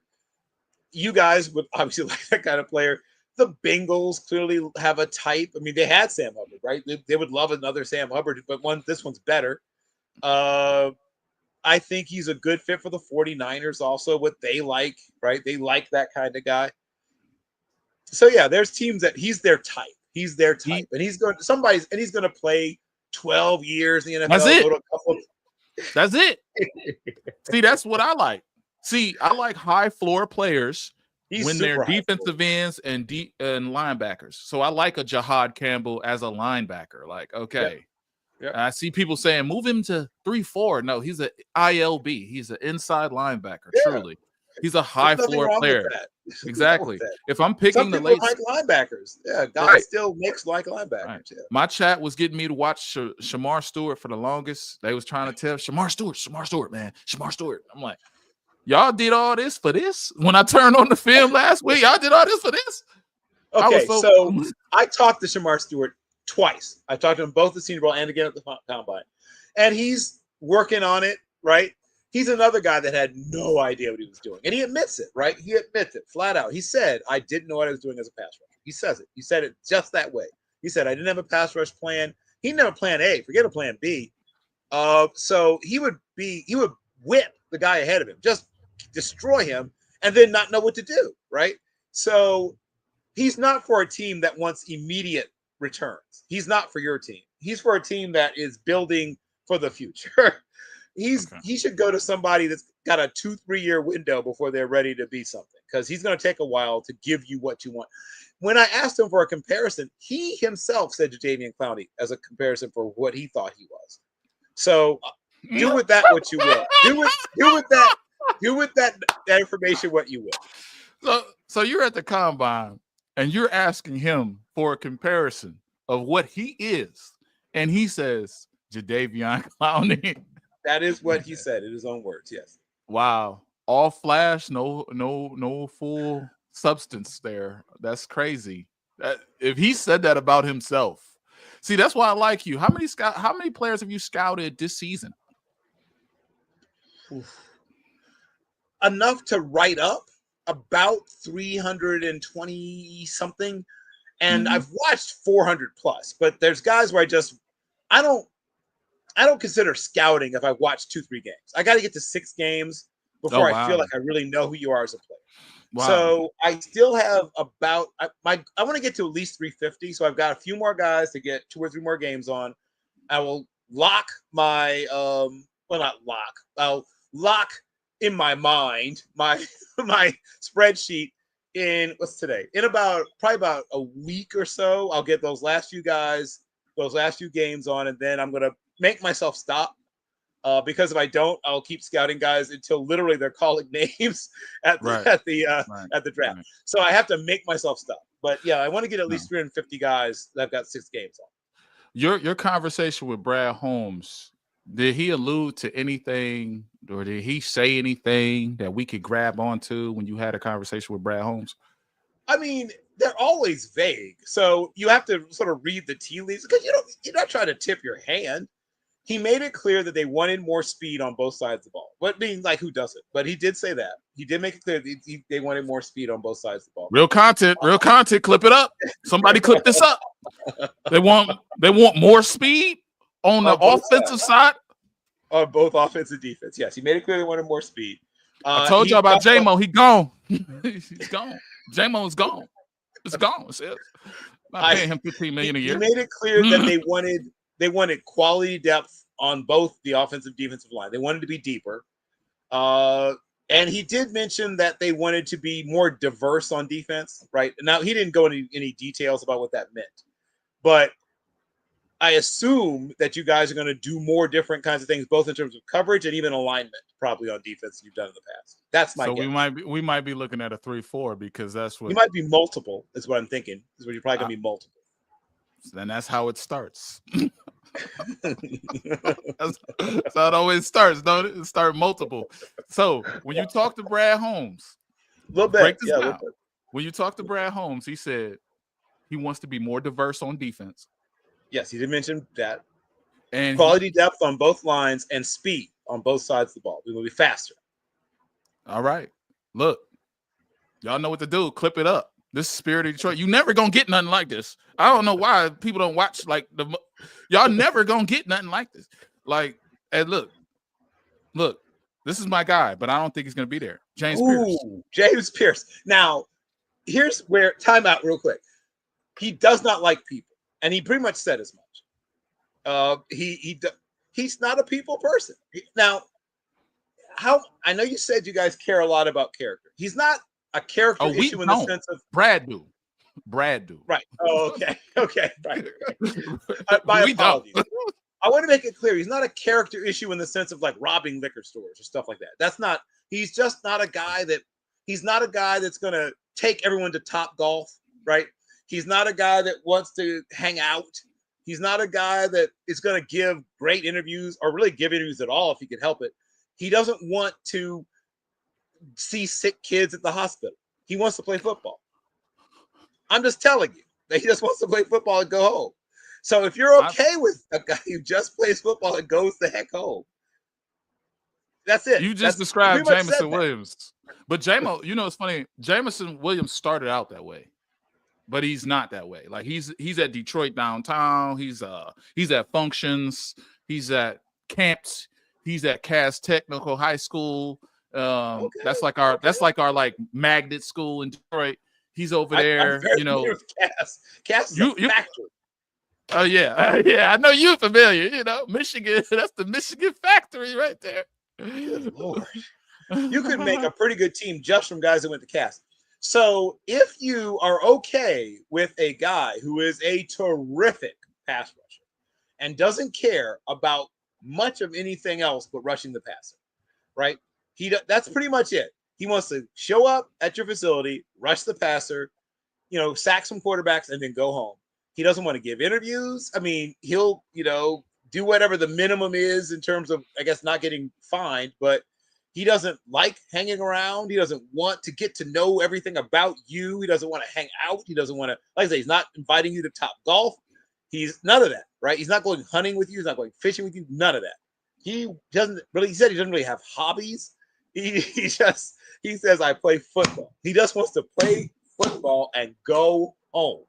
[SPEAKER 4] You guys would obviously like that kind of player. The Bengals clearly have a type. I mean, they had Sam Hubbard, right? They would love another Sam Hubbard, but this one's better. I think he's a good fit for the 49ers also, what they like, right? They like that kind of guy. So, yeah, there's teams that he's their type. He's their type. And he's going to play 12 years in the NFL.
[SPEAKER 3] That's it.
[SPEAKER 4] Go to a couple
[SPEAKER 3] That's it. See, that's what I like. See, I like high floor players when they're defensive ends and linebackers. So I like a Jahad Campbell as a linebacker. Like, okay. Yep. I see people saying move him to 3-4. No, he's an ILB. He's an inside linebacker. Yeah. Truly, he's a high floor player. Exactly. If I'm picking the late
[SPEAKER 4] linebackers, God still makes like linebackers. Right. Yeah.
[SPEAKER 3] My chat was getting me to watch Shamar Stewart for the longest. They was trying to tell Shamar Stewart, man, Shamar Stewart. I'm like, y'all did all this for this? When I turned on the film last week, y'all did all this for this?
[SPEAKER 4] Okay, so I talked to Shamar Stewart twice. I talked to him both at the Senior Bowl and again at the Combine. And he's working on it, right? He's another guy that had no idea what he was doing. And he admits it, right? He admits it flat out. He said, I didn't know what I was doing as a pass rusher. He says it. He said it just that way. He said, I didn't have a pass rush plan. He didn't have a plan A. Forget a plan B. So he would whip the guy ahead of him, just destroy him, and then not know what to do, right? So he's not for a team that wants immediate returns. He's not for your team. He's for a team that is building for the future. He should go to somebody that's got a 2-3 year window before they're ready to be something, because he's going to take a while to give you what you want. When I asked him for a comparison, he himself said Jadeveon Clowney as a comparison for what he thought he was. So do with that what you will. Do with that information what you will.
[SPEAKER 3] So you're at the Combine and you're asking him for a comparison of what he is, and he says Jadeveon Clowney.
[SPEAKER 4] That is what he said in his own words. Yes.
[SPEAKER 3] Wow. All flash, no full substance there. That's crazy. If he said that about himself. See, that's why I like you. How many players have you scouted this season?
[SPEAKER 4] Enough to write up, about 320 something. And I've watched 400 plus, but there's guys where I don't consider scouting if I watch 2-3 games. I got to get to 6 games before I feel like I really know who you are as a player. Wow. So I still have about I want to get to at least 350. So I've got a few more guys to get 2 or 3 more games on. I will lock my I'll lock in my mind my spreadsheet in what's today? In probably about a week or so. I'll get those last few games on, and then I'm gonna make myself stop. Because if I don't, I'll keep scouting guys until literally they're calling names at the draft. Right. So I have to make myself stop. But yeah, I want to get at least 350 guys that I've got 6 games on.
[SPEAKER 3] Your conversation with Brad Holmes, did he allude to anything, or did he say anything that we could grab onto when you had a conversation with Brad Holmes?
[SPEAKER 4] I mean, they're always vague, so you have to sort of read the tea leaves, because you're not trying to tip your hand. He made it clear that they wanted more speed on both sides of the ball. But being like, who doesn't? But he did say that. He did make it clear that they wanted more speed on both sides of the ball.
[SPEAKER 3] Real content. Clip it up. Somebody clip this up. They want more speed on the offensive side.
[SPEAKER 4] On both offense and defense. Yes, he made it clear they wanted more speed.
[SPEAKER 3] I told y'all about J-Mo. He gone. He's gone. J-Mo is gone. It's gone. I'm paying him $15 million a year.
[SPEAKER 4] He made it clear that they wanted quality depth on both the offensive and defensive line. They wanted to be deeper. And he did mention that they wanted to be more diverse on defense, right? Now, he didn't go into any details about what that meant. But I assume that you guys are going to do more different kinds of things, both in terms of coverage and even alignment, probably on defense you've done in the past. That's my guess.
[SPEAKER 3] So we might be looking at a 3-4, because that's what
[SPEAKER 4] you might be multiple. Is what I'm thinking. Is what you're probably going to be multiple.
[SPEAKER 3] And that's how it starts. that's how it always starts, don't it? It start multiple. So when you talk to Brad Holmes,
[SPEAKER 4] A little bit,
[SPEAKER 3] break this
[SPEAKER 4] yeah.
[SPEAKER 3] down. When you talk to Brad Holmes, he said he wants to be more diverse on defense.
[SPEAKER 4] Yes, he did mention that.
[SPEAKER 3] And
[SPEAKER 4] quality depth on both lines and speed on both sides of the ball. We will be faster.
[SPEAKER 3] All right. Look, y'all know what to do. Clip it up. This is Spirit of Detroit. You never gonna get nothing like this. I don't know why people don't watch like y'all never gonna get nothing like this. Like, and look, this is my guy, but I don't think he's gonna be there. James Pierce.
[SPEAKER 4] James Pierce. Now, here's where timeout real quick. He does not like people, and he pretty much said as much. He's not a people person. Now, I know you said you guys care a lot about character. He's not a character issue in the sense of
[SPEAKER 3] Brad do.
[SPEAKER 4] Right. Oh, okay. Right. My apologies. I want to make it clear. He's not a character issue in the sense of like robbing liquor stores or stuff like that. That's not. He's just not a guy that. He's not a guy that's going to take everyone to Top Golf. Right. He's not a guy that wants to hang out. He's not a guy that is going to give great interviews or really give interviews at all if he could help it. He doesn't want to see sick kids at the hospital. He wants to play football. I'm just telling you that he just wants to play football and go home. So if you're okay with a guy who just plays football and goes the heck home, that's it.
[SPEAKER 3] You just described Jameson Williams. But you know, it's funny. Jameson Williams started out that way, but he's not that way. Like he's at Detroit downtown. He's at functions. He's at camps. He's at Cass Technical High School. That's like our like magnet school in Detroit. He's over there, you know.
[SPEAKER 4] Cass is a factory.
[SPEAKER 3] Oh yeah, yeah. I know you're familiar. You know, Michigan. That's the Michigan factory right there.
[SPEAKER 4] Good Lord, you could make a pretty good team just from guys that went to Cass. So if you are okay with a guy who is a terrific pass rusher and doesn't care about much of anything else but rushing the passer, right? That's pretty much it. He wants to show up at your facility, rush the passer, you know, sack some quarterbacks, and then go home. He doesn't want to give interviews. I mean, he'll, you know, do whatever the minimum is in terms of, I guess, not getting fined, but he doesn't like hanging around. He doesn't want to get to know everything about you. He doesn't want to hang out. He doesn't want to, like I say, he's not inviting you to Top Golf. He's none of that, right? He's not going hunting with you. He's not going fishing with you. None of that. He said he doesn't really have hobbies. He says, I play football. He just wants to play football and go home.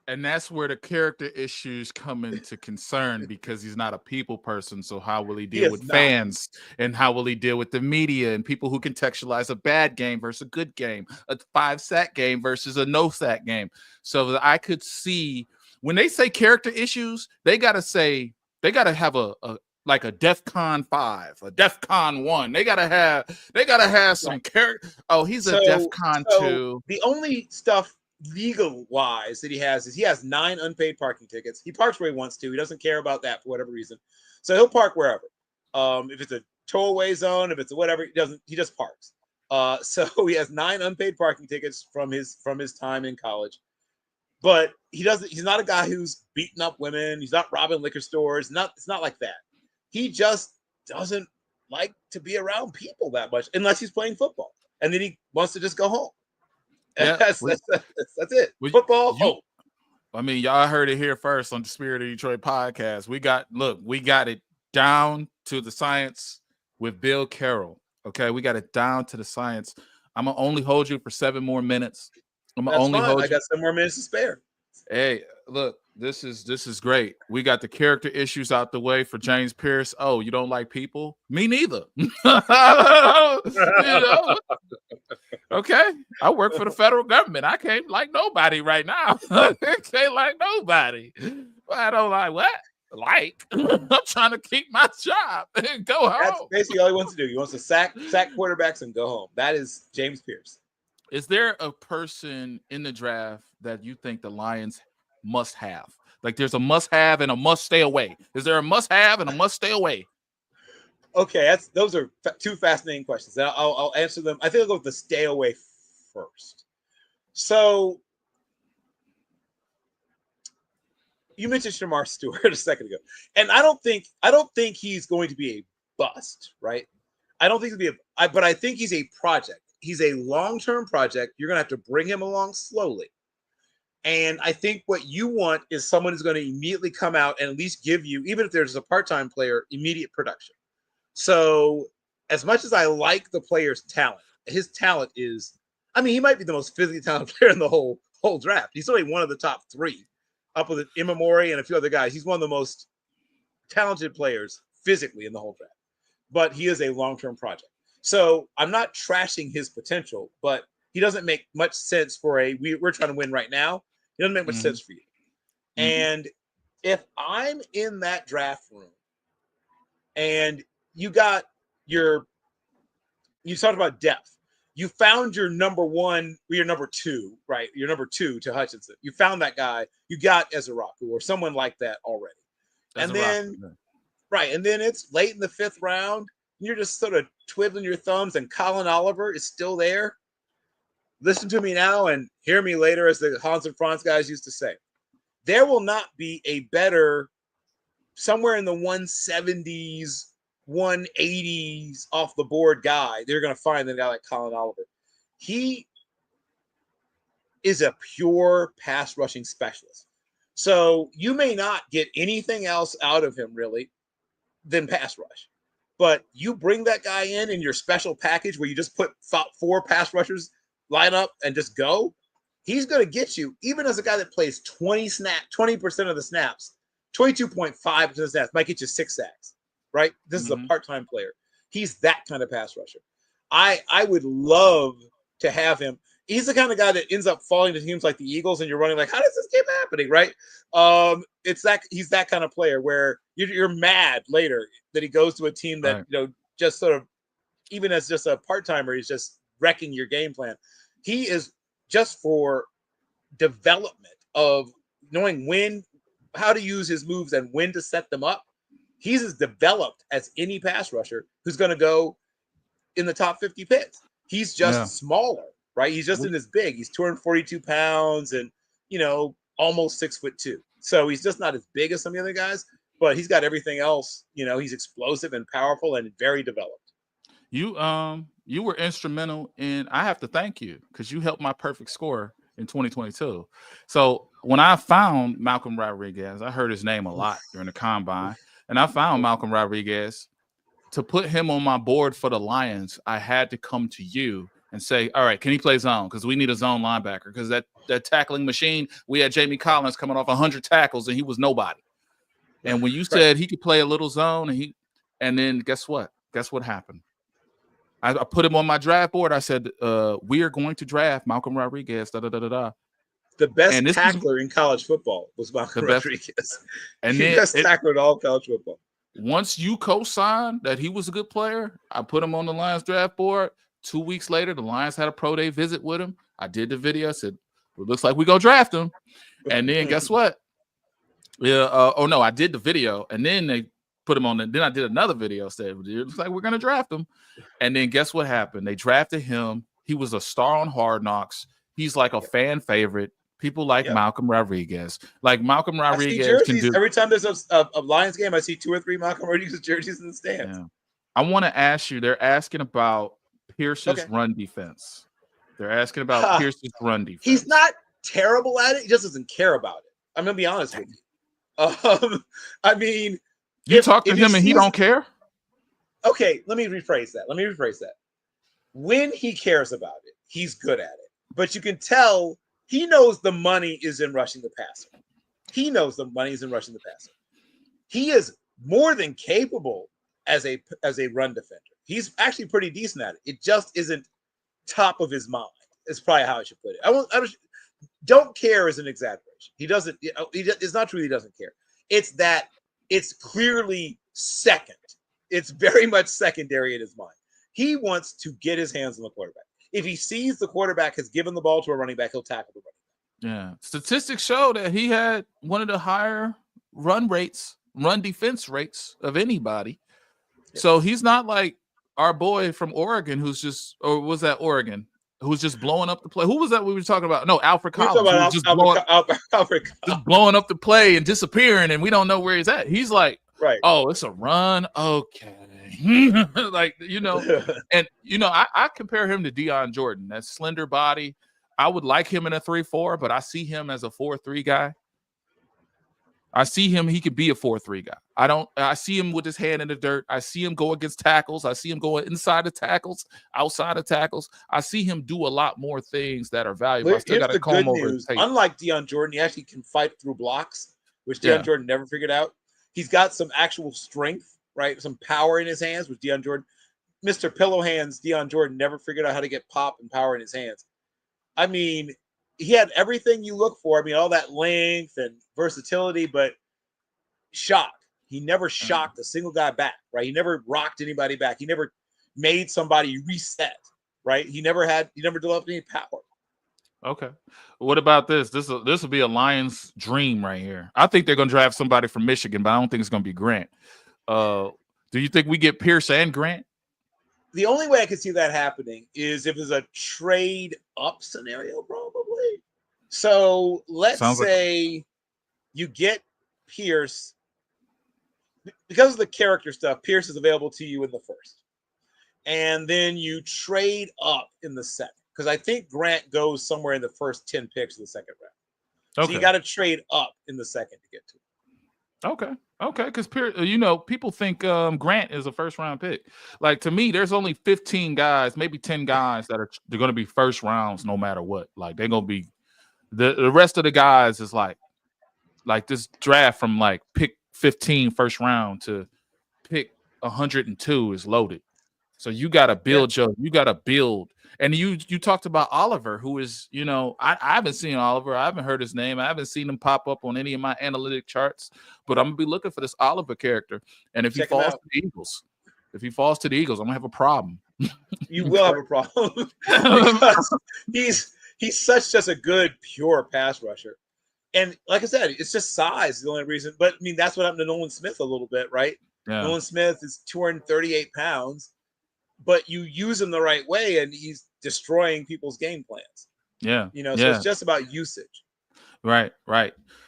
[SPEAKER 3] And that's where the character issues come into concern because he's not a people person. So how will he deal with fans? And how will he deal with the media and people who contextualize a bad game versus a good game, a 5-sack game versus a no-sack game? So I could see when they say character issues, they got to have a DEFCON 5, a DEFCON 1. They gotta have some character. Oh, he's a DEFCON 2.
[SPEAKER 4] The only stuff legal wise that he has is he has 9 unpaid parking tickets. He parks where he wants to. He doesn't care about that for whatever reason. So he'll park wherever. If it's a tow-away zone, if it's a whatever, he just parks. So he has 9 unpaid parking tickets from his time in college. But he's not a guy who's beating up women. He's not robbing liquor stores. It's not like that. He just doesn't like to be around people that much unless he's playing football. And then he wants to just go home. Yeah, that's it. Football, home.
[SPEAKER 3] I mean, y'all heard it here first on the Spirit of Detroit podcast. We got it down to the science with Bill Carroll. Okay, we got it down to the science. I'm gonna only hold you for 7 more minutes.
[SPEAKER 4] I got 7 more minutes to spare.
[SPEAKER 3] Hey, look, this is great. We got the character issues out the way for James Pierce. Oh, you don't like people? Me neither. You know? Okay, I work for the federal government. I can't like nobody right now. I can't like nobody. I don't like what? I'm trying to keep my job and go home.
[SPEAKER 4] That's basically all he wants to do. He wants to sack quarterbacks and go home. That is James Pierce.
[SPEAKER 3] Is there a person in the draft that you think the Lions must have? Like there's a must have and a must stay away. Is there a must have and a must stay away?
[SPEAKER 4] Okay, those are 2 fascinating questions. I'll answer them. I think I'll go with the stay away first. So you mentioned Shamar Stewart a second ago, and I don't think he's going to be a bust, right? I don't think he'll be but I think he's a project. He's a long-term project. You're going to have to bring him along slowly. And I think what you want is someone who's going to immediately come out and at least give you, even if there's a part-time player, immediate production. So as much as I like the player's talent, his talent is, I mean, he might be the most physically talented player in the whole draft. He's only one of the top 3, up with Imamori and a few other guys. He's one of the most talented players physically in the whole draft. But he is a long-term project. So I'm not trashing his potential, but he doesn't make much sense for we're trying to win right now. He doesn't make much sense for you. And if I'm in that draft room and you talked about depth. You found your number 1, or your number 2, right? Your number 2 to Hutchinson. You found that guy. You got Ezeraku or someone like that already. And then it's late in the 5th round. And you're just sort of twiddling your thumbs, and Colin Oliver is still there. Listen to me now and hear me later, as the Hans and Franz guys used to say. There will not be a better, somewhere in the 170s, 180s off the board guy they're going to find than a guy like Colin Oliver. He is a pure pass rushing specialist. So you may not get anything else out of him really than pass rush. But you bring that guy in your special package where you just put 4 pass rushers, line up, and just go. He's going to get you, even as a guy that plays 20% of the snaps, 22.5% of the snaps, might get you 6 sacks, right? This is a part-time player. He's that kind of pass rusher. I would love to have him. He's the kind of guy that ends up falling to teams like the Eagles, and you're running like, how does this keep happening, right? He's that kind of player where you're mad later that he goes to a team that just sort of, even as just a part-timer, he's just wrecking your game plan. He is just for development of knowing how to use his moves and when to set them up. He's as developed as any pass rusher who's going to go in the top 50 picks. He's just smaller, right? He's just in this big. He's 242 pounds and, almost 6'2". So he's just not as big as some of the other guys, but he's got everything else. He's explosive and powerful and very developed.
[SPEAKER 3] You were instrumental in, I have to thank you because you helped my perfect score in 2022. So when I found Malcolm Rodriguez, I heard his name a lot during the combine, and I found Malcolm Rodriguez. To put him on my board for the Lions, I had to come to you and say, all right, can he play zone? Because we need a zone linebacker. Because that tackling machine, we had Jamie Collins coming off 100 tackles, and he was nobody. And when you said he could play a little zone, and then guess what? Guess what happened? I put him on my draft board. I said, we are going to draft Malcolm Rodriguez. The
[SPEAKER 4] best tackler in college football was Malcolm Rodriguez.
[SPEAKER 3] And
[SPEAKER 4] the best tackler in all college football.
[SPEAKER 3] Once you co-signed that he was a good player, I put him on the Lions draft board. 2 weeks later, the Lions had a pro day visit with him. I did the video. I said, well, it looks like we go draft him. And then guess what? I did the video. And then they put him on. Then I did another video. Said, it looks like we're going to draft him. And then guess what happened? They drafted him. He was a star on Hard Knocks. He's like a fan favorite. People like Malcolm Rodriguez. Like Malcolm Rodriguez can do.
[SPEAKER 4] Every time there's a Lions game, I see 2 or 3 Malcolm Rodriguez jerseys in the stands.
[SPEAKER 3] Yeah. I want to ask you, they're asking about Pierce's run defense. They're asking about Pierce's run defense.
[SPEAKER 4] He's not terrible at it. He just doesn't care about it. I'm going to be honest with you. I mean.
[SPEAKER 3] You talk to him and he don't care?
[SPEAKER 4] Okay, let me rephrase that. When he cares about it, he's good at it. But you can tell he knows the money is in rushing the passer. He is more than capable as a run defender. He's actually pretty decent at it. It just isn't top of his mind. Is probably how I should put it. Don't care is an exaggeration. He doesn't. It's not true. He doesn't care. It's that it's clearly second. It's very much secondary in his mind. He wants to get his hands on the quarterback. If he sees the quarterback has given the ball to a running back, he'll tackle the running back.
[SPEAKER 3] Yeah. Statistics show that he had one of the higher run defense rates of anybody. Yeah. So he's not like our boy from Oregon who who's just blowing up the play. Who was that we were talking about? No, Alfred
[SPEAKER 4] We were
[SPEAKER 3] Collins,
[SPEAKER 4] talking
[SPEAKER 3] who was
[SPEAKER 4] about
[SPEAKER 3] just blowing up the play and disappearing, and we don't know where he's at. He's like,
[SPEAKER 4] right.
[SPEAKER 3] Oh, it's a run. Okay. Like, and I compare him to Deion Jordan, that slender body. I would like him in a 3-4, but I see him as a 4-3 guy. I see him, he could be a 4-3 guy. I see him with his hand in the dirt. I see him go against tackles. I see him going inside of tackles, outside of tackles. I see him do a lot more things that are valuable. I still got to comb over his tape.
[SPEAKER 4] Unlike Deion Jordan, he actually can fight through blocks, which Deion Jordan never figured out. He's got some actual strength, right? Some power in his hands, with Deion Jordan. Mr. Pillow Hands, Deion Jordan never figured out how to get pop and power in his hands. I mean, he had everything you look for. I mean, all that length and versatility, but shock. He never shocked a single guy back, right? He never rocked anybody back. He never made somebody reset, right? He never developed any power. Okay.
[SPEAKER 3] What about this? This will be a Lions dream right here. I think they're going to draft somebody from Michigan, but I don't think it's going to be Grant. Do you think we get Pierce and Grant?
[SPEAKER 4] The only way I could see that happening is if it's a trade up scenario, probably. So let's say you get Pierce. Because of the character stuff, Pierce is available to you in the first. And then you trade up in the second. Because I think Grant goes somewhere in the first 10 picks of the second round. So you got to trade up in the second to get to it.
[SPEAKER 3] Okay. Because people think Grant is a first round pick. Like, to me, there's only 15 guys, maybe 10 guys they're going to be first rounds no matter what. Like, they're going to be the rest of the guys is like this draft from like pick 15 first round to pick 102 is loaded. So you got to build you got to build. And you talked about Oliver, who is, I haven't seen Oliver. I haven't heard his name. I haven't seen him pop up on any of my analytic charts, but I'm going to be looking for this Oliver character. And if he falls to the Eagles, I'm going to have a problem.
[SPEAKER 4] You will have a problem. He's such a good, pure pass rusher. And like I said, it's just size is the only reason. But, I mean, that's what happened to Nolan Smith a little bit, right? Yeah. Nolan Smith is 238 pounds. But you use him the right way, and he's destroying people's game plans.
[SPEAKER 3] Yeah.
[SPEAKER 4] So it's just about usage.
[SPEAKER 3] Right.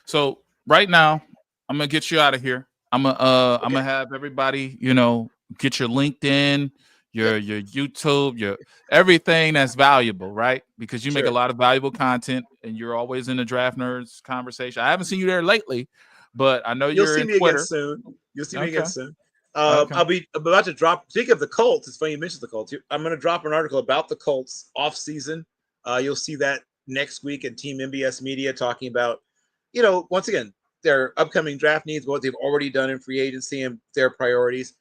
[SPEAKER 3] So right now, I'm going to get you out of here. I'm going to have everybody, get your LinkedIn, your YouTube, your everything that's valuable, right? Because you make a lot of valuable content, and you're always in the Draft Nerds conversation. I haven't seen you there lately, but I know you're in Twitter.
[SPEAKER 4] You'll see me again soon. I'm about to drop. Speaking of the Colts, it's funny you mentioned the Colts. I'm going to drop an article about the Colts off season. You'll see that next week in Team MBS Media, talking about, once again, their upcoming draft needs, what they've already done in free agency, and their priorities.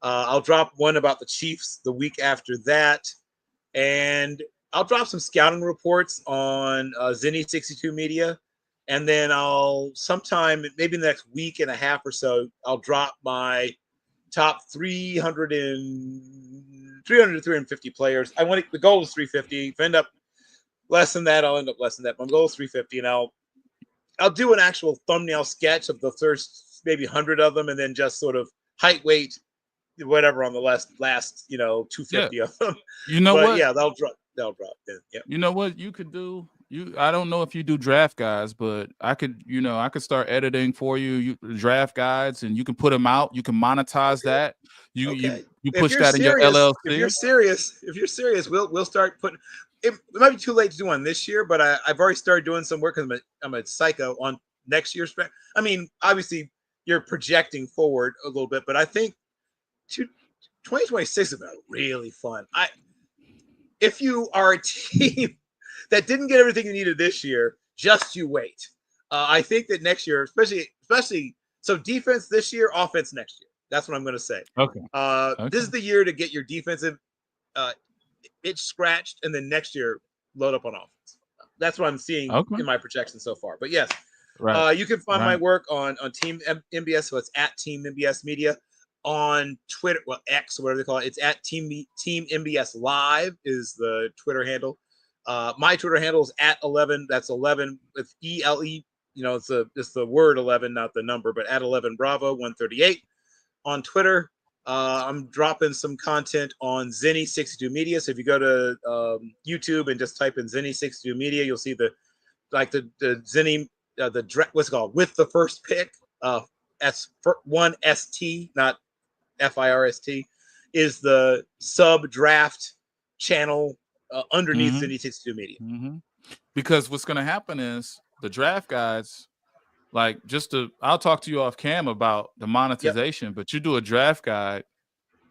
[SPEAKER 4] I'll drop one about the Chiefs the week after that, and I'll drop some scouting reports on Zinni 62 Media, and then I'll sometime, maybe in the next week and a half or so, I'll drop my top 300 to 350 players. The goal is 350. If I end up less than that, I'll end up less than that. My goal is 350, and I'll do an actual thumbnail sketch of the first maybe 100 of them, and then just sort of height, weight, whatever on the last 250 of them.
[SPEAKER 3] What?
[SPEAKER 4] Yeah, they'll drop. Yeah.
[SPEAKER 3] You know what you could do? I don't know if you do draft guys, but I could start editing for you draft guides, and you can put them out. You can monetize that. You push that in your LLC.
[SPEAKER 4] If you're serious, we'll start putting. It might be too late to do one this year, but I've already started doing some work because I'm a psycho on next year's draft. I mean, obviously you're projecting forward a little bit, but I think 2026 is really fun. If you are a team that didn't get everything you needed this year, just you wait. I think that next year, especially so defense this year, offense next year. That's what I'm going to say.
[SPEAKER 3] Okay.
[SPEAKER 4] This is the year to get your defensive itch scratched, and then next year load up on offense. That's what I'm seeing in my projections so far. But yes, you can find my work on Team MBS. So it's at Team MBS Media. On Twitter, X, whatever they call it. It's at Team MBS Live is the Twitter handle. My Twitter handle is at 11. That's 11 with ELE. It's the word 11, not the number, but at 11 Bravo 138 on Twitter. I'm dropping some content on Zenny62 Media. So if you go to YouTube and just type in Zenny62 Media, you'll see the Zenny what's it called, with the first pick, S1ST, not FIRST, is the sub draft channel underneath Zenny62 Media.
[SPEAKER 3] Because what's going to happen is the draft guides, like, I'll talk to you off cam about the monetization, but you do a draft guide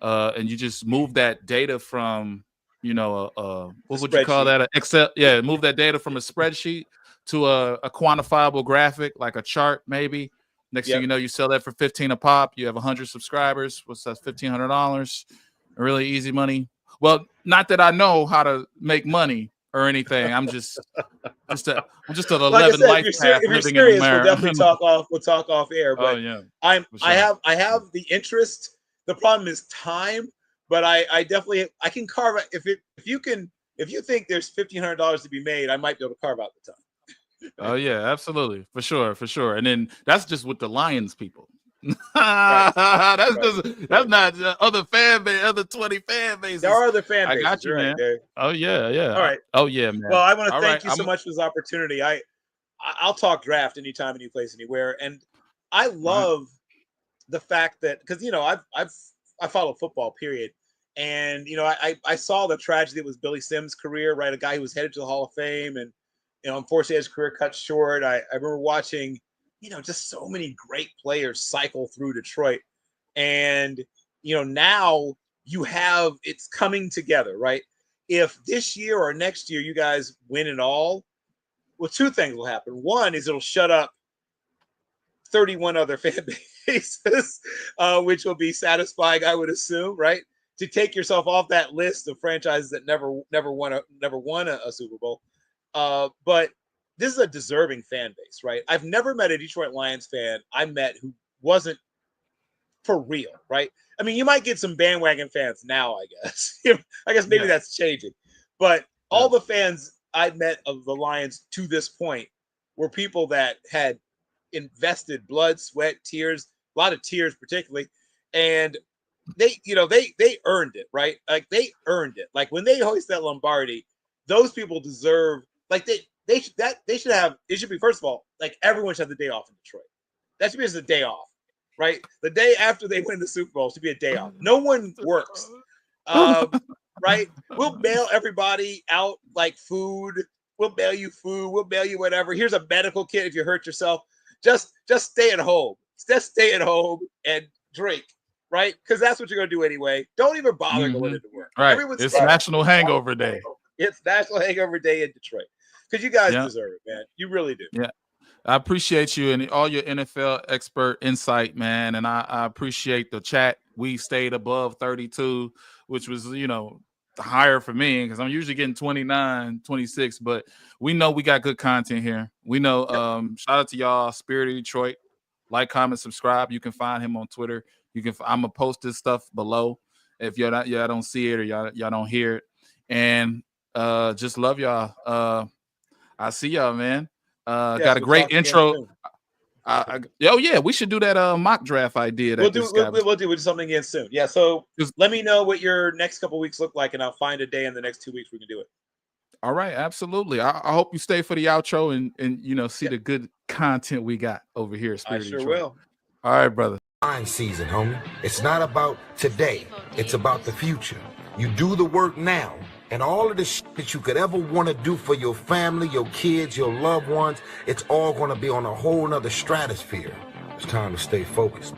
[SPEAKER 3] and you just move that data from, what would you call that? Excel. Yeah. Move that data from a spreadsheet to a quantifiable graphic, like a chart, maybe. Next thing you know, you sell that for $15 a pop. You have 100 subscribers. What's that? $1,500. Really easy money. Well, not that I know how to make money or anything. I'm just an 11 life path
[SPEAKER 4] if you're
[SPEAKER 3] living
[SPEAKER 4] serious,
[SPEAKER 3] in America.
[SPEAKER 4] we'll definitely talk off. We'll talk off air. But I have the interest. The problem is time. But I definitely can carve out if you think there's $1,500 to be made, I might be able to carve out the time.
[SPEAKER 3] Oh yeah, absolutely, for sure. And then that's just with the Lions people.
[SPEAKER 4] Right.
[SPEAKER 3] That's not other fan base, other 20 fan bases.
[SPEAKER 4] There are other fan bases.
[SPEAKER 3] I got you,
[SPEAKER 4] right
[SPEAKER 3] man.
[SPEAKER 4] there.
[SPEAKER 3] Oh yeah.
[SPEAKER 4] All right.
[SPEAKER 3] Oh yeah, man.
[SPEAKER 4] Well, I want to thank you so much for this opportunity. I'll talk draft anytime, any place, anywhere, and I love the fact that, because I follow football, period. And, I saw the tragedy that was Billy Sims' career, right? A guy who was headed to the Hall of Fame and, unfortunately his career cut short. I remember watching, just so many great players cycle through Detroit. And, now it's coming together, right? If this year or next year you guys win it all, well, two things will happen. One is it'll shut up 31 other fan bases, which will be satisfying, I would assume, right? To take yourself off that list of franchises that never won a Super Bowl. But this is a deserving fan base, right? I've never met a Detroit Lions fan I met who wasn't for real, right? I mean, you might get some bandwagon fans now, I guess. I guess maybe that's changing. But all the fans I met of the Lions to this point were people that had invested blood, sweat, tears, a lot of tears particularly, and they earned it, right? Like, they earned it. Like, when they hoist that Lombardi, those people deserve, like, it should be, first of all, like, everyone should have the day off in Detroit. That should be just a day off, right? The day after they win the Super Bowl should be a day off. No one works, right? We'll bail everybody out, like food. We'll bail you food. We'll bail you whatever. Here's a medical kit if you hurt yourself. Just stay at home. Just stay at home and drink. Right? Because that's what you're going to do anyway. Don't even bother going into work.
[SPEAKER 3] Right. It's National Hangover Day.
[SPEAKER 4] It's National Hangover Day in Detroit. Because you guys deserve it, man. You really do.
[SPEAKER 3] Yeah. I appreciate you and all your NFL expert insight, man. And I appreciate the chat. We stayed above 32, which was, higher for me, because I'm usually getting 29, 26. But we know we got good content here. We know. Shout out to y'all, Spirit of Detroit. Like, comment, subscribe. You can find him on Twitter. I'm gonna post this stuff below if y'all don't see it or y'all don't hear it. And just love y'all. I see y'all, man. Got a great intro. We should do that mock draft I did.
[SPEAKER 4] We'll do something again soon. Yeah. So let me know what your next couple weeks look like, and I'll find a day in the next 2 weeks we can do it.
[SPEAKER 3] All right, absolutely. I hope you stay for the outro and see the good content we got over here.
[SPEAKER 4] I sure will.
[SPEAKER 3] All right, brother.
[SPEAKER 1] Season, homie. It's not about today. It's about the future. You do the work now, and all of the shit that you could ever want to do for your family, your kids, your loved ones, it's all going to be on a whole nother stratosphere. It's time to stay focused.